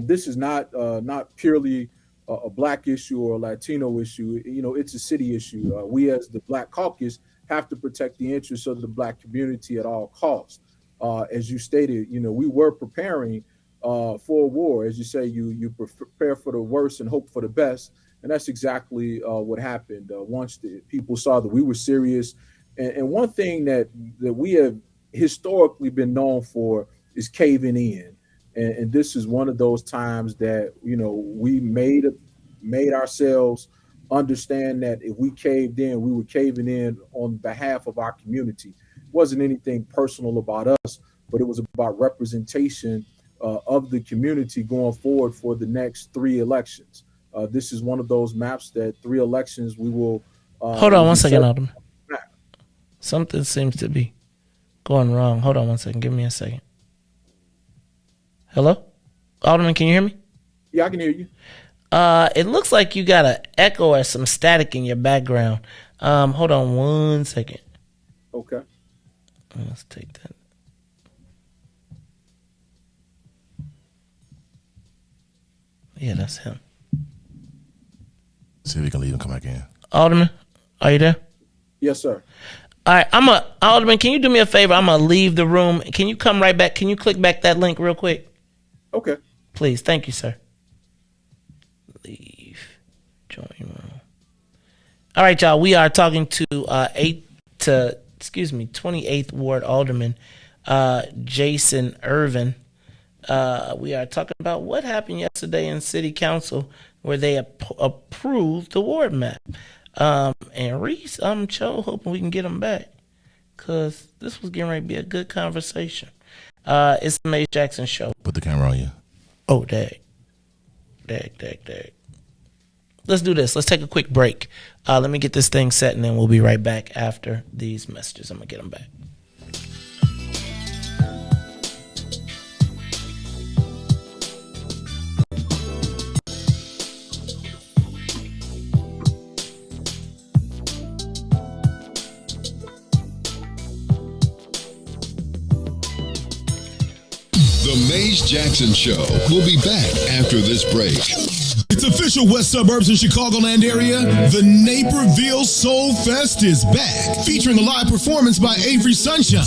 Speaker 19: This is not purely a Black issue or a Latino issue. It's a city issue. We as the Black Caucus have to protect the interests of the Black community at all costs. As you stated, we were preparing for a war. As you say, you prepare for the worst and hope for the best. And that's exactly what happened once the people saw that we were serious. And one thing that we have historically been known for is caving in. And this is one of those times that, we made ourselves understand that if we caved in, we were caving in on behalf of our community. It wasn't anything personal about us, but it was about representation of the community going forward for the next 3 elections. This is one of those maps that 3 elections we will.
Speaker 4: Hold on one second, Alderman. Something seems to be going wrong. Hold on one second. Give me a second. Hello? Alderman, can you hear me?
Speaker 19: Yeah, I can hear you.
Speaker 4: It looks like you got an echo or some static in your background. Hold on 1 second.
Speaker 19: Okay.
Speaker 4: Let's take that. Yeah, that's him.
Speaker 10: See if we can leave and come back in.
Speaker 4: Alderman, are you there?
Speaker 19: Yes, sir.
Speaker 4: All right, Alderman, can you do me a favor? I'm gonna leave the room. Can you come right back? Can you click back that link real quick?
Speaker 19: Okay.
Speaker 4: Please, thank you, sir. Leave. Join room. All right, y'all. We are talking to 28th Ward Alderman Jason Irvin. We are talking about what happened yesterday in City Council where they approved the ward map. And Riis, I'm hoping we can get him back because this was getting ready to be a good conversation. It's the Maze Jackson Show.
Speaker 10: Put the camera on you.
Speaker 4: Oh, dag. Let's do this. Let's take a quick break. Let me get this thing set, and then we'll be right back after these messages. I'm going to get them back.
Speaker 15: The Maze Jackson Show will be back after this break.
Speaker 3: It's official, West Suburbs and Chicagoland area. The Naperville Soul Fest is back, featuring a live performance by Avery Sunshine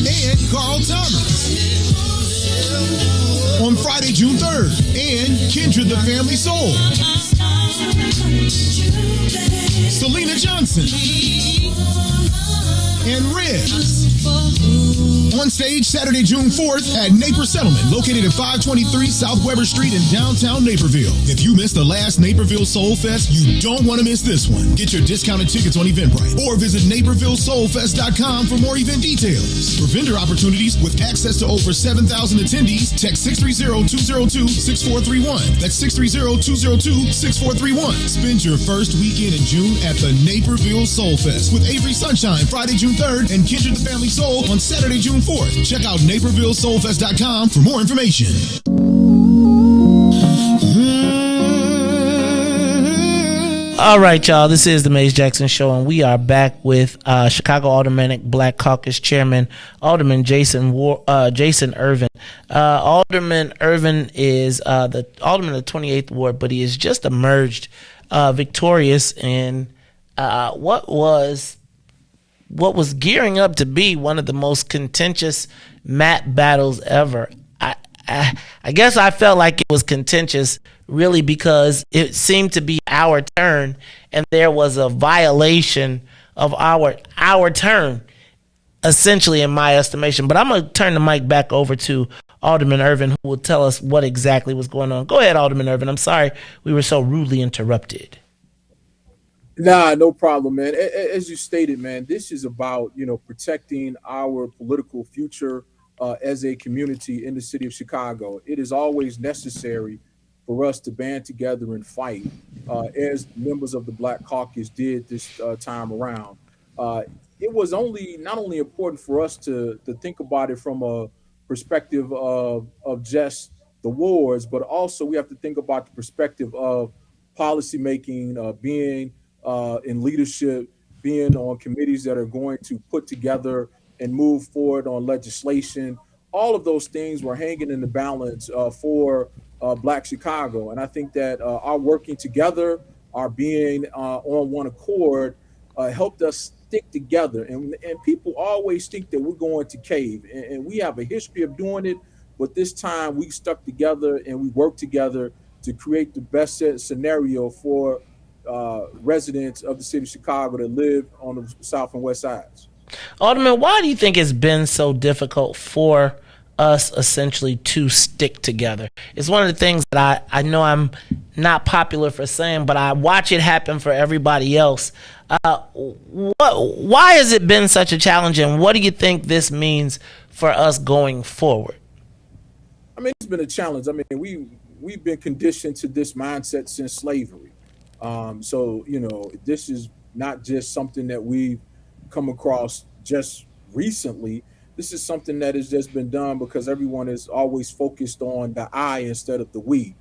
Speaker 3: and Carl Thomas on Friday, June 3rd, and Kindred the Family Soul, Selena Johnson, and Riis. On stage Saturday, June 4th at Naper Settlement, located at 523 South Weber Street in downtown Naperville. If you missed the last Naperville Soul Fest, you don't want to miss this one. Get your discounted tickets on Eventbrite or visit NapervilleSoulFest.com for more event details. For vendor opportunities with access to over 7,000 attendees, text 630-202-6431. That's 630-202-6431. Spend your first weekend in June at the Naperville Soul Fest with Avery Sunshine Friday, June 3rd, and Kindred the Family Soul on Saturday, June 4th. Check out NapervilleSoulFest.com for more information.
Speaker 4: All right, y'all. This is the Maze Jackson Show, and we are back with Chicago Aldermanic Black Caucus Chairman Alderman Jason Irvin. Alderman Irvin is the Alderman of the 28th Ward, but he has just emerged victorious in what was gearing up to be one of the most contentious map battles ever. I guess I felt like it was contentious really because it seemed to be our turn and there was a violation of our turn, essentially, in my estimation. But I'm going to turn the mic back over to Alderman Irvin, who will tell us what exactly was going on. Go ahead, Alderman Irvin. I'm sorry we were so rudely interrupted.
Speaker 19: Nah, no problem, man. As you stated, man, this is about, protecting our political future as a community in the city of Chicago. It is always necessary for us to band together and fight, as members of the Black Caucus did this time around. It was not only important for us to think about it from a perspective of just the wards, but also we have to think about the perspective of policymaking, being in leadership, being on committees that are going to put together and move forward on legislation. All of those things were hanging in the balance for Black Chicago. And I think that our working together, our being on one accord, helped us stick together. And people always think that we're going to cave. And we have a history of doing it. But this time we stuck together and we worked together to create the best scenario for residents of the city of Chicago that live on the south and west sides.
Speaker 4: Alderman, why do you think it's been so difficult for us essentially to stick together? It's one of the things that I know I'm not popular for saying, but I watch it happen for everybody else. Why has it been such a challenge, and what do you think this means for us going forward?
Speaker 19: I mean, it's been a challenge. I mean, we've been conditioned to this mindset since slavery. So, this is not just something that we've come across just recently. this is something that has just been done because everyone is always focused on the I instead of the we.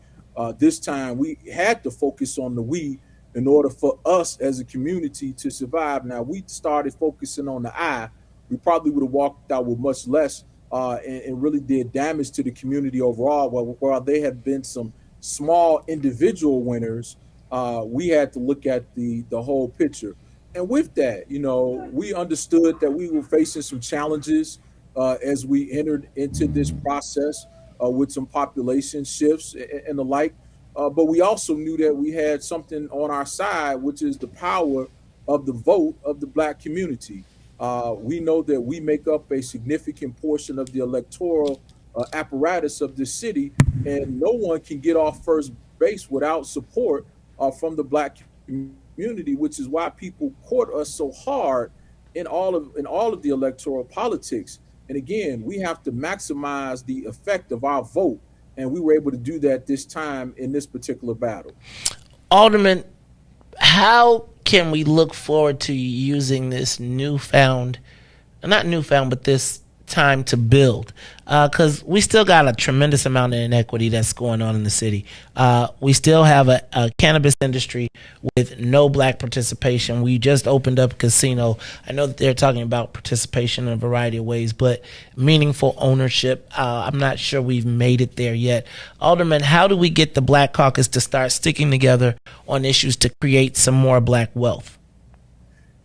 Speaker 19: This time we had to focus on the we in order for us as a community to survive. Now we started focusing on the I, we probably would have walked out with much less and really did damage to the community overall. While there have been some small individual winners, we had to look at the whole picture. And with that, we understood that we were facing some challenges as we entered into this process with some population shifts and the like. But we also knew that we had something on our side, which is the power of the vote of the Black community. We know that we make up a significant portion of the electoral apparatus of this city, and no one can get off first base without support from the Black community, which is why people court us so hard in all of the electoral politics. And again, we have to maximize the effect of our vote, and we were able to do that this time in this particular battle.
Speaker 4: Alderman, how can we look forward to using this not newfound, but this time to build? Because we still got a tremendous amount of inequity that's going on in the city. We still have a cannabis industry with no Black participation. We just opened up a casino. I know that they're talking about participation in a variety of ways, but meaningful ownership, I'm not sure we've made it there yet. Alderman, how do we get the Black Caucus to start sticking together on issues to create some more Black wealth?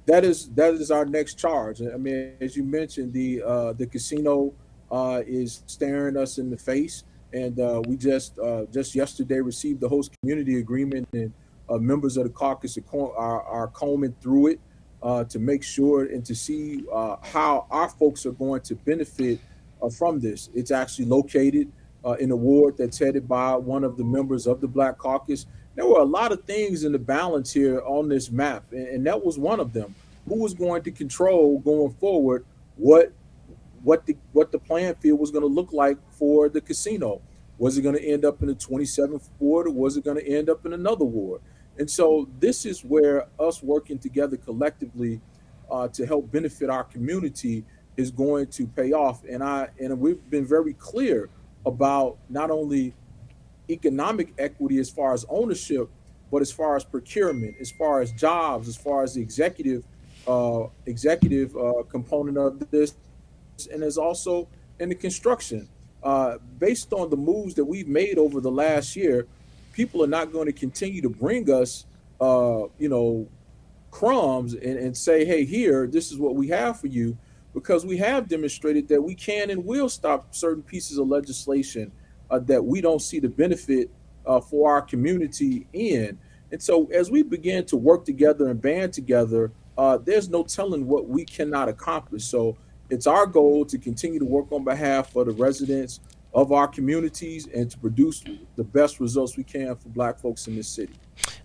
Speaker 19: That is our next charge. I mean, as you mentioned, the casino is staring us in the face, and we just yesterday received the host community agreement, and members of the caucus are combing through it to make sure and to see how our folks are going to benefit from this. It's actually located in a ward that's headed by one of the members of the Black Caucus. There were a lot of things in the balance here on this map, and that was one of them. Who was going to control going forward what the playing field was going to look like for the casino? Was it going to end up in the 27th ward, or was it going to end up in another ward? And so this is where us working together collectively to help benefit our community is going to pay off. And we've been very clear about not only economic equity as far as ownership, but as far as procurement, as far as jobs, as far as the executive component of this, and is also in the construction. Based on the moves that we've made over the last year, people are not going to continue to bring us, crumbs and say, hey, here, this is what we have for you, because we have demonstrated that we can and will stop certain pieces of legislation that we don't see the benefit for our community in. And so as we begin to work together and band together, there's no telling what we cannot accomplish. So it's our goal to continue to work on behalf of the residents of our communities and to produce the best results we can for Black folks in this city.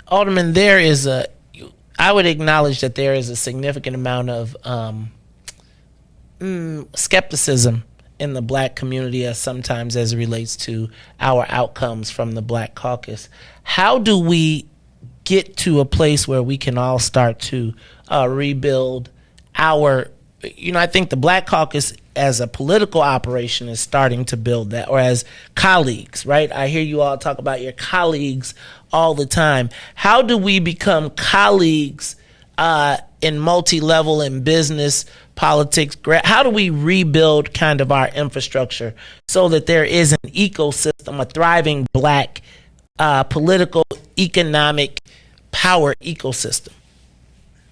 Speaker 4: Alderman, I would acknowledge that there is a significant amount of skepticism in the Black community as it relates to our outcomes from the Black Caucus. How do we get to a place where we can all start to rebuild I think the Black Caucus as a political operation is starting to build that, or as colleagues, right? I hear you all talk about your colleagues all the time. How do we become colleagues in multi-level in business, politics? How do we rebuild kind of our infrastructure so that there is an ecosystem, a thriving Black political, economic power ecosystem?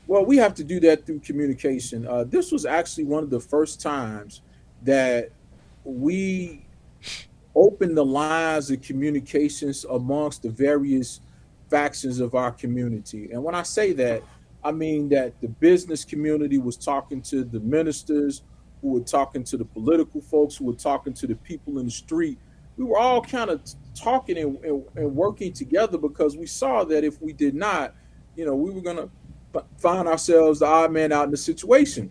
Speaker 19: Well, we have to do that through communication. This was actually one of the first times that we opened the lines of communications amongst the various factions of our community. And when I say that, I mean that the business community was talking to the ministers, who were talking to the political folks, who were talking to the people in the street. We were all kind of talking and working together, because we saw that if we did not, we were going to find ourselves the odd man out in the situation.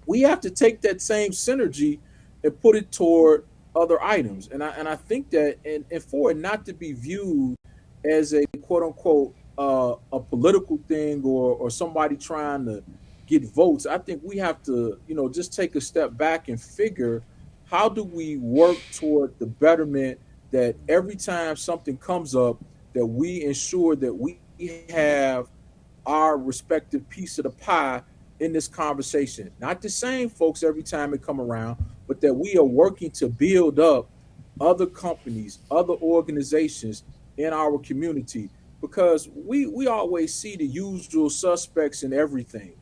Speaker 19: We have to take that same synergy and put it toward other items. And I think that, and for it not to be viewed as a quote unquote a political thing or somebody trying to get votes, I think we have to, just take a step back and figure how do we work toward the betterment that every time something comes up, that we ensure that we have our respective piece of the pie in this conversation. Not the same folks every time it come around, but that we are working to build up other companies, other organizations in our community, because we always see the usual suspects in everything.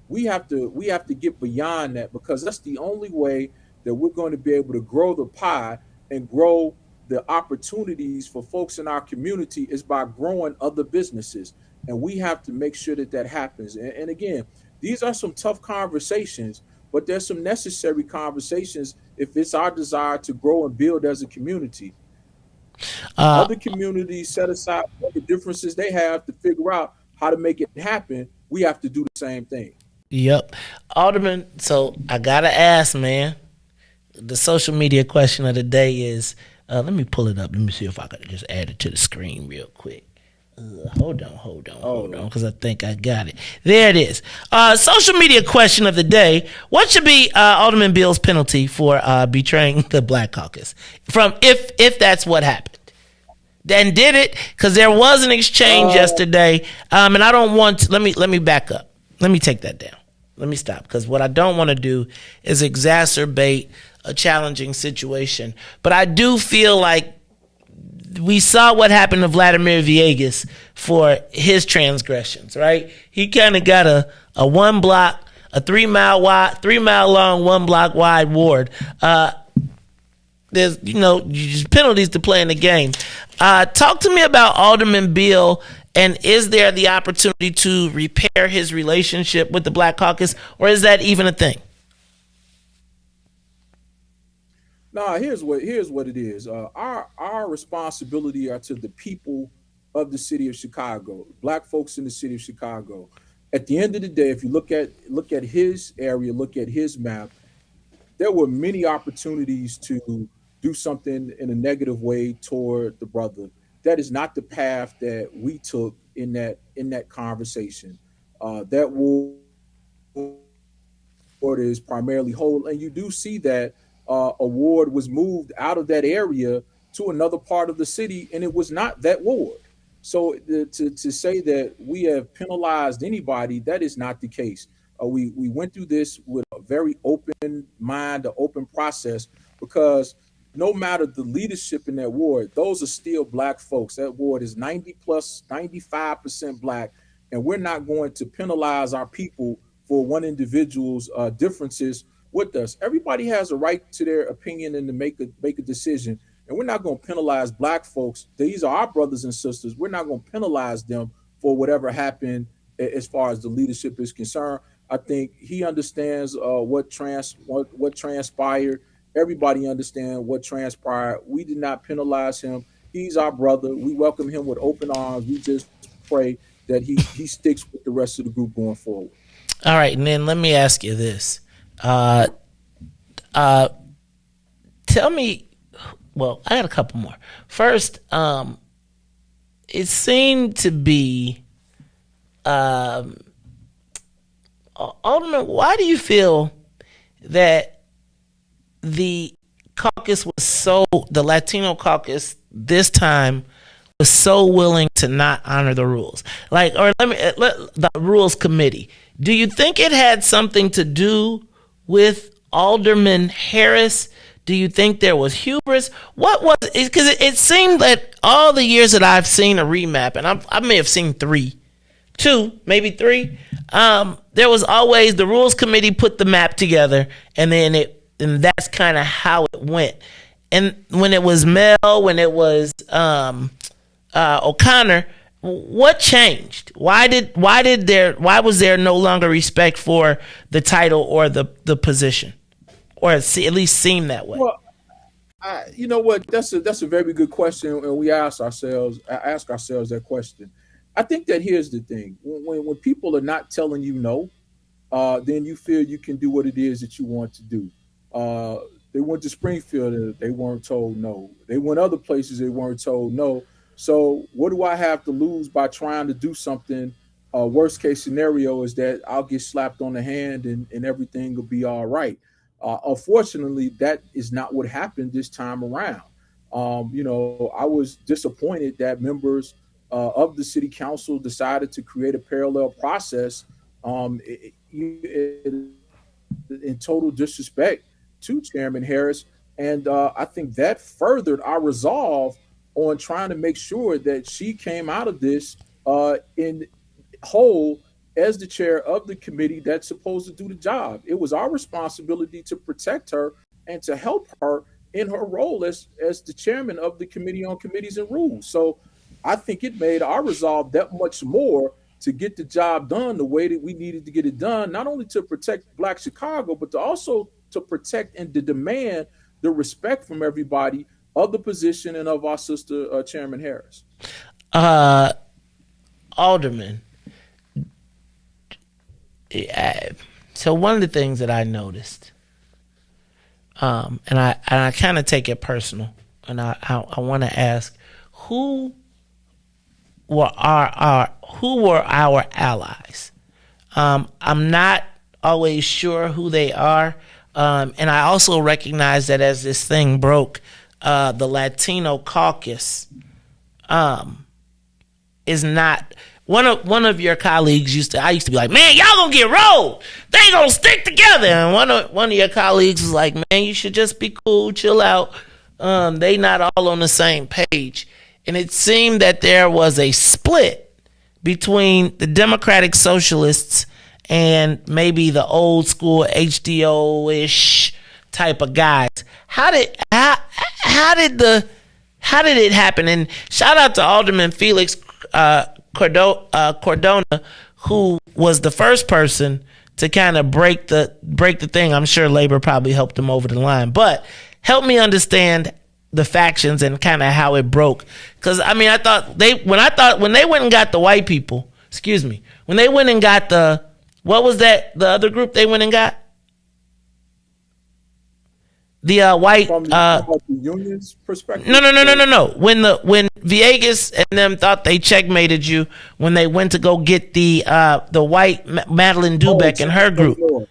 Speaker 19: We have to get beyond that, because that's the only way that we're going to be able to grow the pie and grow the opportunities for folks in our community, is by growing other businesses. And we have to make sure that that happens. And again, these are some tough conversations, but there's some necessary conversations if it's our desire to grow and build as a community. Other communities set aside what the differences they have to figure out how to make it happen. We have to do the same thing.
Speaker 4: Yep. Alderman, so I gotta ask, man. The social media question of the day is, let me pull it up. Let me see if I could just add it to the screen real quick. Hold on, because I think I got it. There it is. Social media question of the day: what should be Alderman Bill's penalty for betraying the Black Caucus? From if that's what happened. Then did it, because there was an exchange yesterday, and I don't want to, let me back up. Let me take that down. Let me stop, because what I don't want to do is exacerbate a challenging situation. But I do feel like we saw what happened to Vladimir Villegas for his transgressions, right? He kind of got a 1 block, a 3 mile wide, 3 mile long, 1 block wide ward. There's, penalties to play in the game. Talk to me about Alderman Bill, and is there the opportunity to repair his relationship with the Black Caucus, or is that even a thing?
Speaker 19: Nah, here's what it is. Our responsibility are to the people of the city of Chicago, Black folks in the city of Chicago. At the end of the day, if you look at his area, look at his map, there were many opportunities to do something in a negative way toward the brother. That is not the path that we took in that conversation. That ward is primarily whole, and you do see that a ward was moved out of that area to another part of the city, and it was not that ward. So to say that we have penalized anybody, that is not the case. We went through this with a very open mind, an open process, because no matter the leadership in that ward, those are still Black folks. That ward is 95% Black, and we're not going to penalize our people for one individual's differences with us. Everybody has a right to their opinion and to make a decision, and we're not going to penalize Black folks. These are our brothers and sisters. We're not going to penalize them for whatever happened as far as the leadership is concerned. I think he understands what transpired. Everybody understands what transpired. We did not penalize him. He's our brother. We welcome him with open arms. We just pray that he sticks with the rest of the group going forward.
Speaker 4: All right, and then let me ask you this. Tell me, well, I got a couple more. First, it seemed to be, Alderman, why do you feel that the Latino caucus this time was so willing to not honor the rules? The rules committee. Do you think it had something to do with Alderman Harris? Do you think there was hubris? What was it? Because it seemed that all the years that I've seen a remap, and I may have seen 2, maybe 3, there was always the rules committee put the map together, and that's kind of how it went. And when it was Mel, when it was O'Connor, what changed? Why was there no longer respect for the title or the position, or at least seemed that way?
Speaker 19: Well, you know what? That's a very good question, and we ask ourselves that question. I think that here's the thing: when people are not telling you no, then you feel you can do what it is that you want to do. They went to Springfield and they weren't told no. They went other places, they weren't told no. So what do I have to lose by trying to do something worst case scenario is that I'll get slapped on the hand and everything will be all right. Unfortunately, that is not what happened this time around. I was disappointed that members of the city council decided to create a parallel process in total disrespect to Chairman Harris. And I think that furthered our resolve on trying to make sure that she came out of this in whole as the chair of the committee that's supposed to do the job. It was our responsibility to protect her and to help her in her role as the chairman of the Committee on Committees and Rules. So I think it made our resolve that much more to get the job done the way that we needed to get it done, not only to protect Black Chicago, but to also to protect and to demand the respect from everybody of the position and of our sister, Chairman Harris.
Speaker 4: Alderman, so one of the things that I noticed, and I kind of take it personal, and I want to ask, who were our allies? I'm not always sure who they are, and I also recognize that as this thing broke, the Latino caucus is not. One of your colleagues I used to be like, man, y'all gonna get rolled. They ain't gonna stick together. And one of your colleagues was like, man, you should just be cool, chill out. They not all on the same page. And it seemed that there was a split between the Democratic Socialists and maybe the old school HDO-ish type of guys. How did it happen? And shout out to Alderman Felix Cordona, who was the first person to kind of break the thing. I'm sure labor probably helped him over the line, but help me understand the factions and kind of how it broke. Because I mean, I thought when they went and got the white people, when they went and got the other group they went and got? The white
Speaker 19: from the union's perspective.
Speaker 4: No. When Villegas and them thought they checkmated you when they went to go get the white Madeline Dubeck and her group.
Speaker 19: Illinois.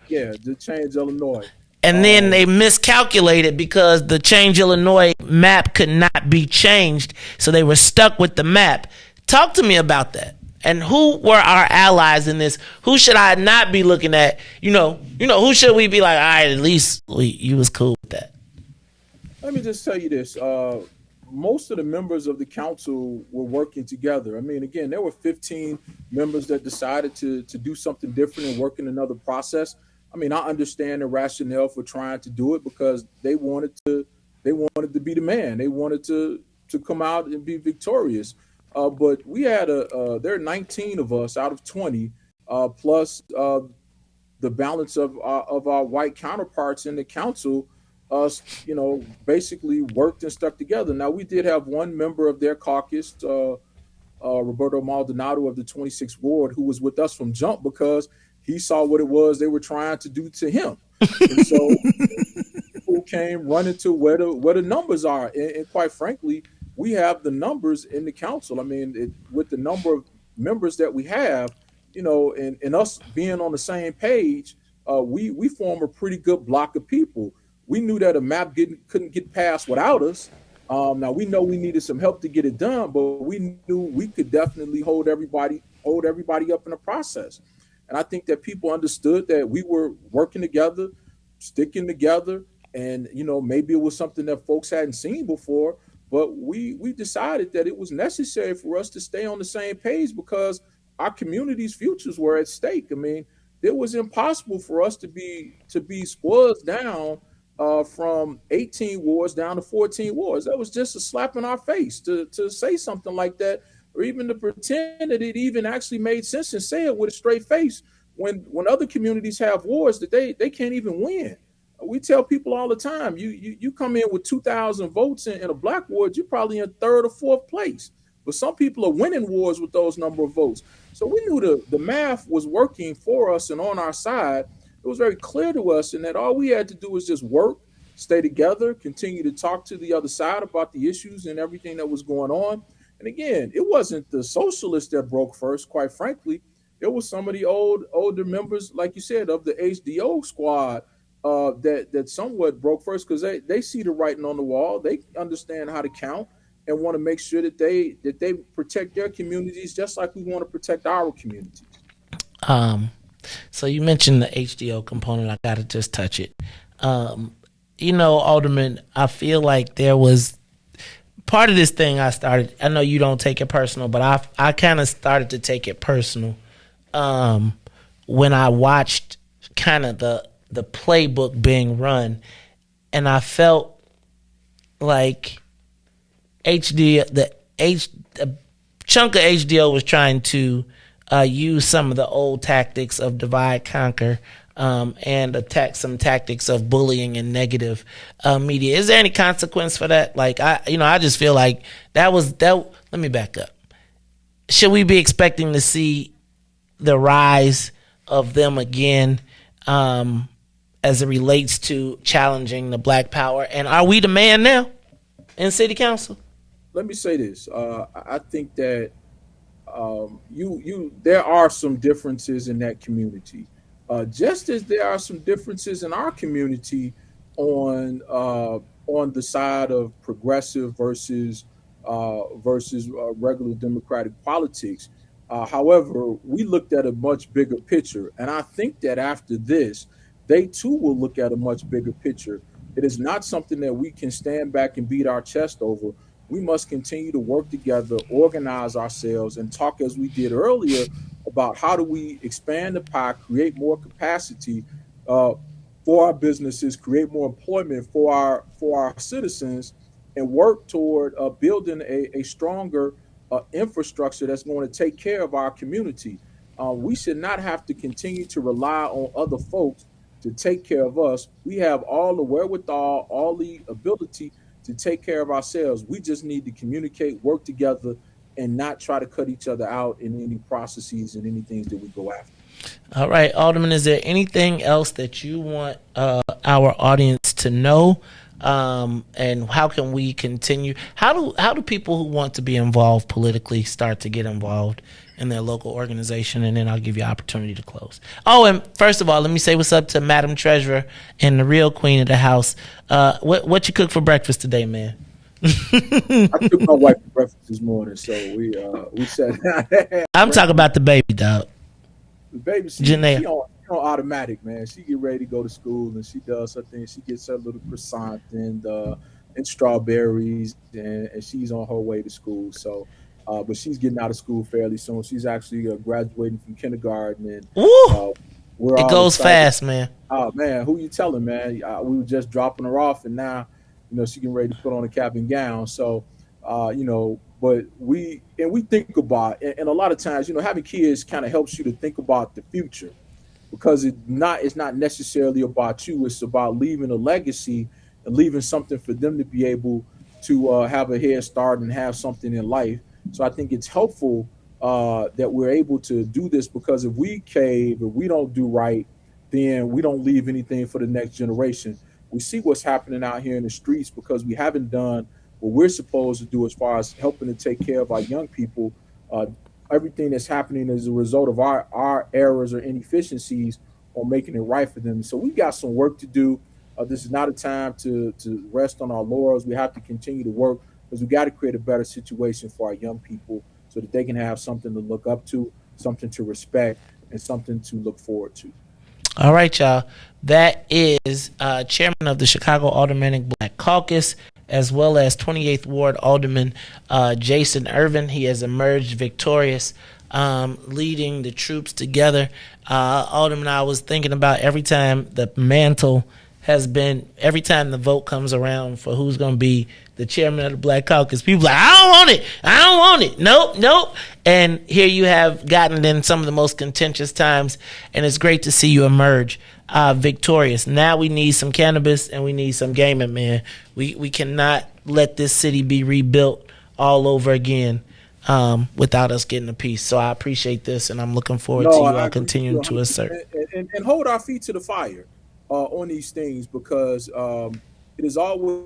Speaker 19: Yeah, the Change Illinois.
Speaker 4: And then they miscalculated because the Change Illinois map could not be changed, so they were stuck with the map. Talk to me about that. And who were our allies in this? Who should I not be looking at? Who should we be like, all right, at least you was cool with that?
Speaker 19: Let me just tell you this. Most of the members of the council were working together. I mean, again, there were 15 members that decided to do something different and work in another process. I mean, I understand the rationale for trying to do it because they wanted to be the man. They wanted to come out and be victorious. But we had there are 19 of us out of 20, plus the balance of our white counterparts in the council, basically worked and stuck together. Now, we did have one member of their caucus, Roberto Maldonado of the 26th Ward, who was with us from jump because he saw what it was they were trying to do to him. And so people came running to where the numbers are. And quite frankly, we have the numbers in the council. I mean, with the number of members that we have, and us being on the same page, we form a pretty good block of people. We knew that a map couldn't get passed without us. Now we know we needed some help to get it done, but we knew we could definitely hold everybody up in the process. And I think that people understood that we were working together, sticking together, and maybe it was something that folks hadn't seen before. But we decided that it was necessary for us to stay on the same page because our community's futures were at stake. I mean, it was impossible for us to be squads down from 18 wards down to 14 wards. That was just a slap in our face to say something like that, or even to pretend that it even actually made sense and say it with a straight face when other communities have wards that they can't even win. We tell people all the time, you come in with 2,000 votes in a black ward, you're probably in third or fourth place. But some people are winning wars with those number of votes. So we knew the math was working for us and on our side. It was very clear to us, and that all we had to do was just work, stay together, continue to talk to the other side about the issues and everything that was going on. And again, it wasn't the socialists that broke first. Quite frankly, it was some of the older members, like you said, of the HDO squad that somewhat broke first because they see the writing on the wall. They understand how to count and want to make sure that they protect their communities just like we want to protect our communities.
Speaker 4: So you mentioned the HDO component. I gotta just touch it. Alderman, I feel like there was part of this thing I started. I know you don't take it personal, but I kind of started to take it personal when I watched kind of the playbook being run, and I felt like a chunk of HDO was trying to use some of the old tactics of divide, conquer, and attack some tactics of bullying and negative media. Is there any consequence for that? Like I just feel like that. Let me back up. Should we be expecting to see the rise of them again as it relates to challenging the Black Power? And are we the man now in City Council?
Speaker 19: Let me say this. I think that there are some differences in that community, just as there are some differences in our community on the side of progressive versus regular democratic politics. However, we looked at a much bigger picture, and I think that after this, they too will look at a much bigger picture. It is not something that we can stand back and beat our chest over. We must continue to work together, organize ourselves, and talk as we did earlier about how do we expand the pie, create more capacity for our businesses, create more employment for our citizens, and work toward building a stronger infrastructure that's going to take care of our community. We should not have to continue to rely on other folks to take care of us. We have all the wherewithal, all the ability to take care of ourselves. We just need to communicate, work together, and not try to cut each other out in any processes and any things that we go after.
Speaker 4: All right, Alderman, is there anything else that you want our audience to know? And how can we continue? How do people who want to be involved politically start to get involved in their local organization? And then I'll give you an opportunity to close. Oh, and first of all, let me say what's up to Madam Treasurer and the real queen of the house. What you cook for breakfast today, man?
Speaker 19: I took my wife for breakfast this morning, so we said.
Speaker 4: I'm talking about the baby, dog.
Speaker 19: The baby, she on automatic, man. She get ready to go to school, and she does her thing. She gets her little croissant and strawberries, and she's on her way to school. So, but she's getting out of school fairly soon. She's actually graduating from kindergarten, and
Speaker 4: it goes
Speaker 19: excited.
Speaker 4: Fast, man.
Speaker 19: Oh man, who you telling, man? We were just dropping her off, and now, she getting ready to put on a cap and gown. So, but we think about, and a lot of times, having kids kind of helps you to think about the future, because it's not necessarily about you. It's about leaving a legacy and leaving something for them to be able to have a head start and have something in life. So I think it's helpful that we're able to do this, because if we cave, if we don't do right, then we don't leave anything for the next generation. We see what's happening out here in the streets because we haven't done what we're supposed to do as far as helping to take care of our young people. Everything that's happening is a result of our errors or inefficiencies on making it right for them. So we got some work to do. This is not a time to rest on our laurels. We have to continue to work, because we got to create a better situation for our young people so that they can have something to look up to, something to respect, and something to look forward to.
Speaker 4: All right, y'all. That is Chairman of the Chicago Aldermanic Black Caucus, as well as 28th Ward Alderman Jason Irvin. He has emerged victorious, leading the troops together. Alderman, I was thinking about every time the vote comes around for who's going to be the chairman of the Black Caucus, people are like, I don't want it. Nope. And here you have gotten in some of the most contentious times, and it's great to see you emerge victorious. Now we need some cannabis and we need some gaming, man. We cannot let this city be rebuilt all over again without us getting a piece. So I appreciate this, and I'm looking forward to you all continuing to assert.
Speaker 19: And hold our feet to the fire on these things, because it is always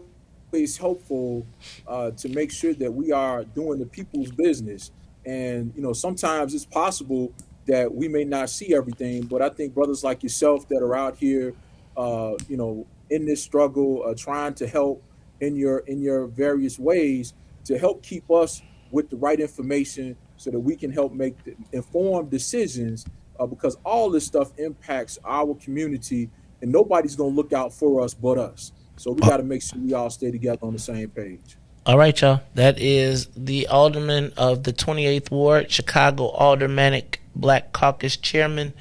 Speaker 19: always helpful to make sure that we are doing the people's business. And, sometimes it's possible that we may not see everything, but I think brothers like yourself that are out here, in this struggle, trying to help in your various ways to help keep us with the right information so that we can help make informed decisions, because all this stuff impacts our community and nobody's going to look out for us but us. So we got to make sure we all stay together on the same page.
Speaker 4: All right, y'all. That is the alderman of the 28th Ward, Chicago Aldermanic Black Caucus Chairman.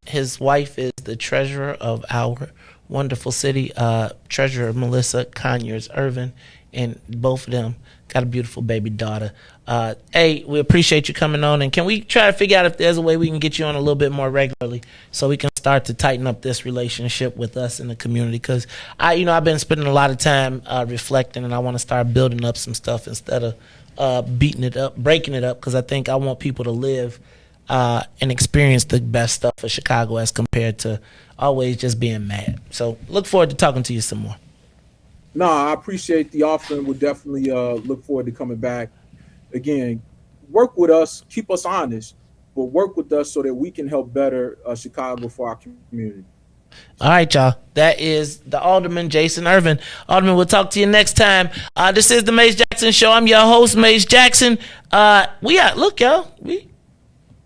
Speaker 4: His wife is the treasurer of our wonderful city, Treasurer Melissa Conyers-Irvin, and both of them got a beautiful baby daughter. Hey, we appreciate you coming on, and can we try to figure out if there's a way we can get you on a little bit more regularly so we can start to tighten up this relationship with us in the community? Because I've been spending a lot of time reflecting, and I want to start building up some stuff instead of breaking it up, because I think I want people to live and experience the best stuff of Chicago as compared to always just being mad. So look forward to talking to you some more.
Speaker 19: No, I appreciate the offer, and we'll definitely look forward to coming back. Again, work with us, keep us honest, but work with us so that we can help better Chicago for our community.
Speaker 4: All right, y'all. That is the Alderman, Jason Irvin. Alderman, we'll talk to you next time. This is the Maze Jackson Show. I'm your host, Maze Jackson. Look, y'all.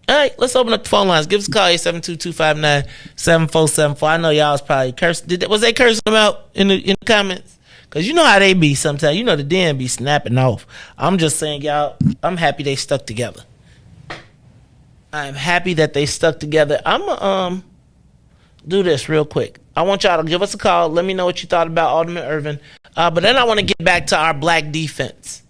Speaker 4: All right, let's open up the phone lines. Give us a call, 872-259-7474. I know y'all was probably cursing. Was they cursing them out in the comments? Because you know how they be sometimes. The den be snapping off. I'm just saying, y'all, I'm happy they stuck together. I'm happy that they stuck together. I'm going to do this real quick. I want y'all to give us a call. Let me know what you thought about Alderman Irvin. But then I want to get back to our black defense.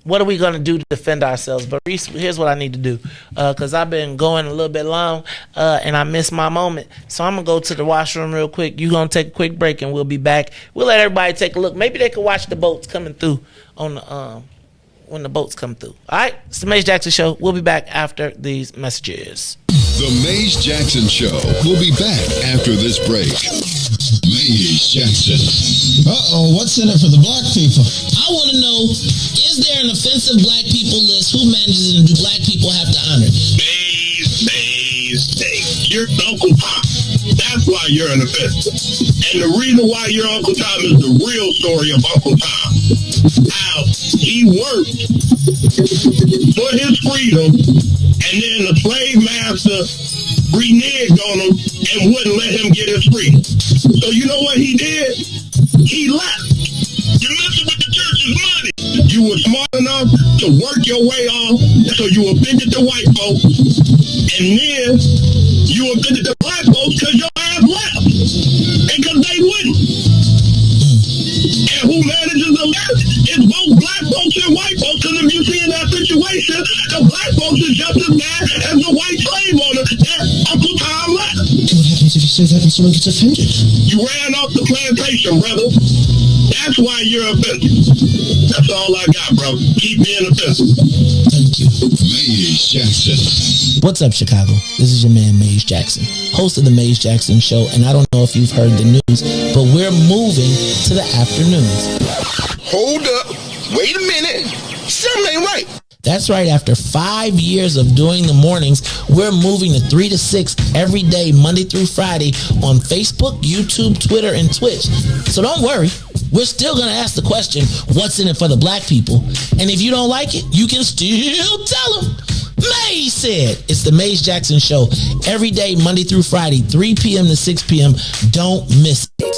Speaker 4: What are we going to do to defend ourselves? But Riis, here's what I need to do, because I've been going a little bit long, and I missed my moment. So I'm going to go to the washroom real quick. You're going to take a quick break, and we'll be back. We'll let everybody take a look. Maybe they can watch the boats coming through on the when the boats come through. All right, it's the Maze Jackson Show. We'll be back after these messages.
Speaker 15: The Maze Jackson Show will be back after this break. Maze Jackson.
Speaker 9: Uh-oh, what's in it for the black people?
Speaker 4: I want to know, is there an offensive black people list? Who manages it, and do black people have to honor it?
Speaker 20: Maze. You're Uncle Tom. That's why you're an offensive. And the reason why you're Uncle Tom is the real story of Uncle Tom. How he worked for his freedom, and then the slave master reneged on him and wouldn't let him get his freedom. So you know what he did? He left. You're messing with the church's money. You were smart enough to work your way off, so you offended the white folks, and then you offended the black folks because your ass left, and because they wouldn't. And who manages the left is both black folks and white folks. And if you see in that situation, the black folks is just as mad as the white slave owner that Uncle Tom left.
Speaker 9: What happens if you say that and someone gets offended?
Speaker 20: You ran off the plantation, brother. That's why you're offensive. That's all I got, brother. Keep being offensive.
Speaker 4: Thank you.
Speaker 15: Maze Jackson.
Speaker 4: What's up, Chicago? This is your man, Maze Jackson, host of the Maze Jackson Show. And I don't know if you've heard the news, but we're moving to the afternoons.
Speaker 5: Hold up. Wait a minute. Something ain't right.
Speaker 4: That's right. After 5 years of doing the mornings, we're moving to 3 to 6 every day, Monday through Friday, on Facebook, YouTube, Twitter, and Twitch. So don't worry. We're still going to ask the question, what's in it for the black people? And if you don't like it, you can still tell them. Maze said. It's the Maze Jackson Show. Every day, Monday through Friday, 3 p.m. to 6 p.m. Don't miss it.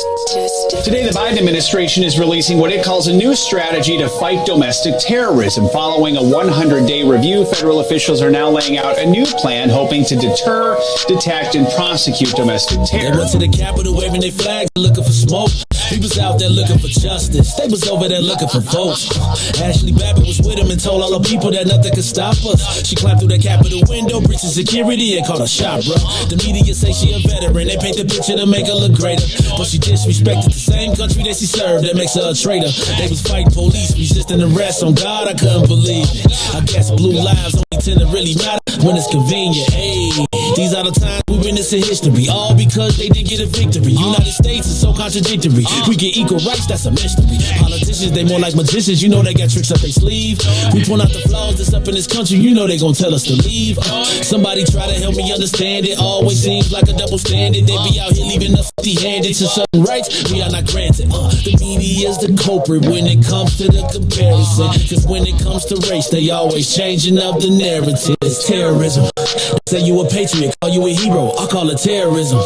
Speaker 21: Today, the Biden administration is releasing what it calls a new strategy to fight domestic terrorism. Following a 100-day review, federal officials are now laying out a new plan hoping to deter, detect, and prosecute domestic terror.
Speaker 22: They went to the Capitol waving their flags looking for smoke. He was out there looking for justice. They was over there looking for votes. Ashley Babbitt was with him and told all the people that nothing could stop us. She climbed through the Capitol window, breached security, and called a shot, bro. The media say she a veteran. They paint the picture to make her look greater, but she disrespected the same country that she served. That makes her a traitor. They was fighting police, resisting arrest. On God, I couldn't believe it. I guess blue lives only tend to really matter when it's convenient. Hey. These are the times we witness in history, all because they didn't get a victory. United States is so contradictory. We get equal rights, that's a mystery. Politicians, they more like magicians, you know they got tricks up their sleeve. We point out the flaws that's up in this country, you know they gon' tell us to leave. Somebody try to help me understand it, always seems like a double standard. They be out here leaving us empty-handed to certain rights we are not granted. The media's the culprit when it comes to the comparison, cause when it comes to race, they always changing up the narrative. It's terrorism. They say you a patriot, call you a hero, I call it terrorism.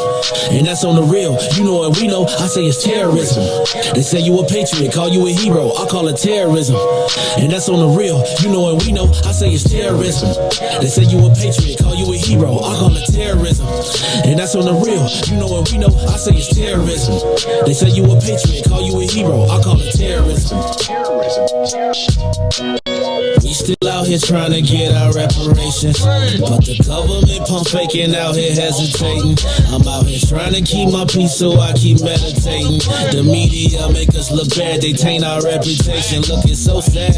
Speaker 22: And that's on the real, you know and we know, I say it's terrorism. They say you a patriot, call you a hero, I call it terrorism. And that's on the real, you know and we know, I say it's terrorism. They say you a patriot, call you a hero, I call it terrorism. And that's on the real, you know and we know, I say it's terrorism. They say you a patriot, call you a hero, I call it terrorism. We still out here trying to get our reparations, but the government pump faking out here hesitating. I'm out here trying to keep my peace, so I keep meditating. The media make us look bad, they taint our reputation. Look, it's so sad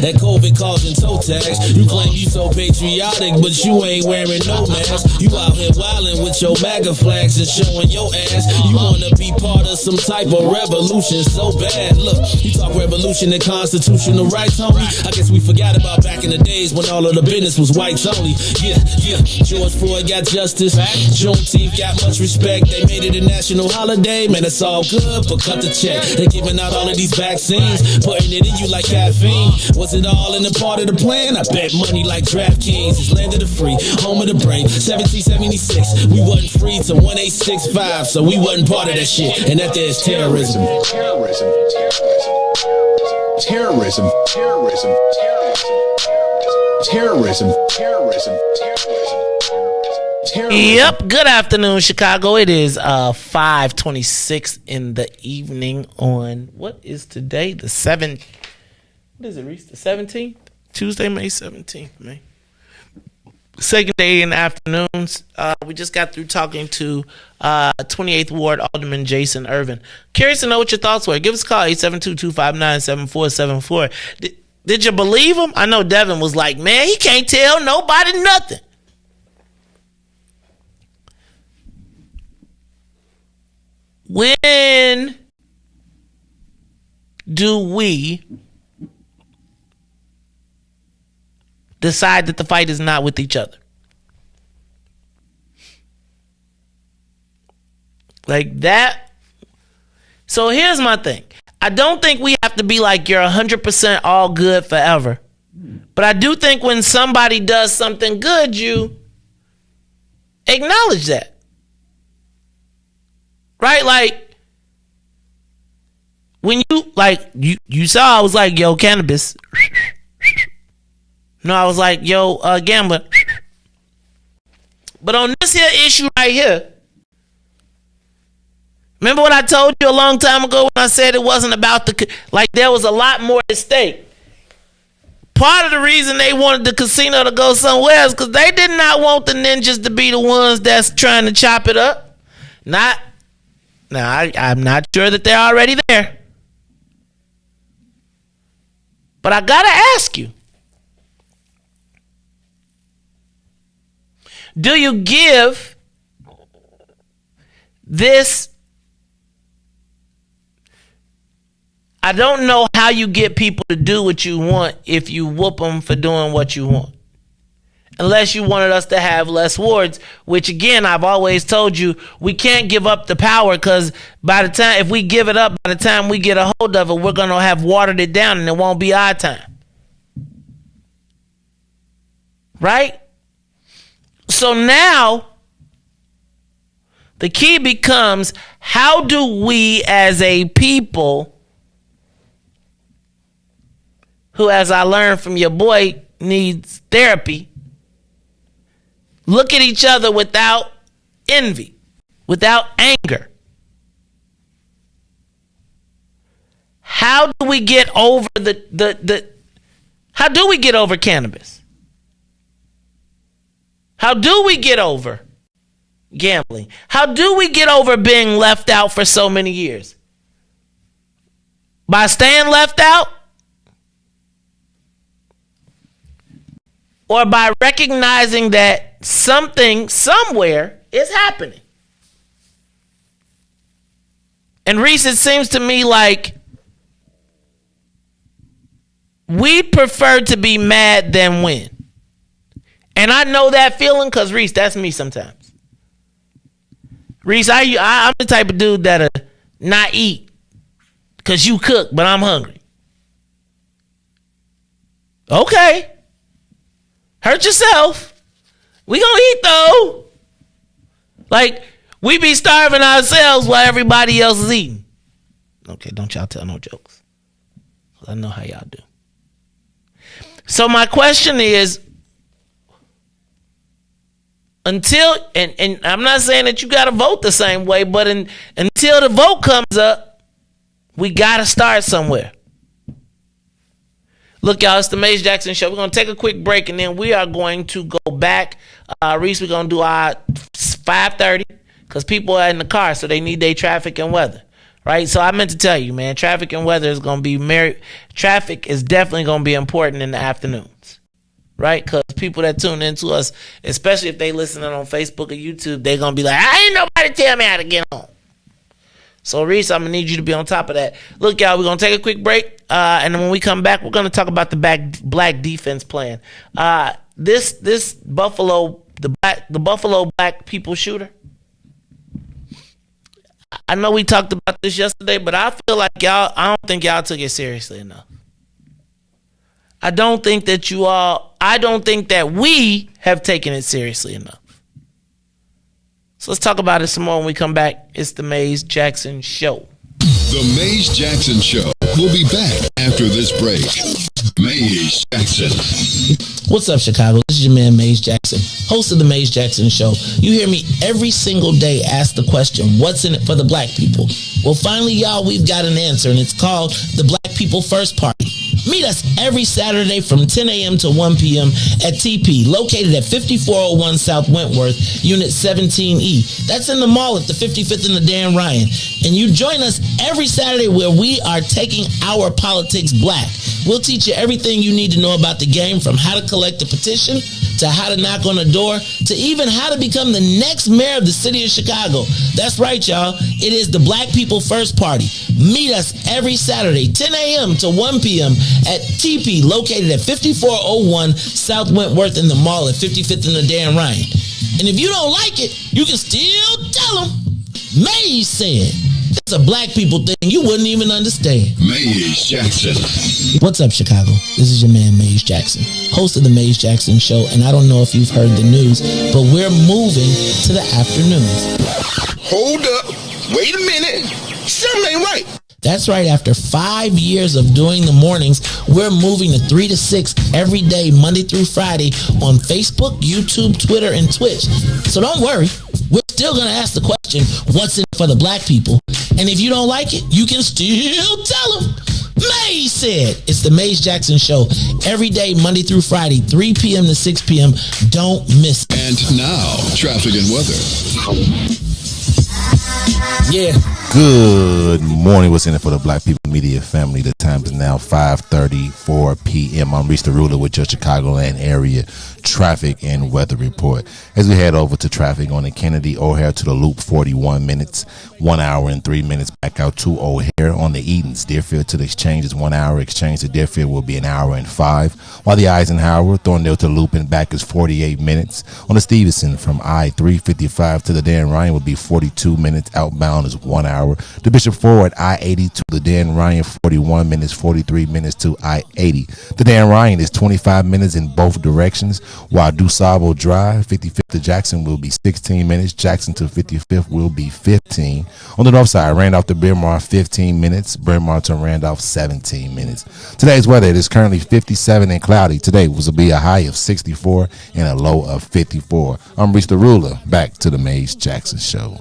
Speaker 22: that COVID causing toe tags. You claim you so patriotic, but you ain't wearing no mask. You out here wildin' with your MAGA flags and showing your ass. You wanna be part of some type of revolution so bad. Look, you talk revolution and constitutional rights, homie. I guess we forgot about back in the days when all of the business was whites only. Yeah. George Floyd got justice. Juneteenth got much respect. They made it a national holiday. Man, it's all good, but cut the check. They giving out all of these vaccines, putting it in you like caffeine. Was it all in the part of the plan? I bet money like DraftKings. It's land of the free, home of the brave. 1776, we wasn't free till 1865, so we wasn't part of that shit. And that there's terrorism.
Speaker 4: Yep. Good afternoon, Chicago. It is 5:26 in the evening on what is today? The 7th. What is it, Riis? The 17th? Tuesday, May 17th, man. Second day in the afternoons. We just got through talking to 28th Ward Alderman Jason Irvin. Curious to know what your thoughts were. Give us a call, 872-259-7474. Did you believe him? I know Devin was like, man, he can't tell nobody nothing. When do we decide that the fight is not with each other? Like that. So here's my thing. I don't think we have to be like you're 100% all good forever. But I do think when somebody does something good, you acknowledge that. Right? Like when you saw, I was like, yo, cannabis. No, I was like, yo, gambler. But on this here issue right here, remember what I told you a long time ago when I said it wasn't about there was a lot more at stake. Part of the reason they wanted the casino to go somewhere else because they did not want the ninjas to be the ones that's trying to chop it up. I'm not sure that they're already there. But I gotta ask you, do you give this? I don't know how you get people to do what you want if you whoop them for doing what you want. Unless you wanted us to have less wards, which again, I've always told you, we can't give up the power because by the time, if we give it up, by the time we get a hold of it, we're going to have watered it down and it won't be our time. Right? So now, the key becomes, how do we as a people, who, as I learned from your boy, needs therapy, look at each other without envy, without anger? How do we get over how do we get over cannabis? How do we get over gambling? How do we get over being left out for so many years? By staying left out? or by recognizing that something somewhere is happening. And Riis, it seems to me like we prefer to be mad than win. And I know that feeling because, Riis, that's me sometimes. Riis, I'm the type of dude that'll not eat because you cook, but I'm hungry. Okay. Hurt yourself. We gonna eat, though. Like, we be starving ourselves while everybody else is eating. Okay, don't y'all tell no jokes. I know how y'all do. So my question is, until, and I'm not saying that you got to vote the same way, but until the vote comes up, we got to start somewhere. Look, y'all, it's the Maze Jackson Show. We're going to take a quick break, and then we are going to go back. Riis, we're going to do our 5:30 because people are in the car, so they need their traffic and weather. Right? So I meant to tell you, man, traffic and weather is going to be traffic is definitely going to be important in the afternoons. Right? Because people that tune into us, especially if they listening on Facebook or YouTube, they're going to be like, I ain't nobody tell me how to get home. So, Riis, I'm going to need you to be on top of that. Look, y'all, we're going to take a quick break. And then when we come back, we're going to talk about the black defense plan. This Buffalo, the Buffalo black people shooter. I know we talked about this yesterday, but I feel like I don't think y'all took it seriously enough. I don't think that we have taken it seriously enough. So let's talk about it some more when we come back. It's the Maze Jackson Show.
Speaker 15: The Maze Jackson Show. We'll be back after this break. Maze Jackson.
Speaker 4: What's up, Chicago? This is your man, Maze Jackson, host of the Maze Jackson Show. You hear me every single day ask the question, what's in it for the black people? Well, finally, y'all, we've got an answer, and it's called the Black People First Party. Meet us every Saturday from 10 a.m. to 1 p.m. at TP, located at 5401 South Wentworth, Unit 17E. That's in the mall at the 55th and the Dan Ryan. And you join us every Saturday where we are taking our politics black. We'll teach you everything you need to know about the game, from how to collect a petition, to how to knock on a door, to even how to become the next mayor of the city of Chicago. That's right, y'all. It is the Black People First Party. Meet us every Saturday, 10 a.m. to 1 p.m. at TP, located at 5401 South Wentworth in the mall at 55th and the Dan Ryan. And if you don't like it, you can still tell them Maze said. It's a black people thing you wouldn't even understand.
Speaker 15: Maze Jackson.
Speaker 4: What's up, Chicago? This is your man, Maze Jackson, host of the Maze Jackson Show. And I don't know if you've heard the news, but we're moving to the afternoons.
Speaker 5: Hold up. Wait a minute. Something ain't right.
Speaker 4: That's right. After 5 years of doing the mornings, we're moving to 3 to 6 every day, Monday through Friday, on Facebook, YouTube, Twitter, and Twitch. So don't worry. We're still going to ask the question, what's in it for the black people? And if you don't like it, you can still tell them. Maze said. It's the Maze Jackson Show. Every day, Monday through Friday, 3 p.m. to 6 p.m. Don't miss it.
Speaker 15: And now, traffic and weather.
Speaker 4: Yeah.
Speaker 10: Good morning. What's in it for the Black People Media family? The time is now 5:34 p.m. I'm Riis the Ruler with your Chicagoland area traffic and weather report. As we head over to traffic on the Kennedy O'Hare to the Loop, 41 minutes, 1 hour and 3 minutes back out to O'Hare. On the Edens, Deerfield to the Exchange is 1 hour. Exchange to Deerfield will be an hour and 5. While the Eisenhower, Thorndale to the Loop and back is 48 minutes. On the Stevenson from I-355 to the Dan Ryan will be 42 minutes. Outbound is 1 hour. The Bishop Ford, I-80 to the Dan Ryan, 41 minutes, 43 minutes to I-80. The Dan Ryan is 25 minutes in both directions, while DuSable Drive, 55th to Jackson, will be 16 minutes. Jackson to 55th will be 15. On the north side, Randolph to Bryn Mawr, 15 minutes. Bryn Mawr to Randolph, 17 minutes. Today's weather, it is currently 57 and cloudy. Today will be a high of 64 and a low of 54. I'm Riis the Ruler. Back to the Maze Jackson Show.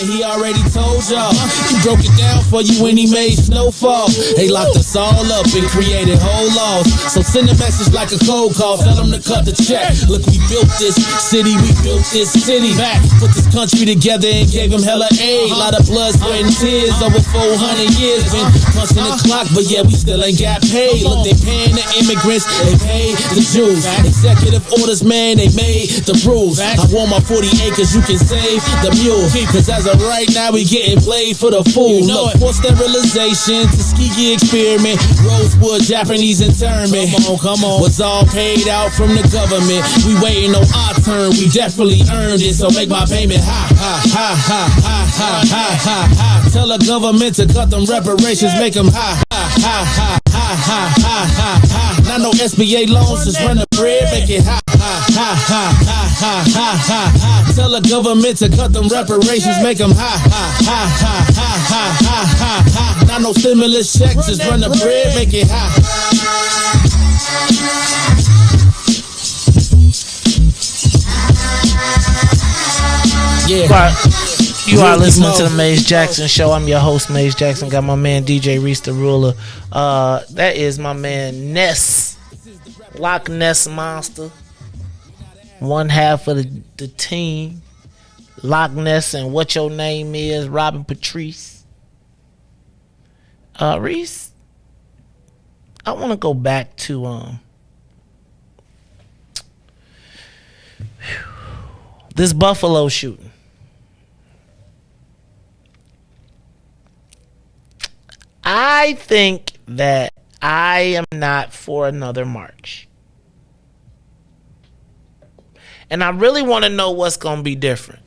Speaker 22: he already told y'all. He broke it down for you when he made Snowfall. They locked us all up and created whole laws. So send a message like a cold call. Tell them to cut the check. Look, we built this city. We built this city. Back, put this country together and gave him hella aid. Lot of blood, sweat, and tears. Over 400 years. Been punching the clock, but yeah, we still ain't got paid. Look, they paying the immigrants. They pay the Jews. Executive orders, man, they made the rules. I want my 40 acres, you can save the mule. Cause as of right now, we getting played for the fool. Look, for sterilization, Tuskegee experiment, Rosewood, Japanese internment. Come on, was all paid out from the government. We waiting on our turn, we definitely earned it. So make my payment high, high, high, high, high, high, high, high, high. Tell the government to cut them reparations, make them high, high, high, high, high, high, high, high, high. Not no SBA loans, just run the bread, make it high, high, high, high, high, high, high, high, high. Tell the government to cut them reparations, make them high, high, high, high, high, high, high, high, high. Not no stimulus checks, just run the bread, make it high.
Speaker 4: Yeah. You are listening to the Maze Jackson Show. I'm your host, Maze Jackson. Got my man DJ Riis the Ruler. That is my man Ness, Loch Ness Monster. One half of the team, Loch Ness, and what your name is, Robin Patrice. Riis, I want to go back to this Buffalo shooting. I think that I am not for another march. And I really want to know what's going to be different.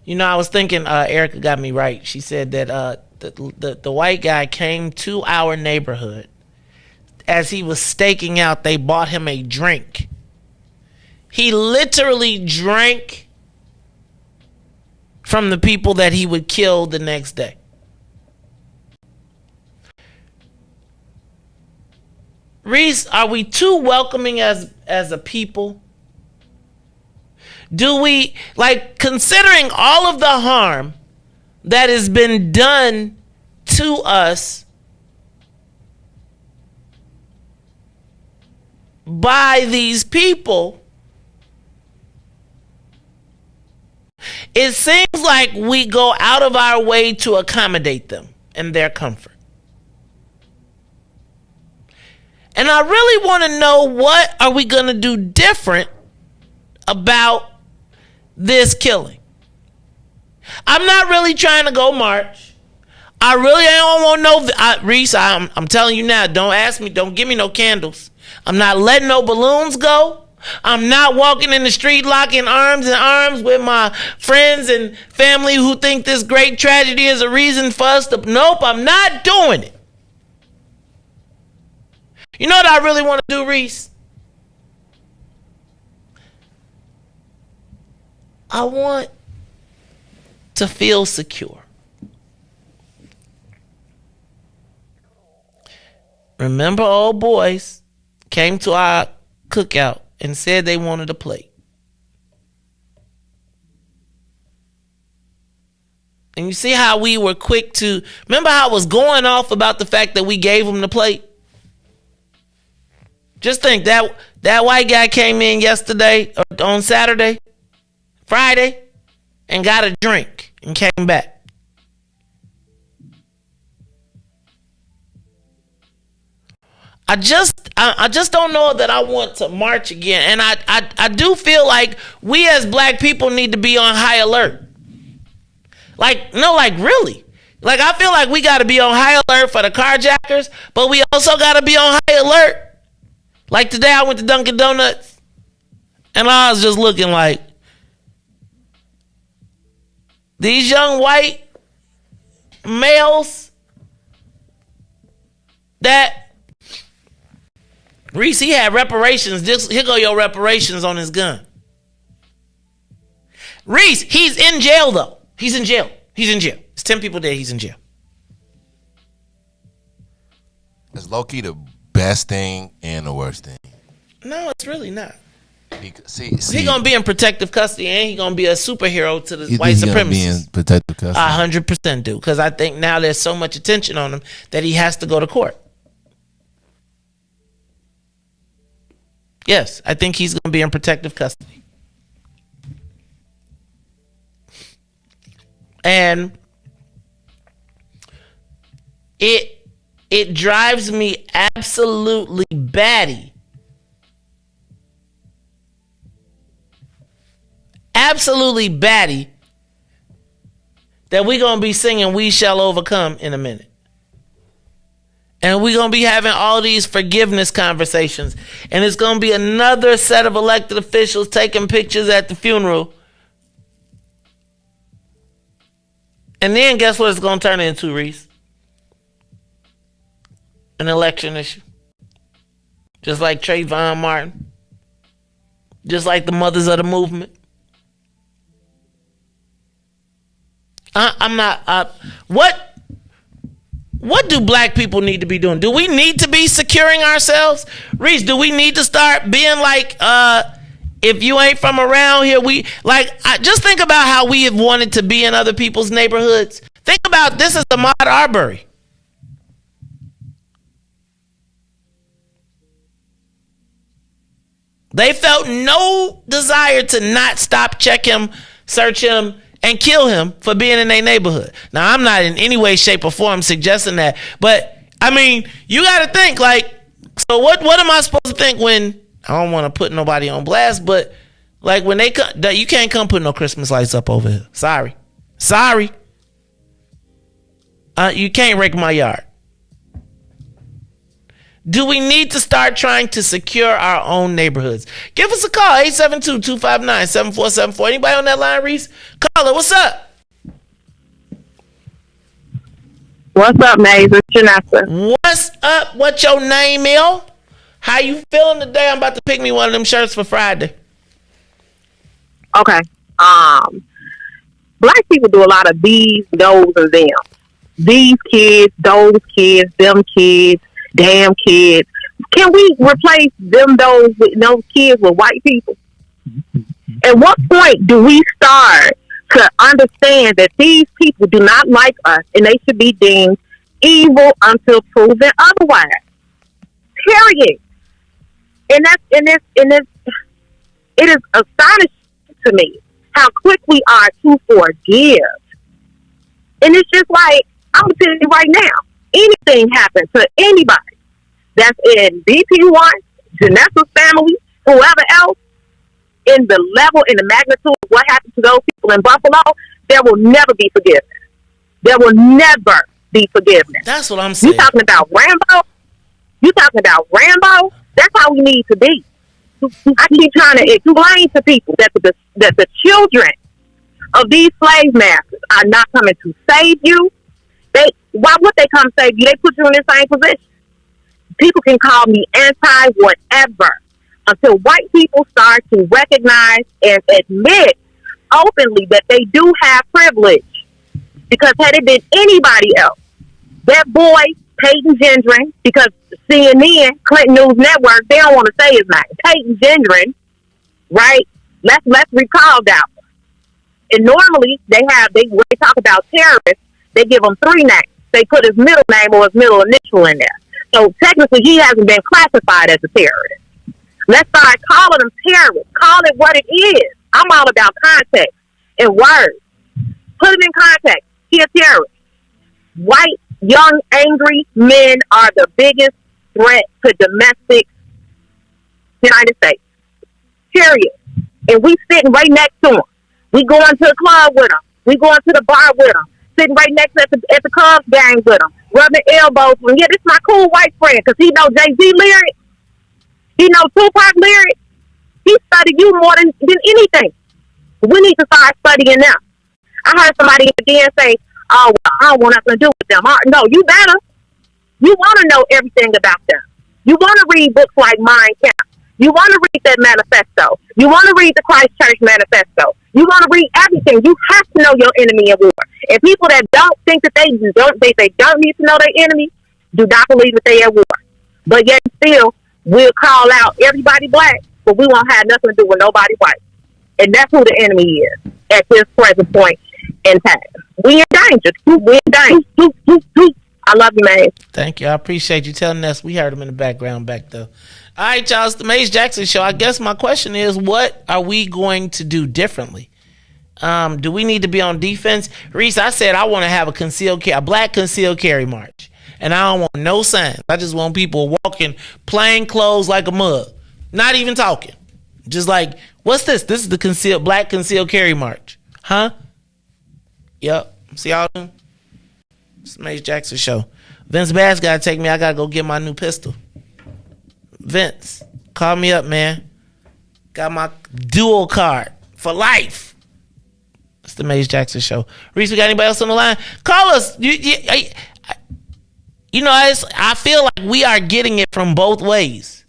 Speaker 4: You know, I was thinking, Erica got me right. She said that the white guy came to our neighborhood. As he was staking out, they bought him a drink. He literally drank from the people that he would kill the next day. Riis, are we too welcoming as a people? Do we, like, considering all of the harm that has been done to us by these people, it seems like we go out of our way to accommodate them and their comfort. And I really want to know, what are we going to do different about this killing? I'm not really trying to go march. I really don't want no, Riis, I'm telling you now, don't ask me, don't give me no candles. I'm not letting no balloons go. I'm not walking in the street locking arms in arms with my friends and family who think this great tragedy is a reason for us to... Nope, I'm not doing it. You know what I really want to do, Riis? I want to feel secure. Remember, old boys came to our cookout and said they wanted a plate. And you see how we were quick to... Remember how I was going off about the fact that we gave them the plate? Just think that white guy came in yesterday, or on Saturday, Friday, and got a drink and came back. I just don't know that I want to march again. And I do feel like we as black people need to be on high alert. Like really. Like, I feel like we got to be on high alert for the carjackers, but we also got to be on high alert. Like today I went to Dunkin' Donuts and I was just looking like, these young white males that... Riis, he had reparations. Here go your reparations on his gun. Riis, he's in jail though. He's in jail. It's 10 people there. He's in jail.
Speaker 10: It's low-key the best thing and the worst thing.
Speaker 4: No, it's really not. He gonna be in protective custody, and he gonna be a superhero to the white
Speaker 10: Be in
Speaker 4: supremacists.
Speaker 10: protective custody.
Speaker 4: 100% do, because I think now there's so much attention on him that he has to go to court. Yes, I think he's gonna be in protective custody, and it drives me absolutely batty. Absolutely batty that we're going to be singing We Shall Overcome in a minute. And we're going to be having all these forgiveness conversations. And it's going to be another set of elected officials taking pictures at the funeral. And then guess what it's going to turn into, Riis? An election issue. Just like Trayvon Martin. Just like the mothers of the movement. I'm not. What do black people need to be doing? Do we need to be securing ourselves? Riis, do we need to start being like, if you ain't from around here, just think about how we have wanted to be in other people's neighborhoods. Think about this as Ahmaud Arbery. They felt no desire to not stop, check him, search him, and kill him for being in their neighborhood. Now, I'm not in any way, shape, or form suggesting that. But, I mean, you got to think, like, so what am I supposed to think when, I don't want to put nobody on blast, but, like, when they come, you can't come put no Christmas lights up over here. Sorry. You can't rake my yard. Do we need to start trying to secure our own neighborhoods? Give us a call, 872-259-7474. Anybody on that line, Riis? Caller, what's up?
Speaker 16: What's up, Maze? It's Janessa.
Speaker 4: What's up? What's your name, Il? How you feeling today? I'm about to pick me one of them shirts for Friday.
Speaker 16: Okay. Black people do a lot of these, those, and them. These kids, those kids, them kids, damn kids. Can we replace them, those kids with white people? At what point do we start to understand that these people do not like us and they should be deemed evil until proven otherwise? Period. And it is astonishing to me how quick we are to forgive. And it's just like, I'm gonna tell you right now, anything happens to anybody that's in BP1, Janessa's family, whoever else, in the level, in the magnitude of what happened to those people in Buffalo, there will never be forgiveness. There will never be forgiveness.
Speaker 4: That's what I'm saying.
Speaker 16: You talking about Rambo? That's how we need to be. I keep trying to explain to people that the children of these slave masters are not coming to save you. Why would they come save you? They put you in the same position. People can call me anti-whatever until white people start to recognize and admit openly that they do have privilege. Because had it been anybody else, that boy, Peyton Gendron, because CNN, Clinton News Network, they don't want to say his name. Peyton Gendron, right? Let's recall that one. And normally when they talk about terrorists, they give him three names. They put his middle name or his middle initial in there. So technically, he hasn't been classified as a terrorist. Let's start calling him terrorists. Call it what it is. I'm all about context and words. Put him in context. He a terrorist. White, young, angry men are the biggest threat to domestic United States. Period. And we sitting right next to him. We going to the club with him. We going to the bar with him. Sitting right next at the Cubs games with him. Rubbing elbows with him. Yeah, this is my cool white friend because he know Jay-Z lyrics. He know Tupac lyrics. He studied you more than anything. We need to start studying them. I heard somebody again say, oh, well, I don't want nothing to do with them. No, you better. You want to know everything about them. You want to read books like Mein Kampf. You want to read that manifesto. You want to read the Christ Church manifesto. You want to read everything. You have to know your enemy in war. And people that don't think that they don't need to know their enemy, do not believe that they at war. But yet still, we'll call out everybody black but we won't have nothing to do with nobody white. And that's who the enemy is at this present point in time. We in danger. We in danger. I love you, man.
Speaker 4: Thank you. I appreciate you telling us. We heard him in the background back there. All right, y'all. It's the Maze Jackson Show. I guess my question is, what are we going to do differently? Do we need to be on defense? Riis, I said I want to have a black concealed carry march. And I don't want no signs. I just want people walking plain clothes like a mug. Not even talking. Just like, what's this? This is the black concealed carry march. Huh? Yep. See y'all doing? It's the Maze Jackson Show. Vince Bass got to take me. I got to go get my new pistol. Vince, call me up, man. Got my dual card for life. It's the Maze Jackson Show. Riis, we got anybody else on the line? Call us. You know, I feel like we are getting it from both ways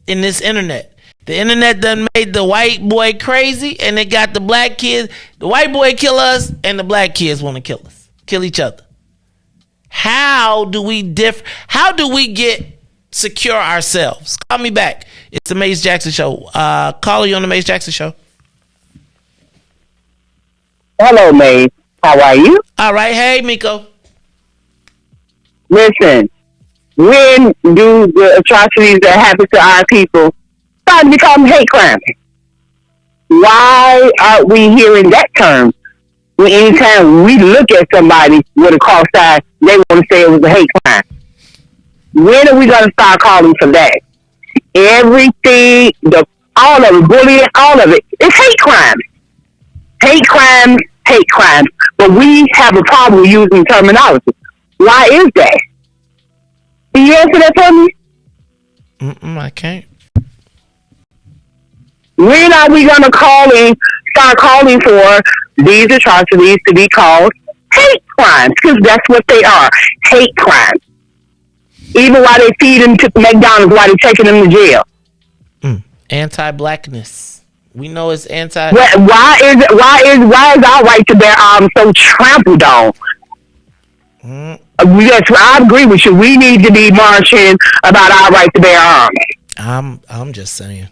Speaker 4: in this internet. The internet done made the white boy crazy, and it got the black kids. The white boy kill us, and the black kids want to kill us, kill each other. How do we get secure ourselves? Call me back. It's the Maze Jackson Show. Call you on the Maze Jackson Show.
Speaker 6: Hello, Maze. How are you?
Speaker 4: All right. Hey, Miko.
Speaker 6: Listen, when do the atrocities that happen to our people start to become hate crimes? Why aren't we hearing that term? When anytime we look at somebody with a cross eye, they want to say it was a hate crime. When are we going to start calling for that? Everything, all of it, bullying, all of it, it's hate crimes. Hate crimes, hate crimes. But we have a problem with using terminology. Why is that? Can you answer that for me?
Speaker 4: I can't.
Speaker 6: When are we going to start calling for these atrocities to be called hate crimes? Because that's what they are, hate crimes. Even while they feed them to McDonald's, while they're taking them to jail.
Speaker 4: Anti-blackness. We know it's anti.
Speaker 6: Why is our right to bear arms so trampled on? Yes, I agree with you. We need to be marching about our right to bear arms.
Speaker 4: I'm just saying.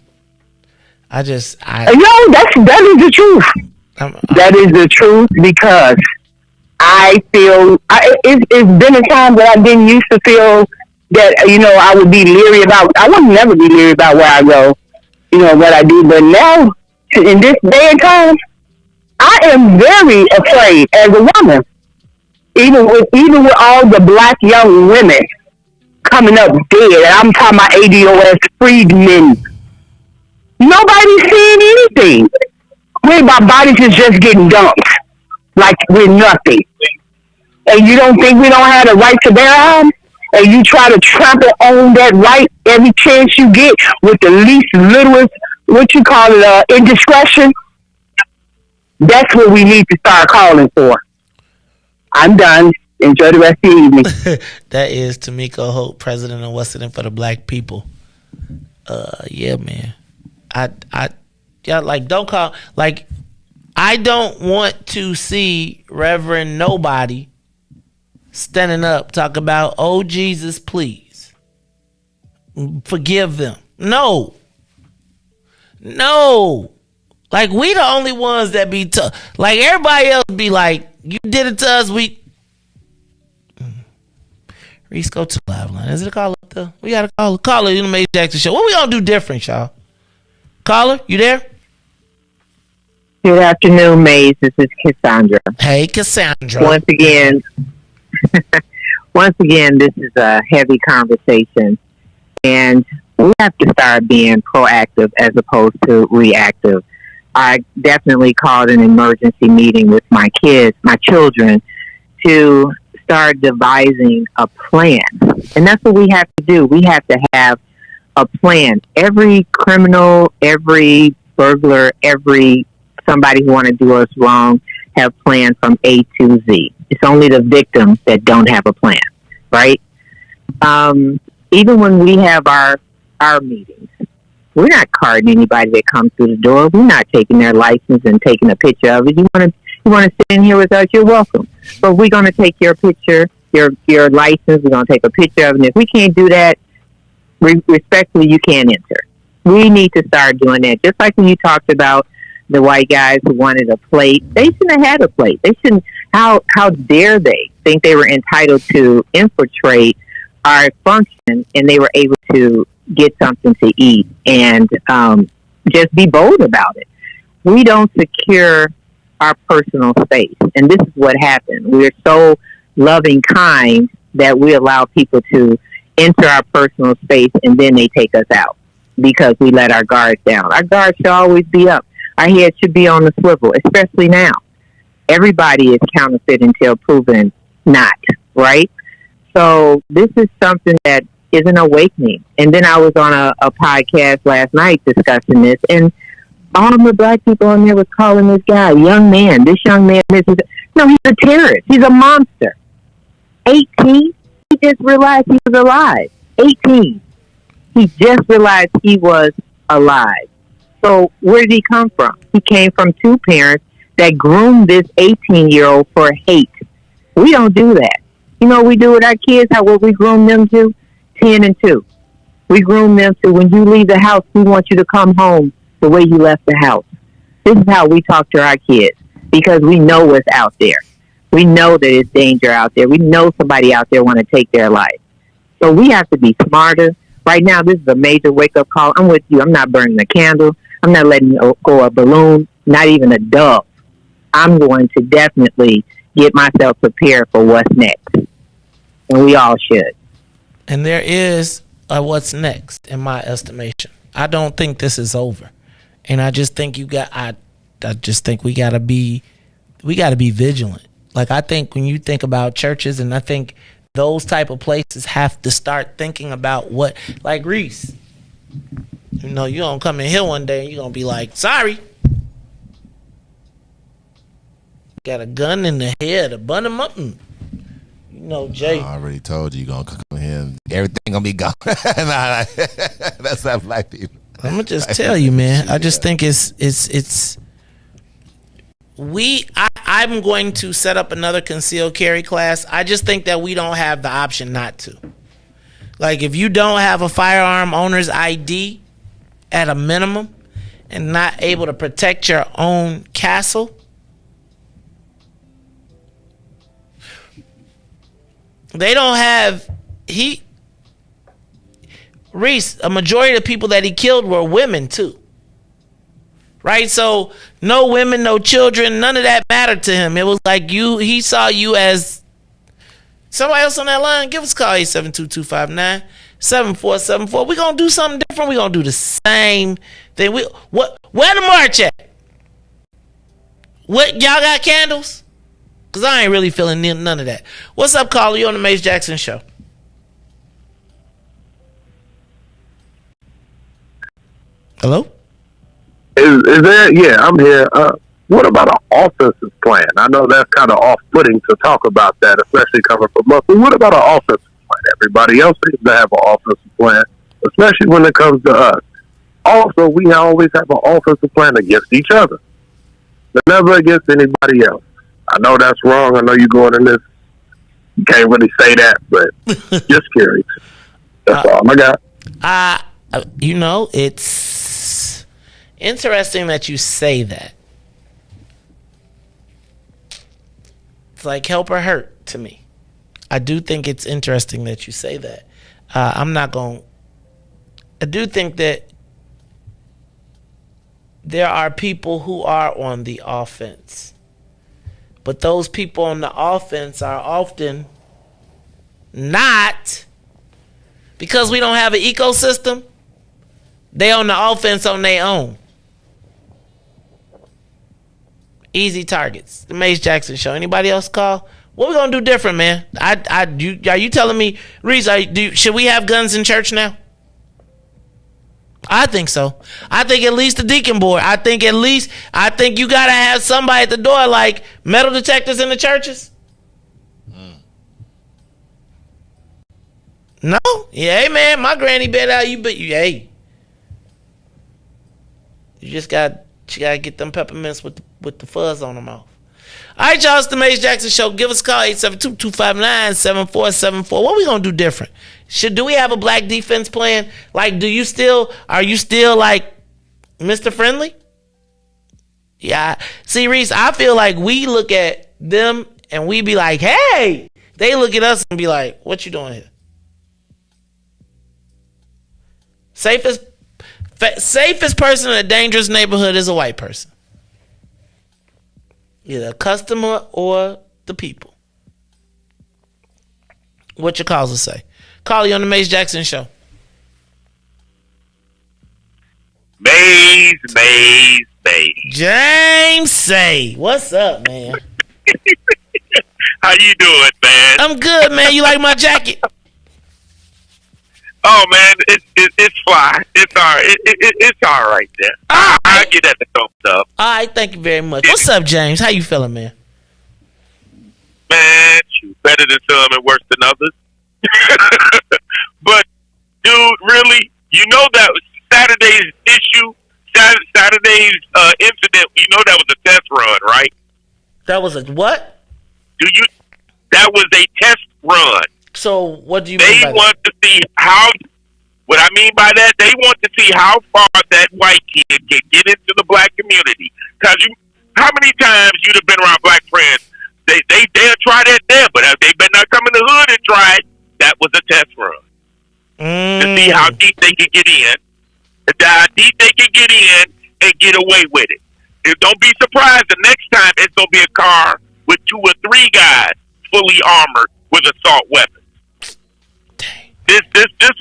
Speaker 6: That is the truth. That is the truth, because I feel it's been a time where I didn't used to feel that I would be leery about. I would never be leery about where I go, what I do. But now, in this day and time, I am very afraid as a woman. Even with all the black young women coming up dead, and I'm talking about ADOS freedmen. Nobody's seeing anything. Our bodies is just getting dumped like we're nothing. And you don't think we don't have the right to bear arms? And you try to trample on that right every chance you get with the least littlest, indiscretion? That's what we need to start calling for. I'm done. Enjoy the rest of the evening.
Speaker 4: That is Tamiko Hope, president of What's In It for the Black People. Yeah, man. Don't call. I don't want to see Reverend Nobody standing up talk about, oh Jesus, please forgive them. No. We the only ones that be tough. Everybody else be like, you did it to us. Riis, go to the live line. Is it a caller up there? We got a caller in the Maze Jackson Show. What we gonna do different, y'all? Caller, you there?
Speaker 6: Good afternoon, Maze. This is Cassandra.
Speaker 4: Hey, Cassandra.
Speaker 6: Once again, this is a heavy conversation, and we have to start being proactive as opposed to reactive. I definitely called an emergency meeting with my children, to start devising a plan. And that's what we have to do. We have to have a plan. Every criminal, every burglar, every somebody who want to do us wrong have plans from A to Z. It's only the victims that don't have a plan, right? Even when we have our meetings, we're not carding anybody that comes through the door. We're not taking their license and taking a picture of it. You want to sit in here with us, you're welcome. But we're going to take your picture, your license. We're going to take a picture of it. And if we can't do that, respectfully, you can't enter. We need to start doing that. Just like when you talked about the white guys who wanted a plate, they shouldn't have had a plate. They shouldn't. How dare they think they were entitled to infiltrate our function and they were able to get something to eat and just be bold about it. We don't secure our personal space, and this is what happened. We're so loving kind that we allow people to enter our personal space and then they take us out because we let our guards down. Our guards should always be up. Our head should be on the swivel, especially now. Everybody is counterfeit until proven not, right? So this is something that is an awakening. And then I was on a podcast last night discussing this, and all the black people on there was calling this guy a young man. This young man, no, he's a terrorist. He's a monster. 18, he just realized he was alive. 18, he just realized he was alive. So where did he come from? He came from two parents that groomed this 18-year-old for hate. We don't do that. You know what we do with our kids? What we groom them to? 10 and 2. We groom them to, when you leave the house, we want you to come home the way you left the house. This is how we talk to our kids because we know what's out there. We know that it's danger out there. We know somebody out there want to take their life. So we have to be smarter. Right now, this is a major wake-up call. I'm with you. I'm not burning a candle. I'm not letting go a balloon, not even a dove. I'm going to definitely get myself prepared for what's next. And we all should.
Speaker 4: And there is a what's next, in my estimation. I don't think this is over. And I just think I just think we gotta be vigilant. Like, I think when you think about churches, and I think those type of places have to start thinking about what, like Riis. You know, you gonna come in here one day and you're gonna be like, sorry. Got a gun in the head, a bun him up. You know, Jay.
Speaker 10: I already told you gonna come in here and everything gonna be gone. That's not black people.
Speaker 4: I'm gonna just tell you, man. I just think I'm going to set up another concealed carry class. I just think that we don't have the option not to. Like, if you don't have a firearm owner's ID at a minimum and not able to protect your own castle, they don't have Riis, a majority of the people that he killed were women too. Right? So no women, no children, none of that mattered to him. It was like he saw you as somebody else on that line. Give us a call, 872-259-7474. We're gonna do something different. We're gonna do the same thing. Where the march at? What, y'all got candles? Cause I ain't really feeling none of that. What's up, caller? You on the Mace Jackson Show? Hello?
Speaker 20: Is there? Yeah, I'm here. What about an offensive plan? I know that's kind of off-putting to talk about that, especially coming from us. But what about an offensive plan? Everybody else seems to have an offensive plan, especially when it comes to us. Also, we always have an offensive plan against each other, but never against anybody else. I know that's wrong. I know you're going in this. You can't really say that, but just curious. That's all I got.
Speaker 4: You know, it's interesting that you say that. It's like help or hurt to me. I do think it's interesting that you say that. I do think that there are people who are on the offense. But those people on the offense are often not, because we don't have an ecosystem. They on the offense on their own. Easy targets. The Mace Jackson Show. Anybody else call? What we gonna do different, man? Are you telling me, Riis, should we have guns in church now? I think so. I think at least the deacon board. I think you gotta have somebody at the door, like metal detectors in the churches. No? Yeah, hey man, my granny bet out hey. You gotta get them peppermints with the fuzz on them off. All right, y'all. It's the Maze Jackson Show. Give us a call, 872-259-7474. What we going to do different? Do we have a black defense plan? Like, are you still like Mr. Friendly? Yeah. See, Riis, I feel like we look at them and we be like, hey. They look at us and be like, what you doing here? Safest person in a dangerous neighborhood is a white person. Either a customer or the people. What your calls will say. Call you on the Maze Jackson Show.
Speaker 1: Maze.
Speaker 4: James Say. What's up, man?
Speaker 1: How you doing, man?
Speaker 4: I'm good, man. You like my jacket?
Speaker 1: Oh, man, it's fly. It's all right. It's all right there. I'll get that the thumbs up.
Speaker 4: All right, thank you very much. What's up, James? How you feeling, man?
Speaker 1: Man, you better than some and worse than others. But, dude, really, you know that Saturday's issue, Saturday's incident, you know that was a test run, right?
Speaker 4: That was a what?
Speaker 1: That was a test run.
Speaker 4: So what do you
Speaker 1: mean by that? They want to see how, what I mean by that, they want to see how far that white kid can get into the black community. Because how many times you'd have been around black friends, they'll try that there, but they better not come in the hood and try it. That was a test run. To see how deep they can get in, how deep they can get in and get away with it. Don't be surprised the next time it's going to be a car with 2 or 3 guys fully armored with assault weapons. This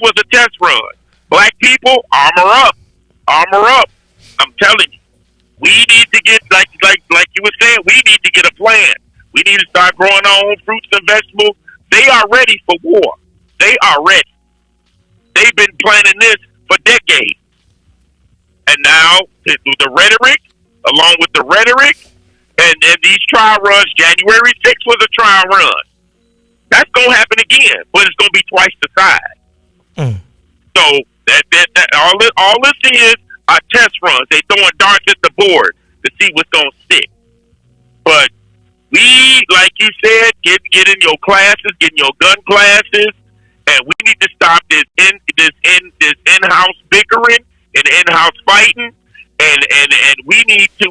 Speaker 1: was a test run. Black people, armor up. I'm telling you, we need to get like you were saying. We need to get a plan. We need to start growing our own fruits and vegetables. They are ready for war. They are ready. They've been planning this for decades, and now the rhetoric, along with the rhetoric, and these trial runs. January 6th was a trial run. That's gonna happen again, but it's gonna be twice the size. So all this is are test runs. They throwing darts at the board to see what's gonna stick. But we, like you said, get in your classes, get in your gun classes, and we need to stop this in-house bickering and in-house fighting, and we need to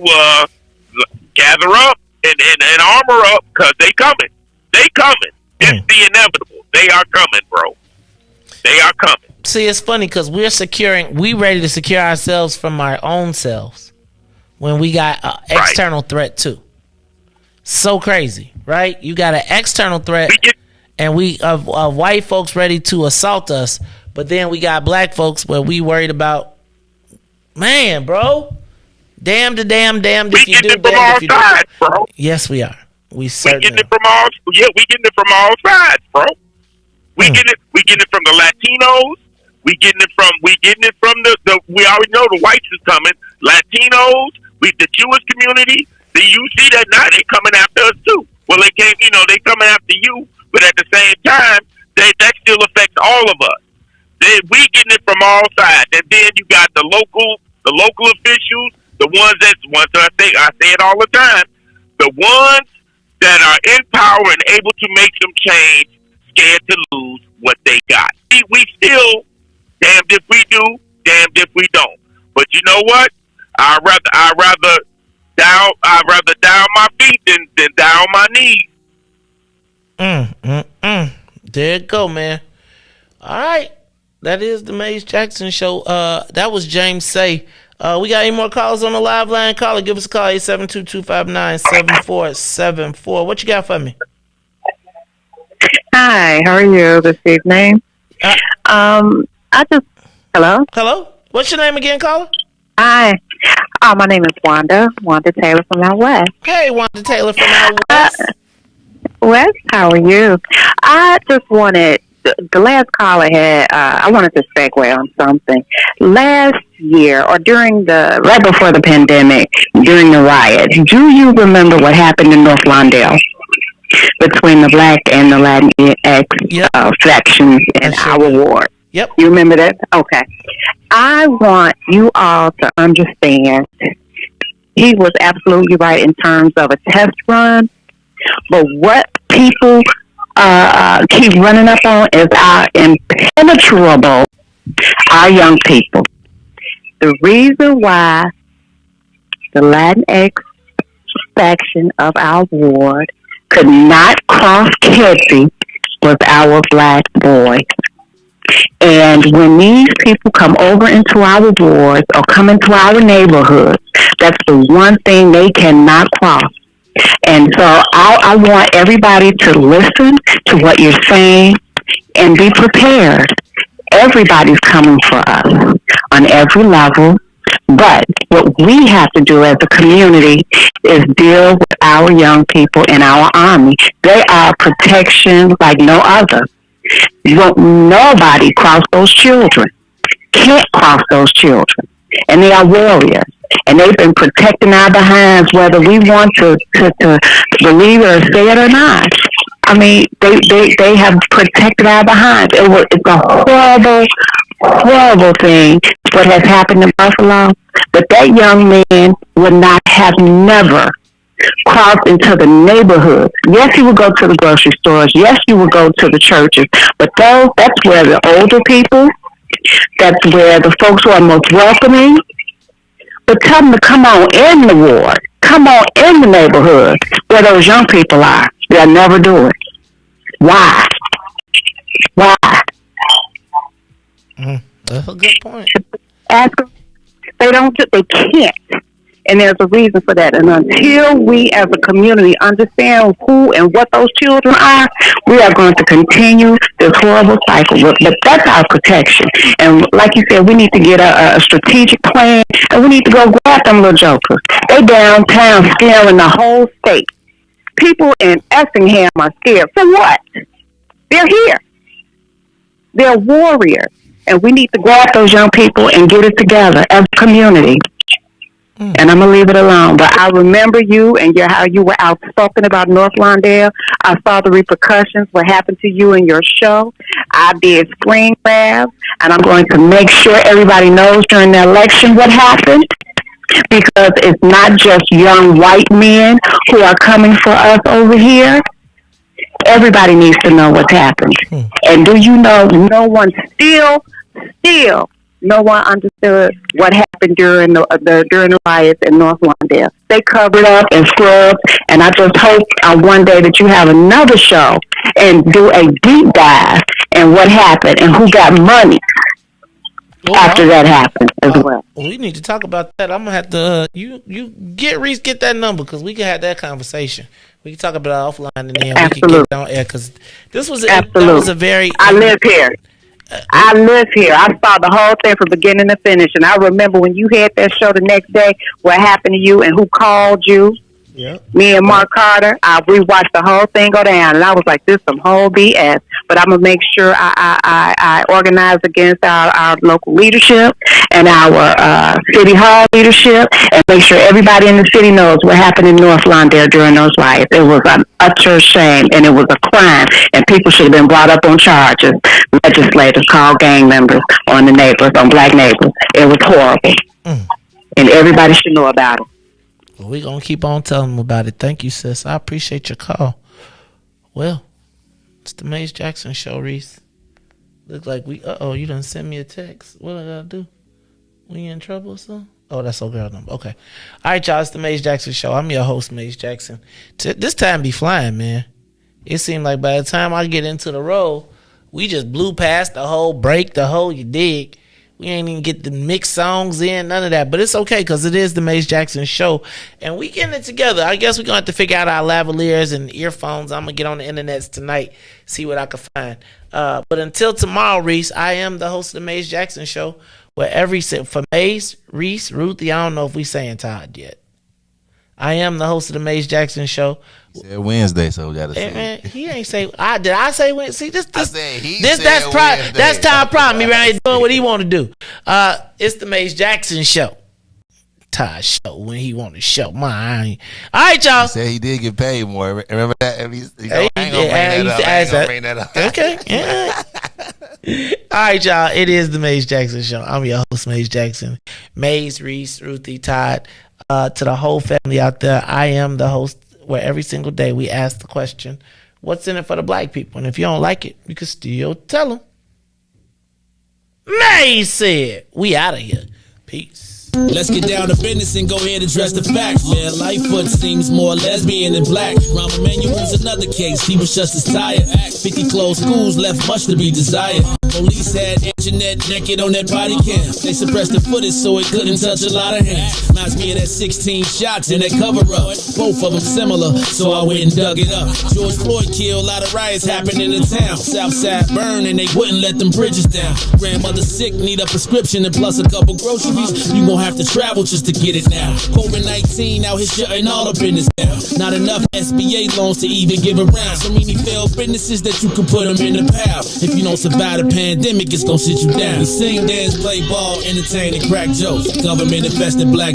Speaker 1: gather up and armor up because they coming. They coming. It's the inevitable. They are coming, bro. They are coming.
Speaker 4: See, it's funny because we ready to secure ourselves from our own selves when we got an external threat too. So crazy, right? You got an external threat, and we white folks ready to assault us, but then we got black folks where we worried about, man, bro. Damned if you do, damned if you don't.
Speaker 1: Bro.
Speaker 4: Yes, we are. We certainly
Speaker 1: getting it from all. Yeah, we getting it from all sides, bro. We getting it from the Latinos. We getting it from the. We already know the whites is coming. Latinos, the Jewish community. You see that now they coming after us too. Well, they came. They coming after you, but at the same time, that still affects all of us. We getting it from all sides, and then you got the local officials. The ones that I say it all the time. The ones that are in power and able to make some change, scared to lose what they got. We still damned if we do, damned if we don't. But you know what? I'd rather down my feet than down my knees.
Speaker 4: There it go, man. All right, that is the Maze Jackson Show. That was James Say. We got any more calls on the live line? Caller, give us a call, 872-259-7474. What you got for me?
Speaker 6: Hi, how are you this evening? Hello?
Speaker 4: What's your name again, caller?
Speaker 6: Hi. My name is Wanda Taylor from out west.
Speaker 4: Hey, Wanda Taylor from out west.
Speaker 6: West, how are you? I just wanted, the last caller had, I wanted to segue on something. Last year, or right before the pandemic, during the riots, do you remember what happened in North Lawndale between the black and the Latinx factions in our ward?
Speaker 4: Yep.
Speaker 6: You remember that? Okay. I want you all to understand he was absolutely right in terms of a test run. But what people keep running up on is our impenetrable, our young people. The reason why the Latinx section of our ward could not cross Kedzie was our black boys. And when these people come over into our wards or come into our neighborhoods, that's the one thing they cannot cross. And so I want everybody to listen to what you're saying and be prepared. Everybody's coming for us on every level. But what we have to do as a community is deal with our young people in our army. They are protection like no other. Won't nobody cross those children. Can't cross those children. And they are warriors. And they've been protecting our behinds whether we want to believe or say it or not. I mean, they have protected our behinds. It's a horrible thing what has happened in Buffalo. But that young man would not have never crossed into the neighborhood. Yes, he would go to the grocery stores. Yes, he would go to the churches. But that's where the older people, that's where the folks who are most welcoming. But tell them to come on in the ward. Come on in the neighborhood where those young people are. They'll never do it. Why?
Speaker 4: That's a good point.
Speaker 6: Ask them. They can't. And there's a reason for that. And until we as a community understand who and what those children are, we are going to continue this horrible cycle. But that's our protection. And like you said, we need to get a strategic plan, and we need to go grab them little jokers. They downtown scaring the whole state. People in Effingham are scared. For what? They're here. They're warriors. And we need to grab those young people and get it together as a community. And I'm going to leave it alone. But I remember you and how you were outspoken about North Lawndale. I saw the repercussions, what happened to you in your show. I did screen grabs, and I'm going to make sure everybody knows during the election what happened. Because it's not just young white men who are coming for us over here. Everybody needs to know what's happened. And do you know, no one no one understood what happened during the riots in North Lawndale. They covered up and scrubbed, and I just hope one day that you have another show and do a deep dive in what happened and who got money after that happened as well.
Speaker 4: We need to talk about that. I'm gonna have to you get Riis, get that number, because we can have that conversation. We can talk about it offline, and then we can get it on air, because this was that was a very.
Speaker 6: I live here. I saw the whole thing from beginning to finish, and I remember when you had that show the next day, what happened to you and who called you.
Speaker 4: Yep.
Speaker 6: Me and Mark Carter, we watched the whole thing go down, and I was like, this is some whole BS. But I'm going to make sure I organize against our local leadership and our city hall leadership, and make sure everybody in the city knows what happened in North Lawndale during those riots. It was an utter shame, and it was a crime, and people should have been brought up on charges. Legislators called gang members on the neighbors, on black neighbors. It was horrible, and everybody should know about it.
Speaker 4: Well, we're going to keep on telling them about it. Thank you, sis. I appreciate your call. Well, it's the Maze Jackson Show, Riis. Look like you done sent me a text. What I got to do? We in trouble or something? Oh, that's old girl number. Okay. All right, y'all. It's the Maze Jackson Show. I'm your host, Maze Jackson. This time be flying, man. It seemed like by the time I get into the role, we just blew past the whole break, you dig. We ain't even get the mixed songs in, none of that. But it's okay, because it is the Maze Jackson Show. And we getting it together. I guess we're going to have to figure out our lavaliers and earphones. I'm going to get on the internet tonight, see what I can find. But until tomorrow, Riis, I am the host of the Maze Jackson Show, where for Maze, Riis, Ruthie, I don't know if we saying Todd yet. I am the host of the Maze Jackson Show.
Speaker 10: He said Wednesday, so we gotta say.
Speaker 4: Man, he ain't say. Did I say Wednesday? See,
Speaker 10: that's
Speaker 4: Todd's problem. He right here doing what he want to do. It's the Maze Jackson Show. Todd show when he want to show mine. All right, y'all.
Speaker 10: He said he did get paid more. Remember that? I ain't gonna bring that up.
Speaker 4: Okay. Yeah. All right, y'all. It is the Maze Jackson Show. I'm your host, Maze Jackson. Maze, Riis, Ruthie, Todd. to the whole family out there, I am the host where every single day we ask the question, what's in it for the black people? And if you don't like it, you can still tell them. May said, we out of here. Peace.
Speaker 22: Let's get down to business and go ahead and address the facts, man. Lightfoot seems more lesbian than black. Rahm Emanuel's another case, he was just as tired. 50 closed schools left much to be desired. Police had internet naked on that body cam. They suppressed the footage so it couldn't touch a lot of hands. Reminds me of that 16 shots in that cover-up. Both of them similar, so I went and dug it up. George Floyd killed, a lot of riots happened in the town. Southside burned and they wouldn't let them bridges down. Grandmother sick, need a prescription and plus a couple groceries. You gon' have to travel just to get it now. COVID-19 out here shutting all the business down. Not enough SBA loans to even give around. So many failed businesses that you can put them in the pile. If you don't survive the pandemic, it's gonna sit you down. We sing, dance, play ball, entertain, and crack jokes. Government infested black